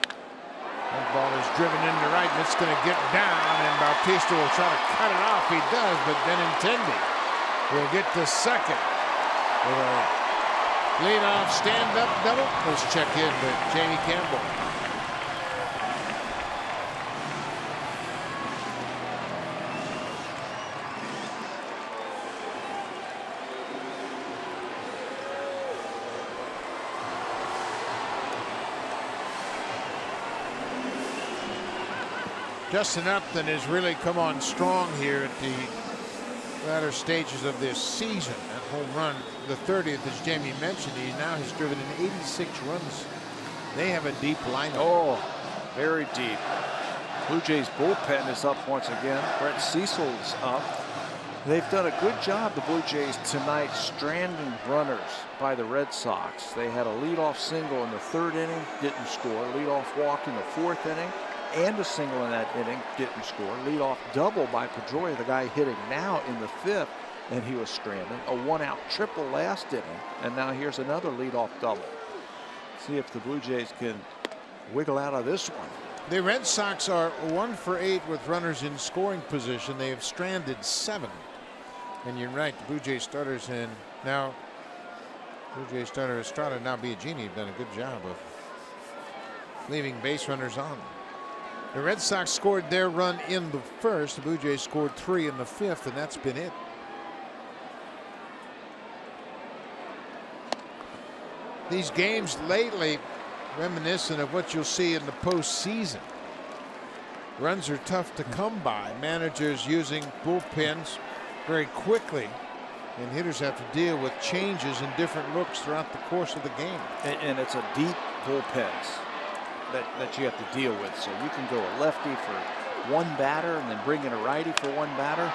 Speaker 1: That ball is driven into right, and it's going to get down, and Bautista will try to cut it off. He does, but Benintendi will get to second with a leadoff stand-up double. Was check in by Jamie Campbell. Justin Upton has really come on strong here at the latter stages of this season. That home run, the 30th, as Jamie mentioned, he now has driven in 86 runs. They have a deep lineup.
Speaker 2: Oh, very deep. Blue Jays bullpen is up once again. Brett Cecil's up. They've done a good job, the Blue Jays, tonight, stranding runners by the Red Sox. They had a leadoff single in the 3rd inning, didn't score. Leadoff walk in the 4th inning, and a single in that inning, didn't score. Leadoff double by Pedroia, the guy hitting now in the 5th, and he was stranding. A 1-out triple last inning, and now here's another leadoff double. See if the Blue Jays can wiggle out of this one.
Speaker 1: The Red Sox are 1 for 8 with runners in scoring position. They have stranded 7. And you're right, the Blue Jays starters, and now Blue Jays starter Estrada, now Biagini, have done a good job of leaving base runners on. The Red Sox scored their run in the 1st. The Blue Jays scored 3 in the 5th, and that's been it. These games lately reminiscent of what you'll see in the postseason. Runs are tough to come by. Managers using bullpens very quickly, and hitters have to deal with changes and different looks throughout the course of the game.
Speaker 2: And it's a deep bullpens that you have to deal with. So you can go a lefty for one batter and then bring in a righty for one batter.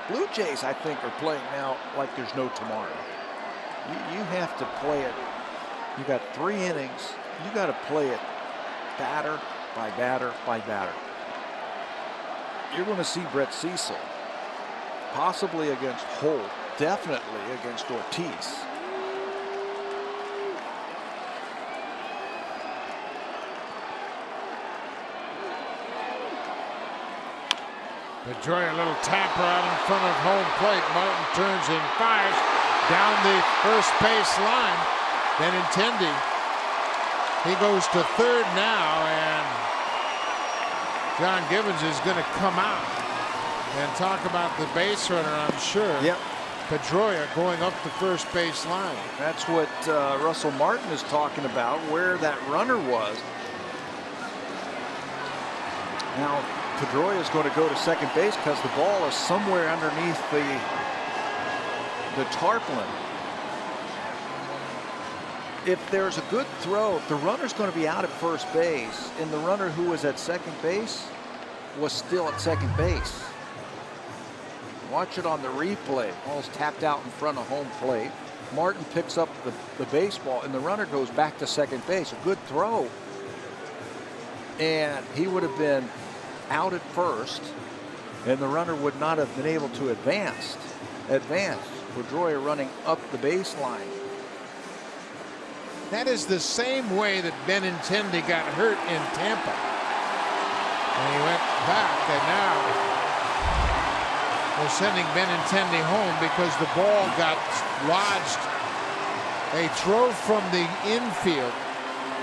Speaker 2: Blue Jays, I think, are playing now like there's no tomorrow. You have to play it. You got 3 innings. You got to play it batter by batter by batter. You're going to see Brett Cecil, possibly against Holt, definitely against Ortiz.
Speaker 1: Pedroia, a little tapper out in front of home plate. Martin turns and fires down the first base line. Benintendi, he goes to 3rd now, and John Gibbons is going to come out and talk about the base runner, I'm sure.
Speaker 2: Yep.
Speaker 1: Pedroia going up the first base line.
Speaker 2: That's what Russell Martin is talking about, where that runner was. Now, Pedroia is going to go to second base because the ball is somewhere underneath the tarpaulin. If there's a good throw, if the runner's going to be out at first base, and the runner who was at second base was still at second base. Watch it on the replay. Ball's tapped out in front of home plate. Martin picks up the baseball, and the runner goes back to second base. A good throw. And he would have been out at first, and the runner would not have been able to advance. Pedroia running up the baseline.
Speaker 1: That is the same way that Benintendi got hurt in Tampa. And he went back, and now they're sending Benintendi home because the ball got lodged. A throw from the infield,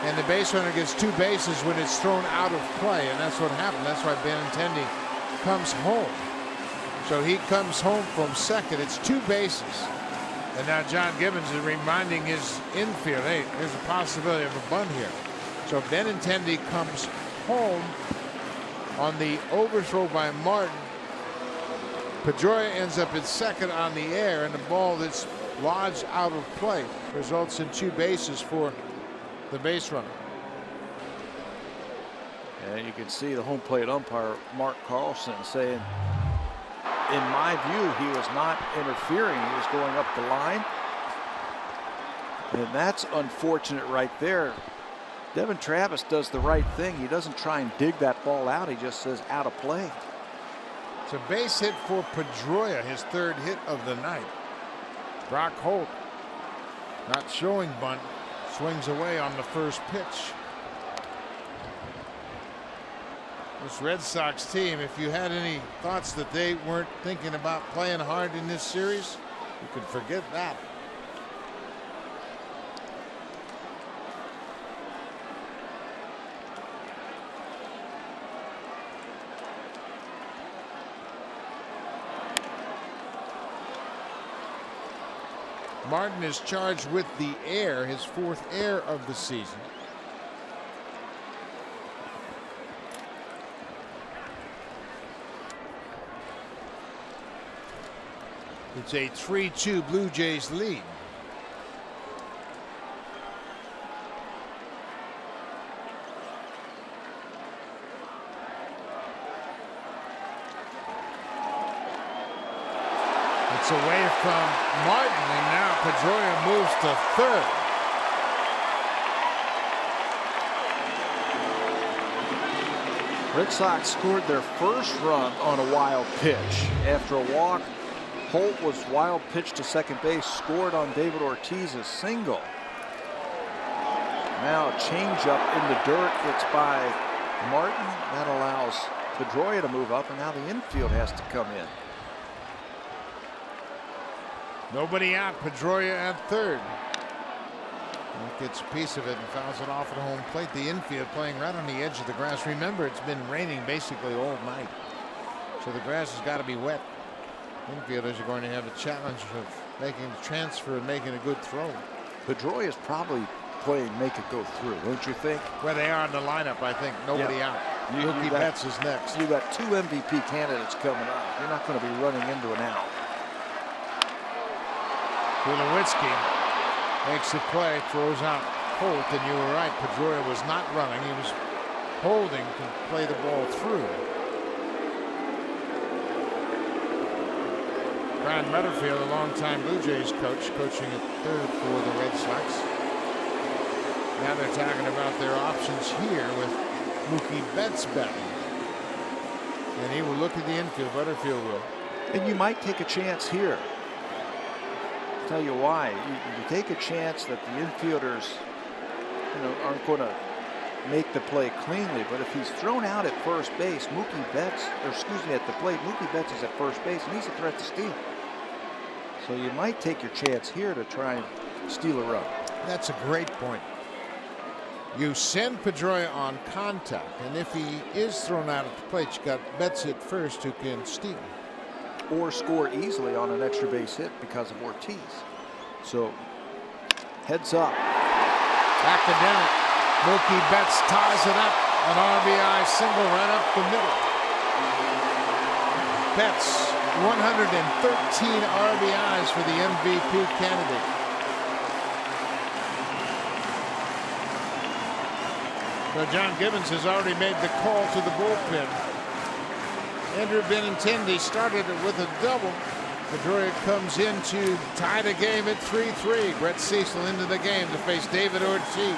Speaker 1: and the base runner gets 2 bases when it's thrown out of play, and that's what happened. That's why Benintendi comes home. So he comes home from second. It's 2 bases. And now John Gibbons is reminding his infield, hey, there's a possibility of a bunt here. So Benintendi comes home on the overthrow by Martin. Pedroia ends up at second on the air, and the ball that's lodged out of play results in 2 bases for the base runner.
Speaker 2: And you can see the home plate umpire, Mark Carlson, saying, in my view, he was not interfering. He was going up the line. And that's unfortunate right there. Devin Travis does the right thing. He doesn't try and dig that ball out. He just says out of play.
Speaker 1: It's a base hit for Pedroia, his 3rd hit of the night. Brock Holt, not showing bunt, swings away on the first pitch. This Red Sox team, if you had any thoughts that they weren't thinking about playing hard in this series, you could forget that. Martin is charged with the error, his 4th error of the season. It's a 3-2 Blue Jays lead. It's away from Martin, and now Pedroia moves to 3rd.
Speaker 2: Red Sox scored their first run on a wild pitch. After a walk, Holt was wild pitch to second base, scored on David Ortiz's single. Now a changeup in the dirt. It's by Martin. That allows Pedroia to move up, and now the infield has to come in.
Speaker 1: Nobody out. Pedroia at 3rd. Gets a piece of it and fouls it off at home plate. The infield playing right on the edge of the grass. Remember, it's been raining basically all night, so the grass has got to be wet. Infielders are going to have a challenge of making the transfer and making a good throw.
Speaker 2: Pedroia is probably playing make it go through, don't you think?
Speaker 1: Where they are in the lineup, I think nobody out. Mookie Betts is next.
Speaker 2: You got 2 MVP candidates coming up. You're not going to be running into an out.
Speaker 1: Tulowitzki makes the play, throws out Holt, and you were right. Pedroia was not running. He was holding to play the ball through. Brian Butterfield, a longtime Blue Jays coach, coaching at 3rd for the Red Sox. Now they're talking about their options here with Mookie Betts batting. And he will look at the infield. Butterfield will.
Speaker 2: And you might take a chance here. I'll tell you why. You take a chance that the infielders, aren't going to make the play cleanly. But if he's thrown out at first base, Mookie Betts, at the plate, Mookie Betts is at first base, and he's a threat to steal. So you might take your chance here to try and steal a run.
Speaker 1: That's a great point. You send Pedroia on contact, and if he is thrown out at the plate, you got Betts at first who can steal.
Speaker 2: Or score easily on an extra base hit because of Ortiz. So heads up.
Speaker 1: Academic. Mookie Betts ties it up. An RBI single right up the middle. Betts, 113 RBIs for the MVP candidate. So John Gibbons has already made the call to the bullpen. Andrew Benintendi started it with a double. Pedroia comes in to tie the game at 3-3. Brett Cecil into the game to face David Ortiz.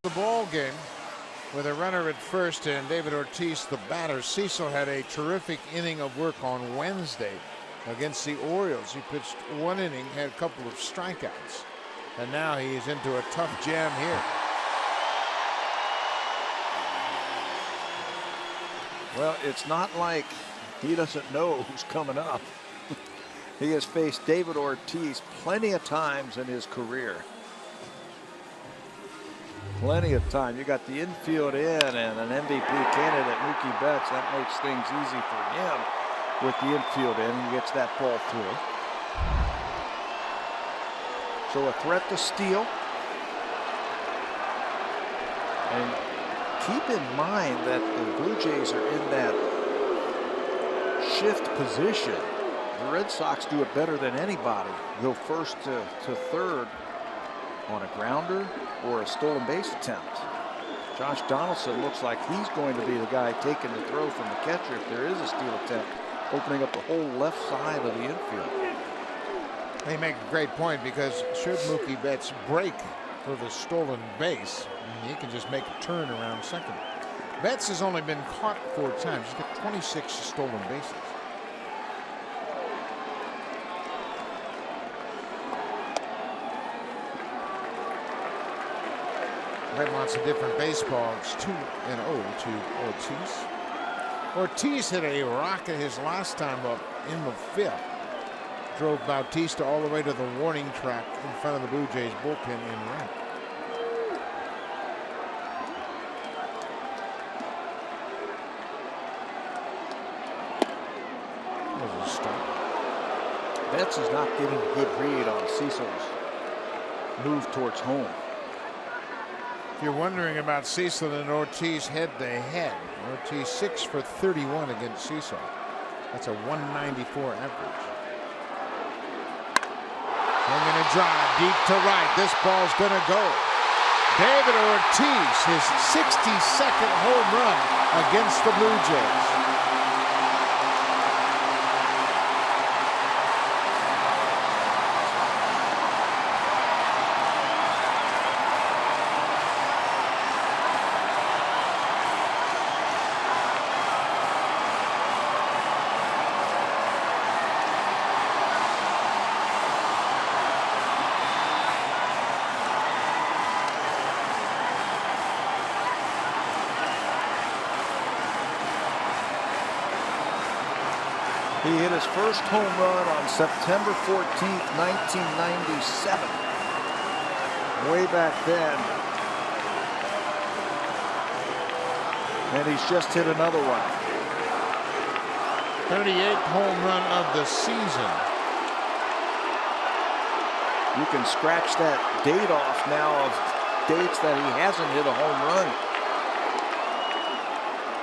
Speaker 1: the ball game with a runner at first and David Ortiz, the batter. Cecil had a terrific inning of work on Wednesday against the Orioles. He pitched 1 inning, had a couple of strikeouts, and now he is into a tough jam here.
Speaker 2: Well, it's not like he doesn't know who's coming up. He has faced David Ortiz plenty of times in his career. Plenty of time. You got the infield in and an MVP candidate, Mookie Betts. That makes things easy for him with the infield in. He gets that ball through. So a threat to steal. And keep in mind that the Blue Jays are in that shift position. The Red Sox do it better than anybody. Go first to third on a grounder or a stolen base attempt. Josh Donaldson looks like he's going to be the guy taking the throw from the catcher if there is a steal attempt, opening up the whole left side of the infield.
Speaker 1: They make a great point, because should Mookie Betts break for the stolen base, he can just make a turn around second. Betts has only been caught 4 times. He's got 26 stolen bases. Red wants a different baseball. It's 2-0 to Ortiz. Ortiz hit a rocket his last time up in the 5th. Drove Bautista all the way to the warning track in front of the Blue Jays bullpen in right. There's a stop.
Speaker 2: Betts is not getting a good read on Cecil's move towards home.
Speaker 1: If you're wondering about Cecil and Ortiz head-to-head, Ortiz 6 for 31 against Cecil. That's a 194 average. Swinging a drive deep to right. This ball's going to go. David Ortiz, his 62nd home run against the Blue Jays.
Speaker 2: He hit his first home run on September 14th, 1997. Way back then. And he's just hit another one.
Speaker 1: 38th home run of the season.
Speaker 2: You can scratch that date off now of dates that he hasn't hit a home run.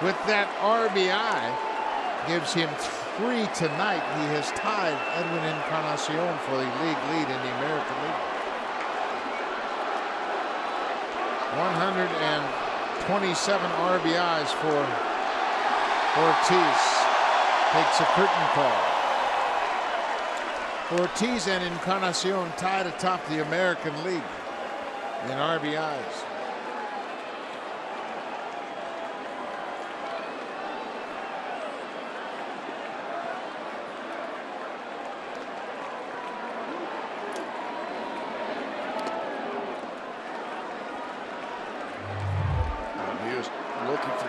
Speaker 1: With that RBI, gives him 3 tonight. He has tied Edwin Encarnacion for the league lead in the American League. 127 RBIs for Ortiz. Takes a curtain call. Ortiz and Encarnacion tied atop the American League in RBIs.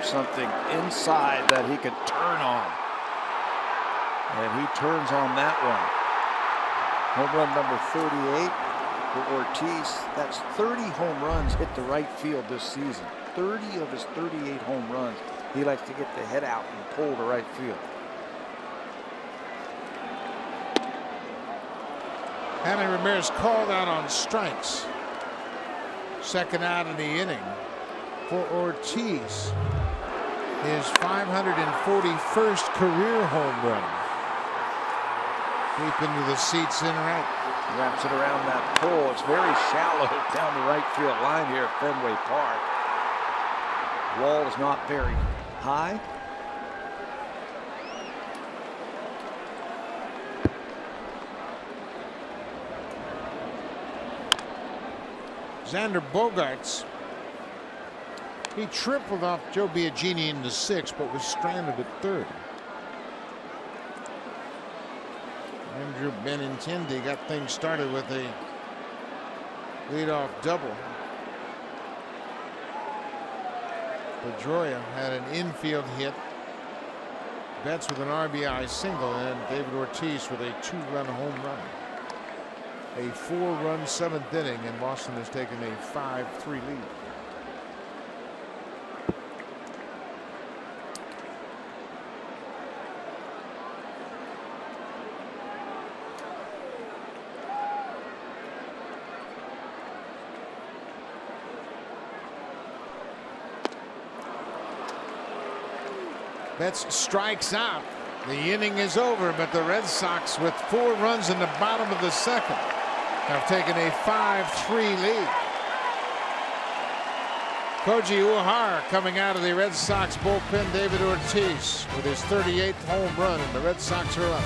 Speaker 2: Something inside that he could turn on, and he turns on that one. Home run number 38 for Ortiz. That's 30 home runs hit the right field this season. 30 of his 38 home runs, he likes to get the head out and pull to right field.
Speaker 1: Hanley Ramirez called out on strikes. Second out of the inning for Ortiz. His 541st career home run. Deep into the seats in right.
Speaker 2: Wraps it around that pole. It's very shallow down the right field line here at Fenway Park. Wall is not very high.
Speaker 1: Xander Bogaerts He tripled off Joe Biagini into 6, but was stranded at 3rd. Andrew Benintendi got things started with a leadoff double. Pedroia had an infield hit. Betts with an RBI single, and David Ortiz with a 2-run home run. A 4-run 7th inning, and Boston has taken a 5-3 lead. Betts strikes out. The inning is over, but the Red Sox, with 4 runs in the bottom of the 2nd, have taken a 5-3 lead. Koji Uehara coming out of the Red Sox bullpen. David Ortiz with his 38th home run, and the Red Sox are up.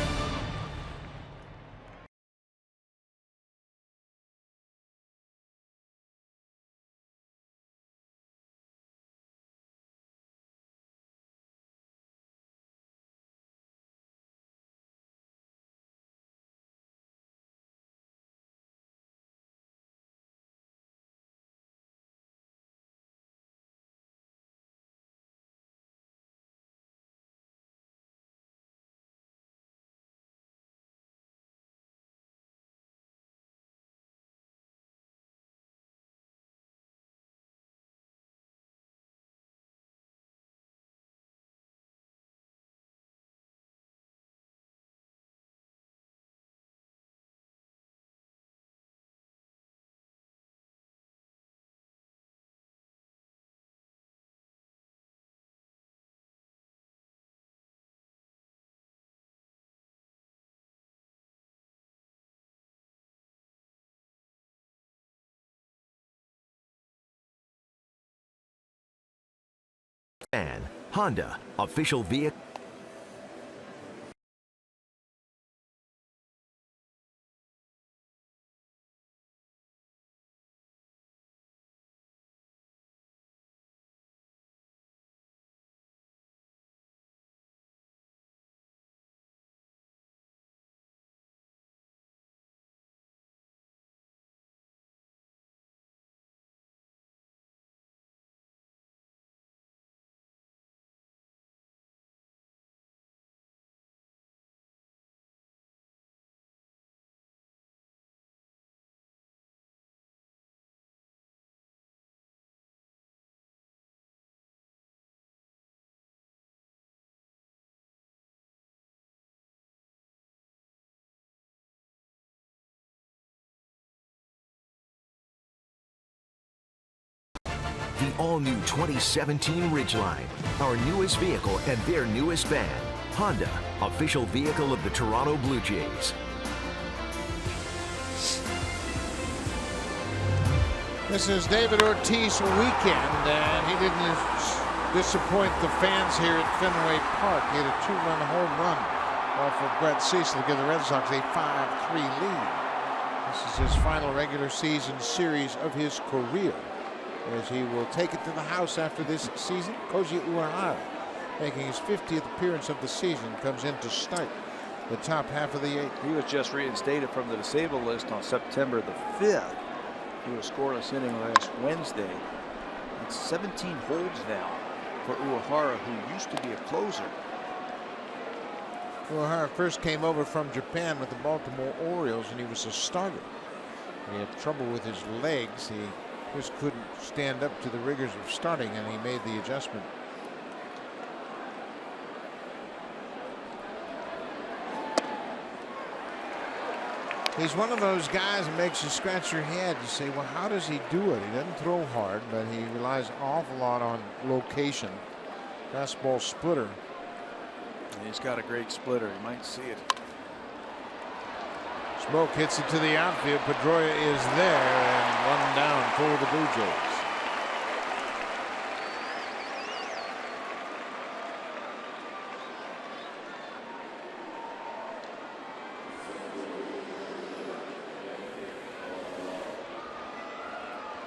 Speaker 5: And Honda, official vehicle. The all-new 2017 Ridgeline, our newest vehicle and their newest van. Honda, official vehicle of the Toronto Blue Jays.
Speaker 1: This is David Ortiz weekend, and he didn't disappoint the fans here at Fenway Park. He had a 2-run home run off of Brett Cecil to give the Red Sox a 5-3 lead. This is his final regular season series of his career, as he will take it to the house after this season. Koji Uehara, making his 50th appearance of the season, comes in to start the top half of the 8th.
Speaker 2: He was just reinstated from the disabled list on September the 5th. He was scoreless inning last Wednesday. It's 17 holds now for Uehara, who used to be a closer.
Speaker 1: Uehara first came over from Japan with the Baltimore Orioles, and he was a starter. He had trouble with his legs. He just couldn't stand up to the rigors of starting, and he made the adjustment. He's one of those guys that makes you scratch your head. You say, well, how does he do it? He doesn't throw hard, but he relies an awful lot on location. Fastball splitter.
Speaker 2: And he's got a great splitter. You might see it.
Speaker 1: Smoke hits it to the outfield. Pedroia is there, and 1 down for the Blue Jays.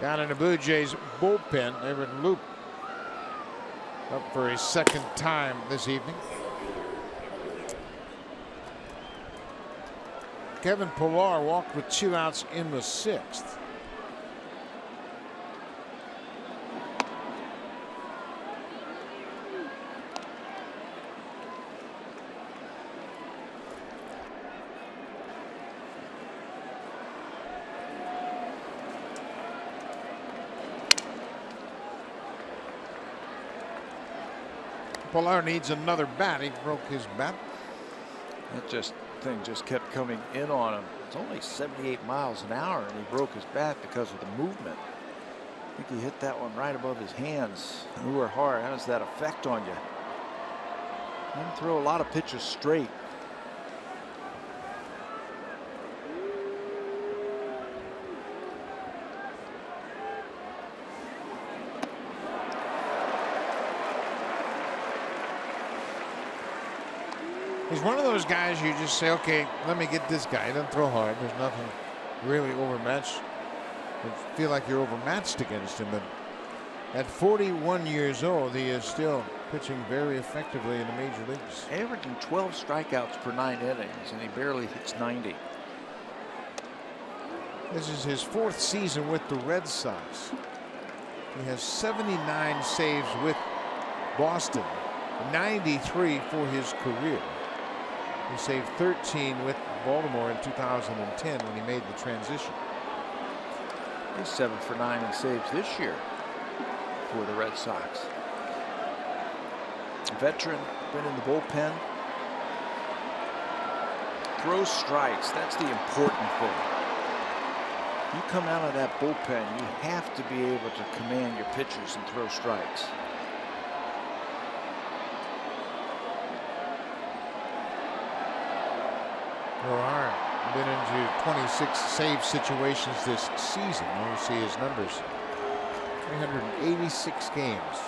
Speaker 1: Down in the Blue Jays bullpen, Everett Loop Up for his second time this evening. Kevin Pillar walked with 2 outs in the 6th. Pillar needs another bat. He broke his bat.
Speaker 2: That thing just kept coming in on him. It's only 78 miles an hour, and he broke his bat because of the movement. I think he hit that one right above his hands. Ooh, hard. How does that affect on you? He didn't throw a lot of pitches straight.
Speaker 1: He's one of those guys you just say, okay, let me get this guy. He doesn't throw hard. There's nothing really overmatched. You feel like you're overmatched against him. But at 41 years old, he is still pitching very effectively in the major leagues.
Speaker 2: Averaging 12 strikeouts per 9 innings, and he barely hits 90.
Speaker 1: This is his 4th season with the Red Sox. He has 79 saves with Boston, 93 for his career. He saved 13 with Baltimore in 2010 when he made the transition.
Speaker 2: He's 7 for 9 in saves this year for the Red Sox. Veteran, been in the bullpen. Throws strikes. That's the important thing. You come out of that bullpen, you have to be able to command your pitchers and throw strikes.
Speaker 1: O'Hara been into 26 save situations this season. You see his numbers. 386 games.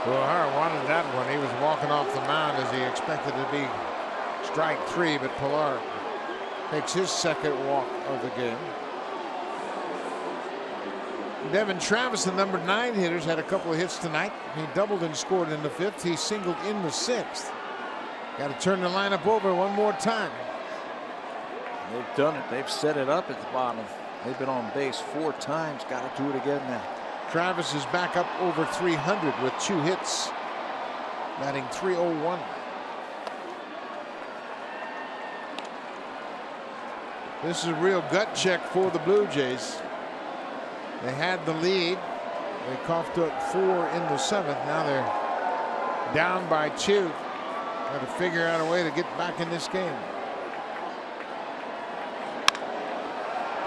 Speaker 1: O'Hara wanted that one. He was walking off the mound as he expected to be strike 3, but Pillar takes his second walk of the game. Devin Travis, the number 9 hitters, had a couple of hits tonight. He doubled and scored in the 5th. He singled in the 6th. Got to turn the lineup over one more time.
Speaker 2: They've done it. They've set it up at the bottom. They've been on base 4 times. Got to do it again now.
Speaker 1: Travis is back up over 300 with 2 hits, batting .301. This is a real gut check for the Blue Jays. They had the lead. They coughed up 4 in the 7th. Now they're down by 2. Got to figure out a way to get back in this game.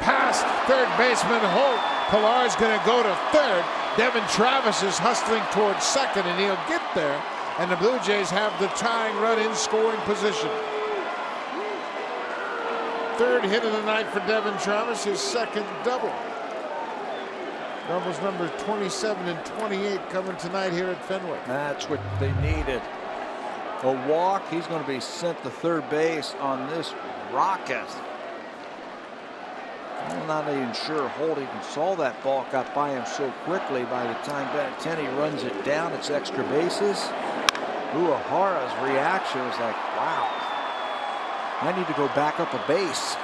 Speaker 1: Past third baseman Holt. Pillar's going to go to third. Devin Travis is hustling towards second, and he'll get there. And the Blue Jays have the tying run in scoring position. 3rd hit of the night for Devin Travis, his 2nd double. Doubles numbers 27 and 28 coming tonight here at Fenway.
Speaker 2: That's what they needed. A walk. He's going to be sent to third base on this rocket. I'm not even sure Holt even saw that ball got by him so quickly. By the time Benintendi runs it down, it's extra bases. Uehara's reaction was like, wow, I need to go back up a base.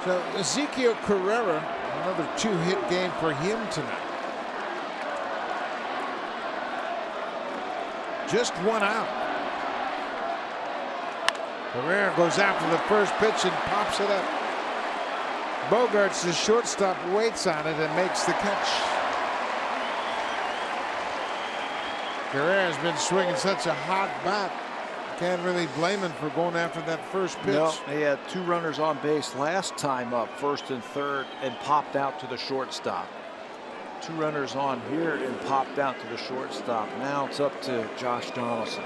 Speaker 1: So Ezekiel Carrera, another 2-hit game for him tonight. Just 1 out. Carrera goes after the first pitch and pops it up. Bogarts, the shortstop, waits on it and makes the catch. Carrera's been swinging such a hot bat. Can't really blame him for going after that first pitch.
Speaker 2: No, he had 2 runners on base last time up, 1st and 3rd, and popped out to the shortstop. 2 runners on here and popped out to the shortstop. Now it's up to Josh Donaldson.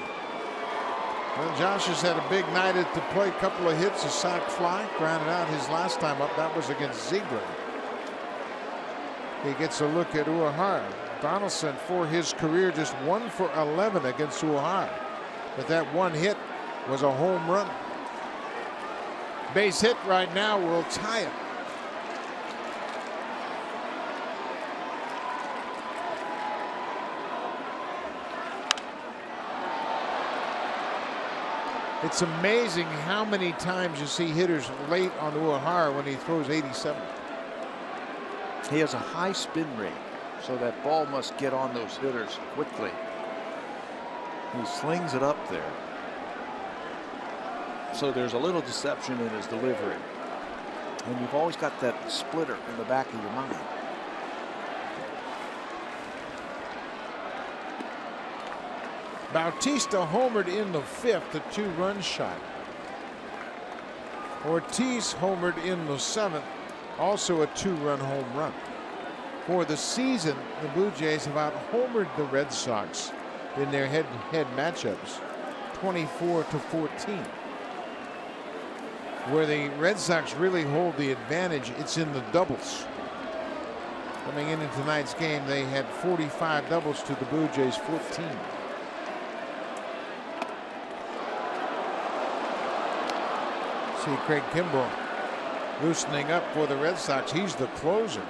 Speaker 1: Well, Josh has had a big night at the plate. Couple of hits, a sac fly, grounded out his last time up. That was against Ziegler. He gets a look at Uehara. Donaldson, for his career, just 1 for 11 against Uehara. But that 1 hit was a home run. Base hit right now will tie it. It's amazing how many times you see hitters late on Uehara when he throws 87.
Speaker 2: He has a high spin rate, so that ball must get on those hitters quickly. He slings it up there. So there's a little deception in his delivery. And you've always got that splitter in the back of your mind.
Speaker 1: Bautista homered in the 5th, a 2-run shot. Ortiz homered in the 7th, also a 2-run home run. For the season, the Blue Jays have out-homered the Red Sox in their head-to-head matchups, 24-14. Where the Red Sox really hold the advantage, it's in the doubles. Coming into tonight's game, they had 45 doubles to the Blue Jays 14. See Craig Kimbrell loosening up for the Red Sox. He's the closer.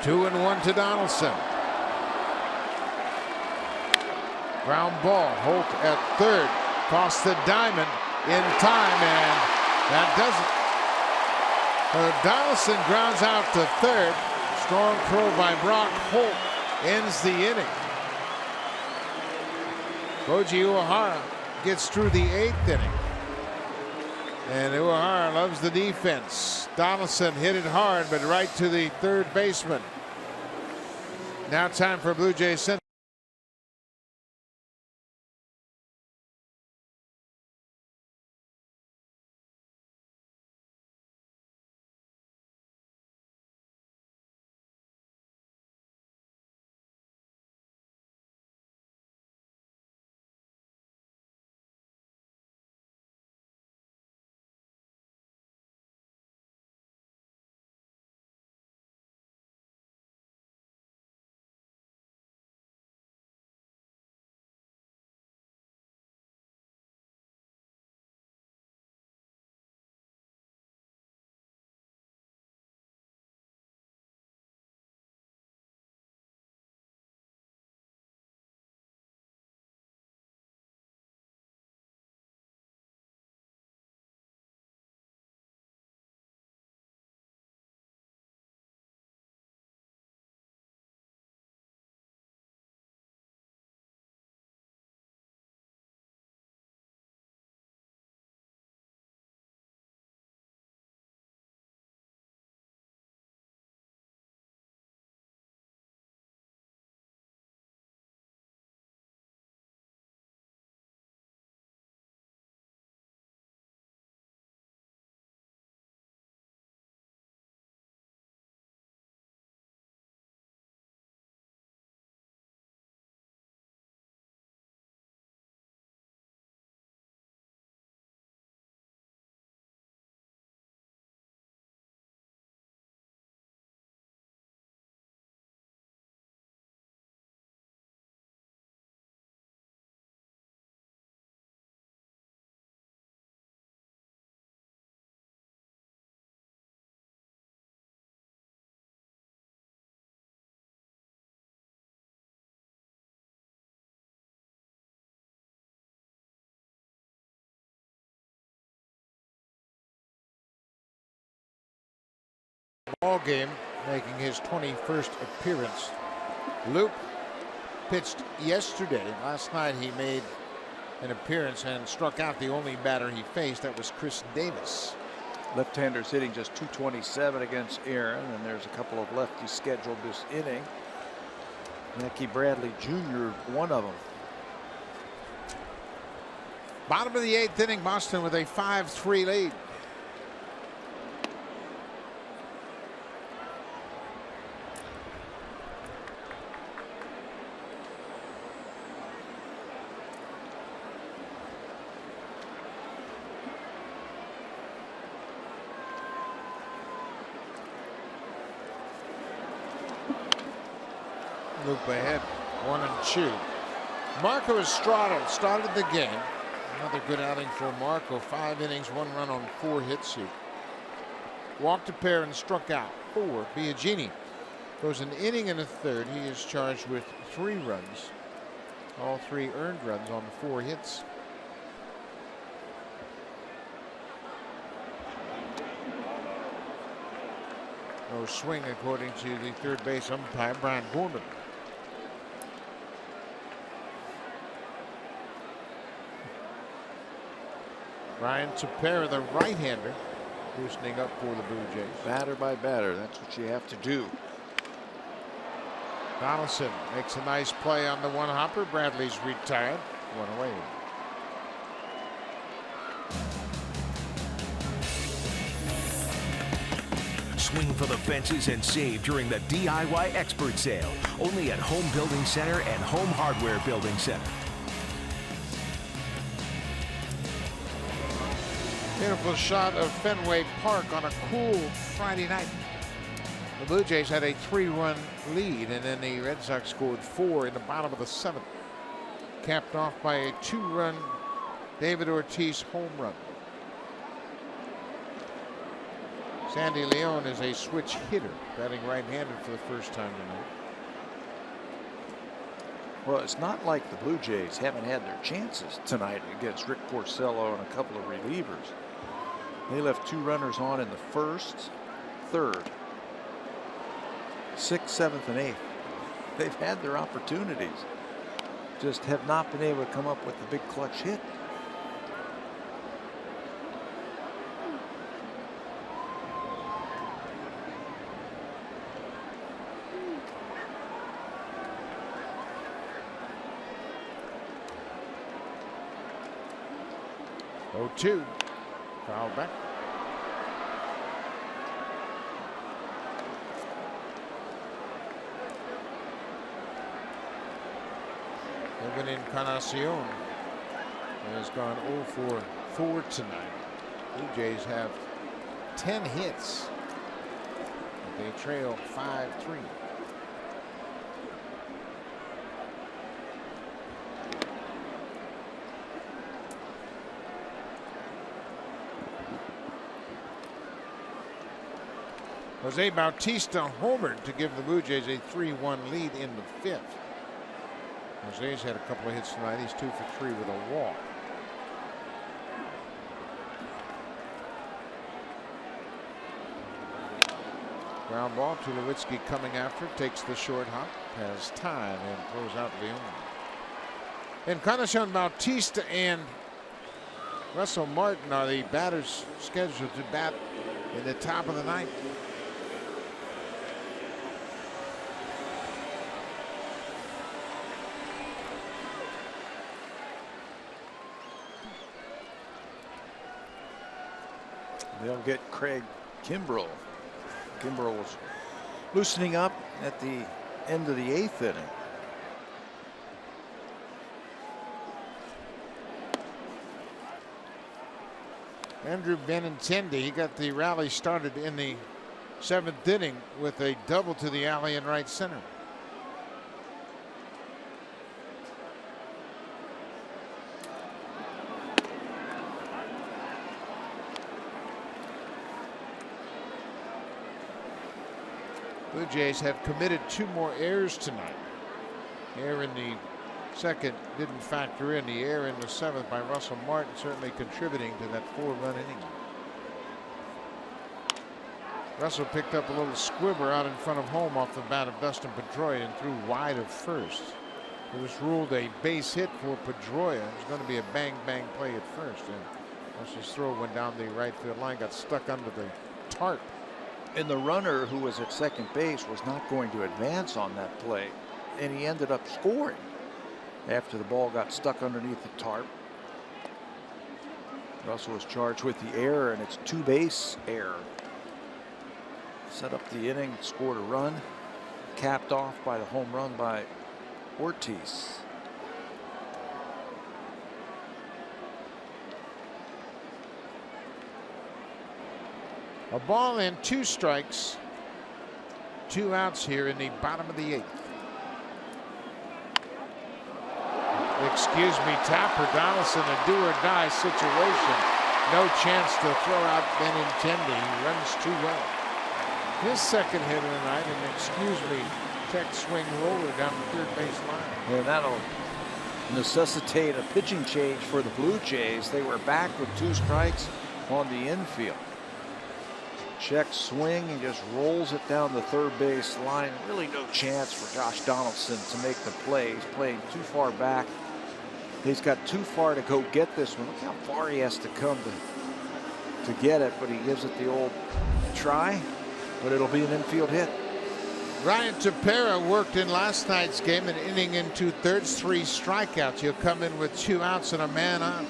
Speaker 1: Two and one to Donaldson. Ground ball. Holt at third. Across the diamond in time, and that does it. Donaldson grounds out to third. Strong throw by Brock Holt ends the inning. Koji Uehara gets through the 8th inning. And Uehara loves the defense. Donaldson hit it hard, but right to the third baseman. Now time for Blue Jays Cincinnati. Ball game, making his 21st appearance. Luke pitched yesterday. Last night he made an appearance and struck out the only batter he faced. That was Chris Davis.
Speaker 2: Left-handers hitting just .227 against Aaron, and there's a couple of lefties scheduled this inning. Mackey Bradley Jr. one of them.
Speaker 1: Bottom of the 8th inning, Boston with a 5-3 lead. Loop ahead, 1-2. Marco Estrada started the game. Another good outing for Marco. 5 innings, 1 run on 4 hits. He walked a pair and struck out 4. Biagini goes an inning and a third. He is charged with 3 runs. All 3 earned runs on 4 hits. No swing according to the third base umpire, Brian Gorman. Ryan Tepera, the right-hander, loosening up for the Blue Jays.
Speaker 2: Batter by batter, that's what you have to do.
Speaker 1: Donaldson makes a nice play on the one hopper. Bradley's retired. 1 away.
Speaker 5: Swing for the fences and save during the DIY Expert Sale. Only at Home Building Center and Home Hardware Building Center.
Speaker 1: Beautiful shot of Fenway Park on a cool Friday night. The Blue Jays had a 3-run lead, and then the Red Sox scored 4 in the bottom of the 7th. Capped off by a 2-run David Ortiz home run. Sandy Leon is a switch hitter, batting right-handed for the first time tonight.
Speaker 2: Well, it's not like the Blue Jays haven't had their chances tonight against Rick Porcello and a couple of relievers. They left 2 runners on in the 1st, 3rd, 6th, 7th, and 8th. They've had their opportunities, just have not been able to come up with the big clutch hit.
Speaker 1: Oh, 2. Foul back. Evan Encarnacion has gone 0 for 4 tonight. Blue Jays have 10 hits. They trail 5-3. Jose Bautista homered to give the Blue Jays a 3-1 lead in the 5th. Jose's had a couple of hits tonight. He's 2 for 3 with a walk. Ground ball. Tulowitzki coming after, takes the short hop, has time, and throws out Leon. Encarnacion, Bautista, and Russell Martin are the batters scheduled to bat in the top of the 9th.
Speaker 2: They'll get Craig Kimbrell. Kimbrell was loosening up at the end of the 8th inning.
Speaker 1: Andrew Benintendi, he got the rally started in the 7th inning with a double to the alley in right center. Blue Jays have committed 2 more errors tonight. Error in the 2nd didn't factor in. The error in the 7th by Russell Martin certainly contributing to that 4-run inning. Russell picked up a little squibber out in front of home off the bat of Dustin Pedroia and threw wide of first. It was ruled a base hit for Pedroia. It was going to be a bang-bang play at first. And Russell's throw went down the right field line, got stuck under the tarp.
Speaker 2: And the runner who was at second base was not going to advance on that play, and he ended up scoring after the ball got stuck underneath the tarp. Russell was charged with the error, and it's 2-base error. Set up the inning, scored a run, capped off by the home run by Ortiz.
Speaker 1: A ball and 2 strikes, 2 outs here in the bottom of the 8th. Excuse me, Tapper, Donaldson, a do-or-die situation. No chance to throw out Benintendi. He runs too well. His second hit of the night, and excuse me, tech swing roller down the third base line.
Speaker 2: And that'll necessitate a pitching change for the Blue Jays. They were back with 2 strikes on the infield. Check swing and just rolls it down the third base line. Really no chance for Josh Donaldson to make the play. He's playing too far back. He's got too far to go get this one. Look how far he has to come to get it, but he gives it the old try, but it'll be an infield hit.
Speaker 1: Ryan Tepera worked in last night's game, an inning and 2/3, 3 strikeouts. He'll come in with 2 outs and a man on.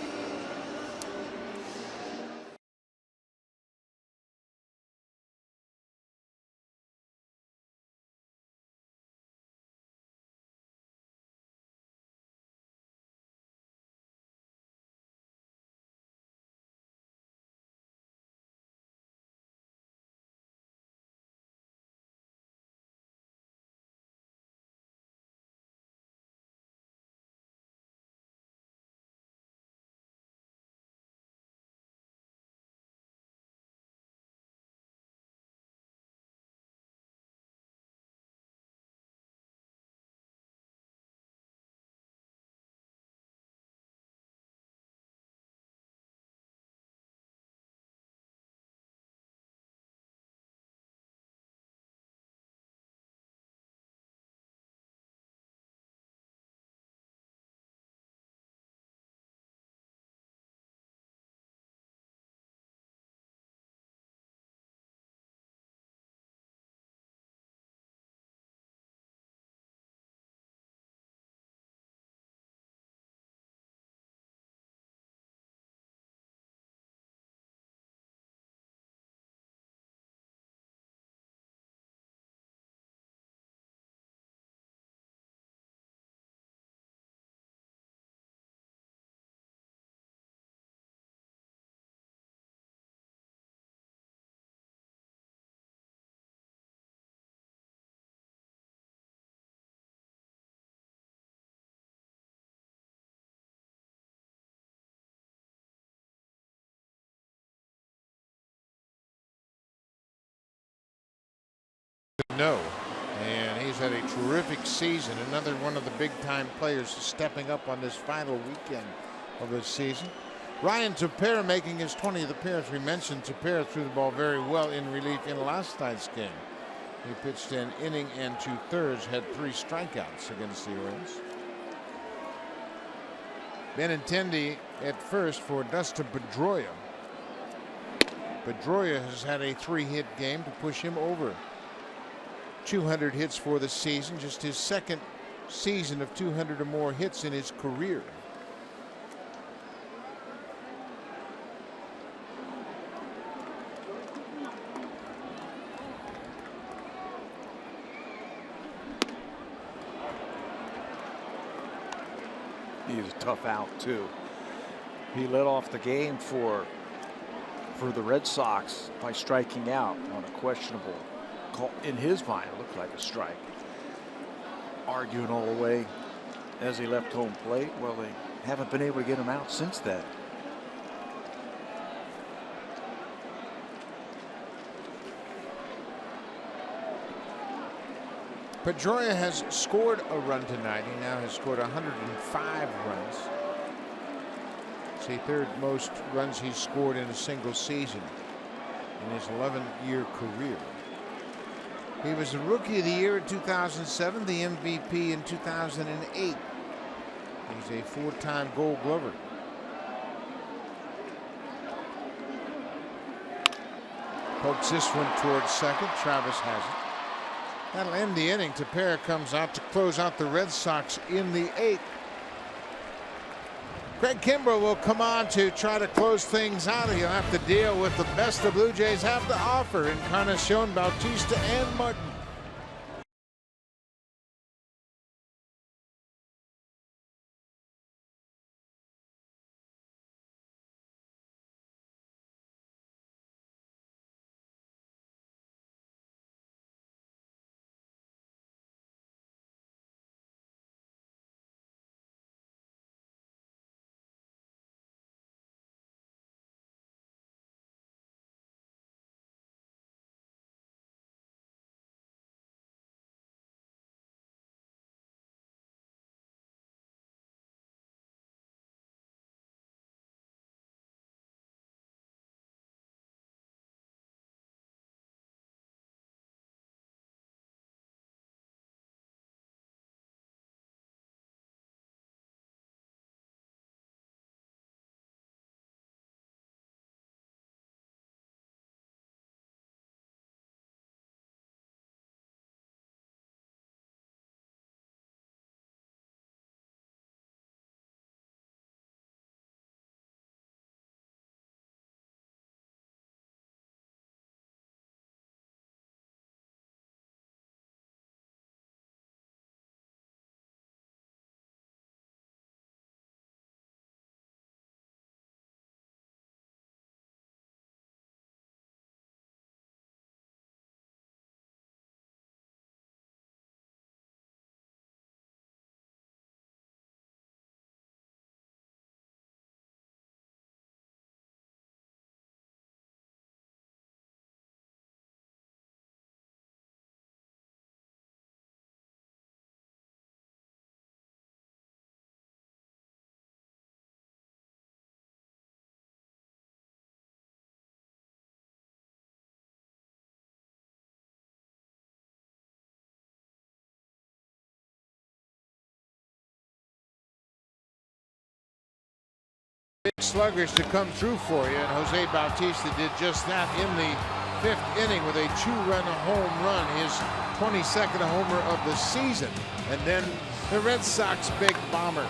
Speaker 1: No, and he's had a terrific season. Another one of the big-time players stepping up on this final weekend of the season. Ryan Tepera making his 20th appearance. We mentioned Tepera threw the ball very well in relief in last night's game. He pitched an inning and 2/3, had 3 strikeouts against the Orioles. Benintendi at first for Dustin Pedroia. Pedroia has had a 3-hit game to push him over 200 hits for the season, just his second season of 200 or more hits in his career.
Speaker 2: He's a tough out too. He led off the game for the Red Sox by striking out on a questionable call. In his mind, it looked like a strike. Arguing all the way as he left home plate. Well, they haven't been able to get him out since then.
Speaker 1: Pedroia has scored a run tonight. He now has scored 105 runs. It's the 3rd most runs he's scored in a single season in his 11-year career. He was the Rookie of the Year in 2007, the MVP in 2008. He's a 4-time Gold Glover. Pokes this one towards second. Travis has it. That'll end the inning. Tepera comes out to close out the Red Sox in the 8th. Craig Kimbrell will come on to try to close things out. He'll have to deal with the best the Blue Jays have to offer in Encarnacion, Bautista, and Martin. big sluggers to come through for you, and Jose Bautista did just that in the 5th inning with a 2-run home run, his 22nd homer of the season. And then the Red Sox big bomber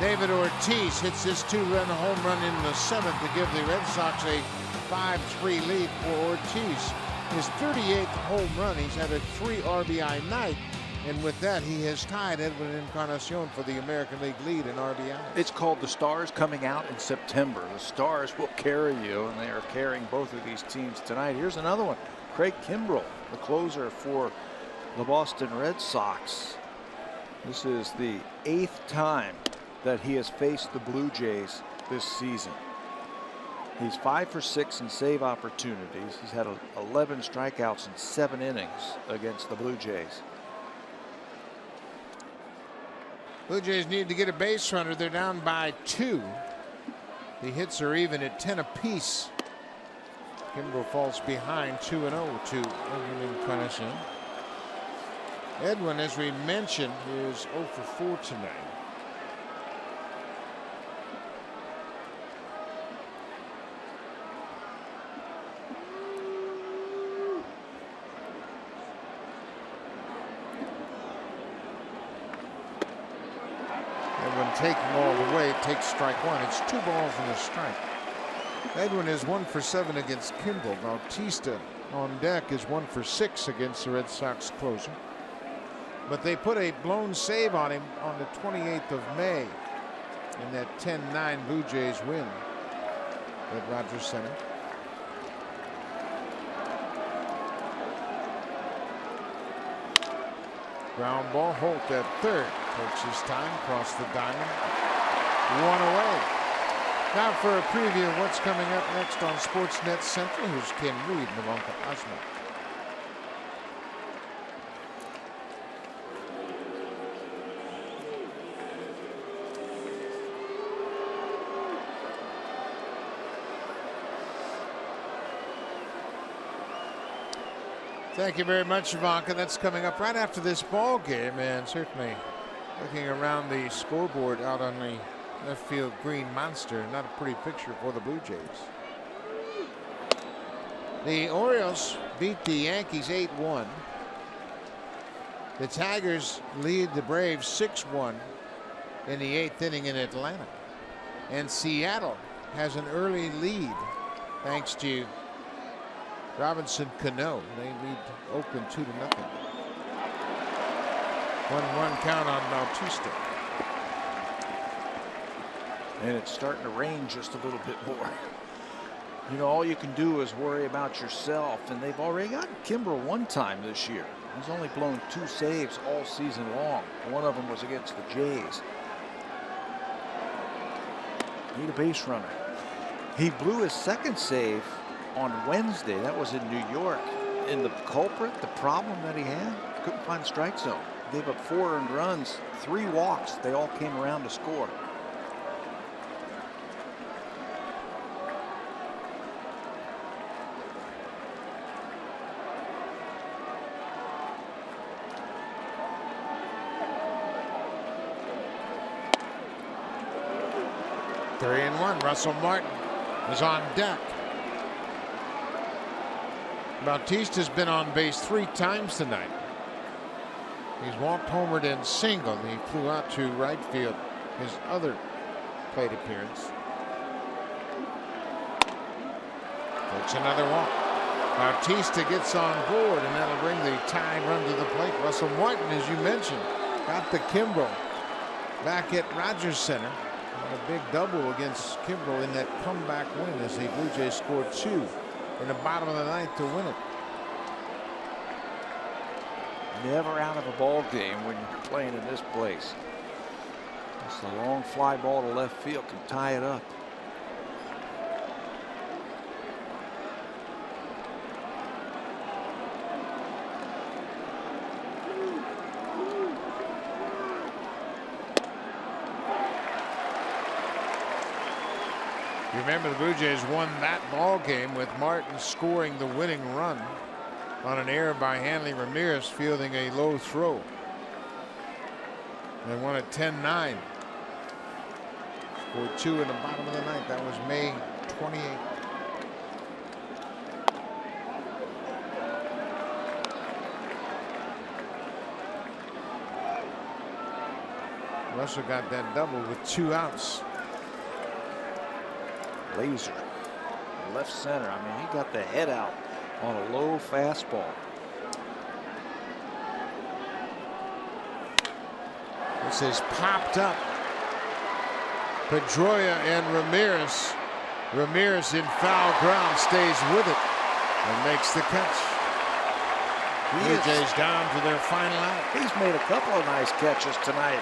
Speaker 1: David Ortiz hits his 2-run home run in the 7th to give the Red Sox a 5-3 lead for Ortiz. His 38th home run. He's had a 3 RBI night, and with that he has tied Edwin Encarnacion for the American League lead in RBI.
Speaker 2: It's called The Stars, coming out in September. The Stars will carry you, and they are carrying both of these teams tonight. Here's another one. Craig Kimbrell, the closer for the Boston Red Sox. This is the 8th time that he has faced the Blue Jays this season. He's 5 for 6 in save opportunities. He's had 11 strikeouts in 7 innings against the Blue Jays.
Speaker 1: Blue Jays need to get a base runner. They're down by 2. The hits are even at 10 apiece. Kimbrell falls behind 2-0 to Edwin Encarnacion. Edwin, as we mentioned, is 0 for 4 tonight. Edwin taking all the way, takes strike 1. It's 2 balls and a strike. Edwin is 1 for 7 against Kimbrell. Bautista on deck is 1 for 6 against the Red Sox closer. But they put a blown save on him on the 28th of May in that 10-9 Blue Jays win at Rogers Center. Ground ball. Holt at third. Takes his time. Across the diamond. 1 away. Now for a preview of what's coming up next on Sportsnet Central. Here's Ken Reed and Ivanka Osmo. Thank you very much, Ivanka. That's coming up right after this ball game, and certainly looking around the scoreboard out on the left field green monster, not a pretty picture for the Blue Jays. The Orioles beat the Yankees 8-1. The Tigers lead the Braves 6-1 in the 8th inning in Atlanta. And Seattle has an early lead thanks to Robinson Cano. They lead Oakland 2-0. 1-1 count on Bautista.
Speaker 2: And it's starting to rain just a little bit more. You know, all you can do is worry about yourself, and they've already gotten Kimbrell 1 time this year. He's only blown 2 saves all season long. One of them was against the Jays. Need a base runner. He blew his 2nd save on Wednesday. That was in New York. And the culprit, the problem that he had, couldn't find the strike zone. Gave up 4 earned runs, 3 walks. They all came around to score.
Speaker 1: Three and 1. Russell Martin is on deck. Bautista's been on base 3 times tonight. He's walked, homered, and singled. He flew out to right field his other plate appearance. Takes another walk. Bautista gets on board, and that'll bring the tying run to the plate. Russell Martin, as you mentioned, got the Kimbrell back at Rogers Center. And a big double against Kimbrell in that comeback win as the Blue Jays scored 2 in the bottom of the 9th to win it.
Speaker 2: Never out of a ball game when you're playing in this place. Just a long fly ball to left field can tie it up.
Speaker 1: You remember the Blue Jays won that ball game with Martin scoring the winning run on an error by Hanley Ramirez fielding a low throw. They won at 10-9. 4-2 in the bottom of the ninth. That was May 28th. Russell got that double with 2 outs.
Speaker 2: Laser, left center. I mean, he got the head out on a low fastball.
Speaker 1: This is popped up. Pedroia and Ramirez. Ramirez in foul ground stays with it and makes the catch. Blue Jays down to their final out.
Speaker 2: He's made a couple of nice catches tonight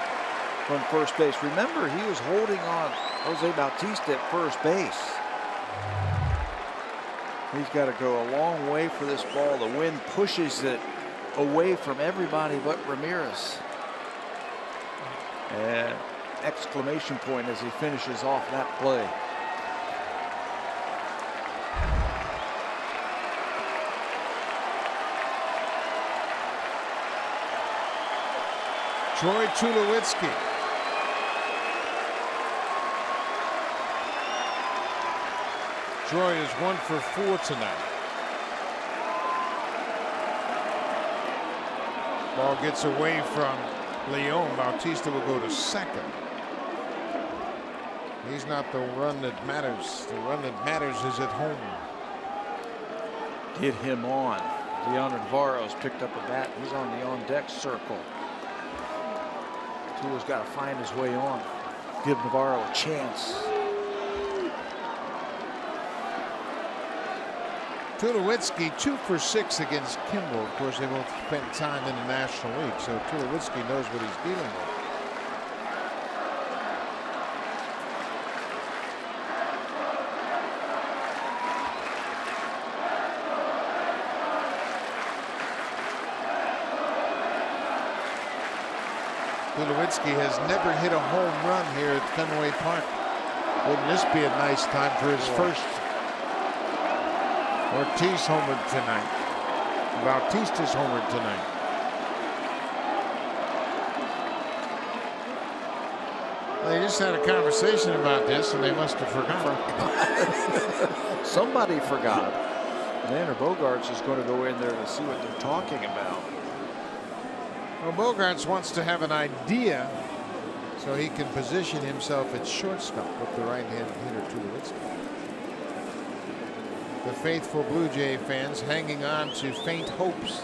Speaker 2: from first base. Remember, he was holding on Jose Bautista at first base. He's got to go a long way for this ball. The wind pushes it away from everybody but Ramirez. And exclamation point as he finishes off that play.
Speaker 1: Troy Tulowitzki. Troy is 1 for 4 tonight. Ball gets away from Leon. Bautista will go to second. He's not the run that matters. The run that matters is at home.
Speaker 2: Get him on. Leon Navarro's picked up a bat. He's on the on-deck circle. Tulo's got to find his way on. Give Navarro a chance.
Speaker 1: Tulowitzki 2 for 6 against Kimball. Of course, they both spent time in the National League, so Tulowitzki knows what he's dealing with. Tulowitzki has never hit a home run here at Fenway Park. Wouldn't this be a nice time for his first? Ortiz homered tonight. Bautista's homered tonight. They just had a conversation about this and they must have forgotten.
Speaker 2: Somebody forgot. Xander Bogaerts is going to go in there to see what they're talking about.
Speaker 1: Well, Bogaerts wants to have an idea so he can position himself at shortstop with the right-handed hitter Tulowitzki. The faithful Blue Jay fans hanging on to faint hopes.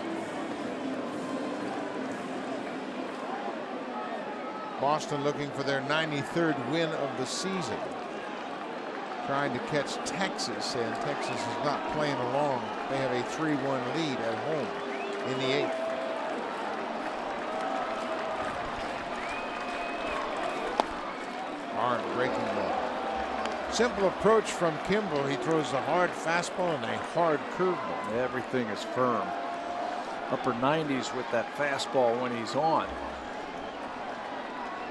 Speaker 1: Boston looking for their 93rd win of the season. Trying to catch Texas, and Texas is not playing along. They have a 3-1 lead at home in the 8th. Hard breaking ball. Simple approach from Kimball. He throws a hard fastball and a hard curveball.
Speaker 2: Everything is firm. Upper 90s with that fastball when he's on.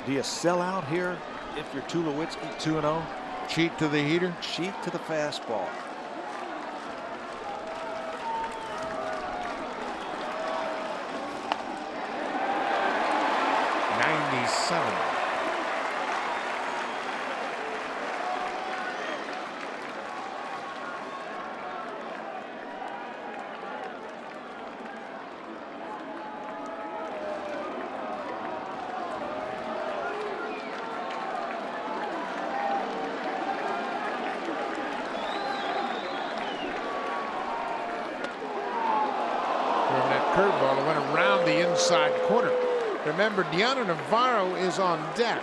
Speaker 2: Do you sell out here if you're Tulowitzki 2-0?
Speaker 1: Cheat to the heater?
Speaker 2: Cheat to the fastball.
Speaker 1: '97. Curveball went around the inside corner. Remember, Deanna Navarro is on deck.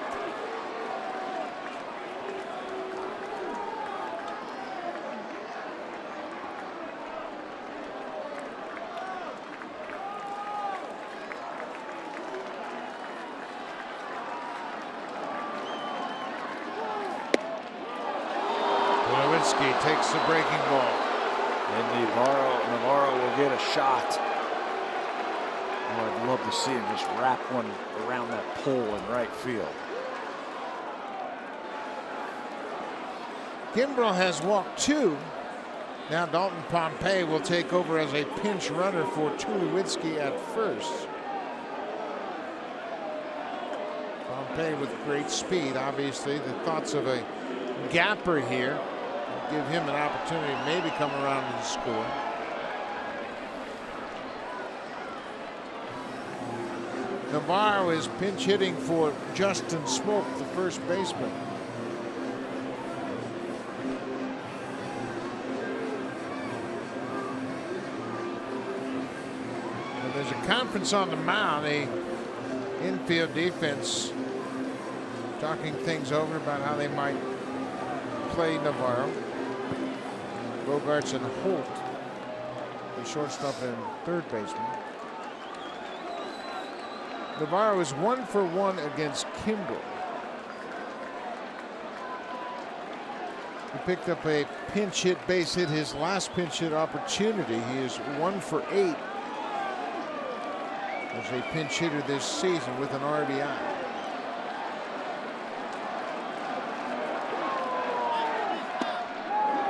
Speaker 1: Tulowitzki takes the breaking ball.
Speaker 2: And Navarro will get a shot. Oh, I'd love to see him just wrap one around that pole in right field.
Speaker 1: Kimbrel has walked 2. Now Dalton Pompey will take over as a pinch runner for Tulowitzki at first. Pompey with great speed. Obviously, the thoughts of a gapper here will give him an opportunity to maybe come around and score. Navarro is pinch hitting for Justin Smoak, the first baseman. And there's a conference on the mound, a infield defense talking things over about how they might play Navarro. Bogarts and Holt, the shortstop and third baseman. Navarro is 1 for 1 against Kimbrel. He picked up a pinch hit base hit his last pinch hit opportunity. He is 1 for 8 as a pinch hitter this season with an RBI.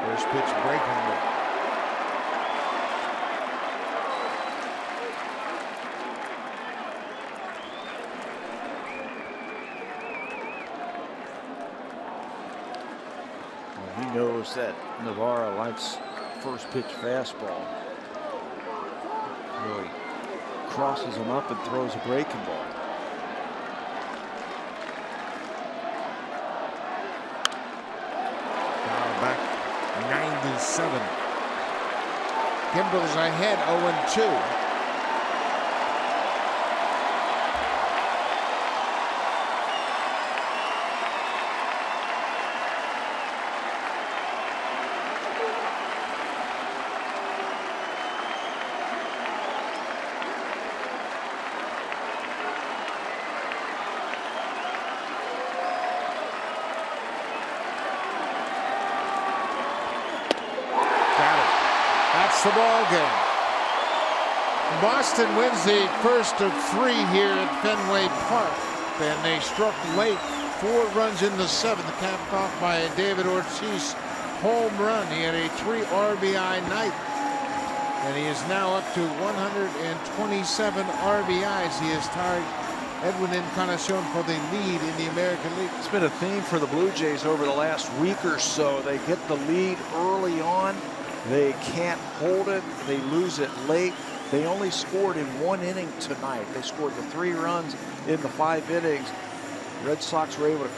Speaker 1: First pitch breaking ball.
Speaker 2: He knows that Navarro likes first pitch fastball. Really crosses him up and throws a breaking ball.
Speaker 1: Now back 97. Kimbrel's ahead 0-2. The ball game. Boston wins the first of 3 here at Fenway Park. And they struck late, 4 runs in the 7th, capped off by a David Ortiz home run. He had a 3 RBI night, and he is now up to 127 RBIs. He has tied Edwin Encarnacion for the lead in the American League.
Speaker 2: It's been a theme for the Blue Jays over the last week or so. They get the lead early on. They can't hold it. They lose it late. They only scored in 1 inning tonight. They scored the 3 runs in the 5 innings. Red Sox were able to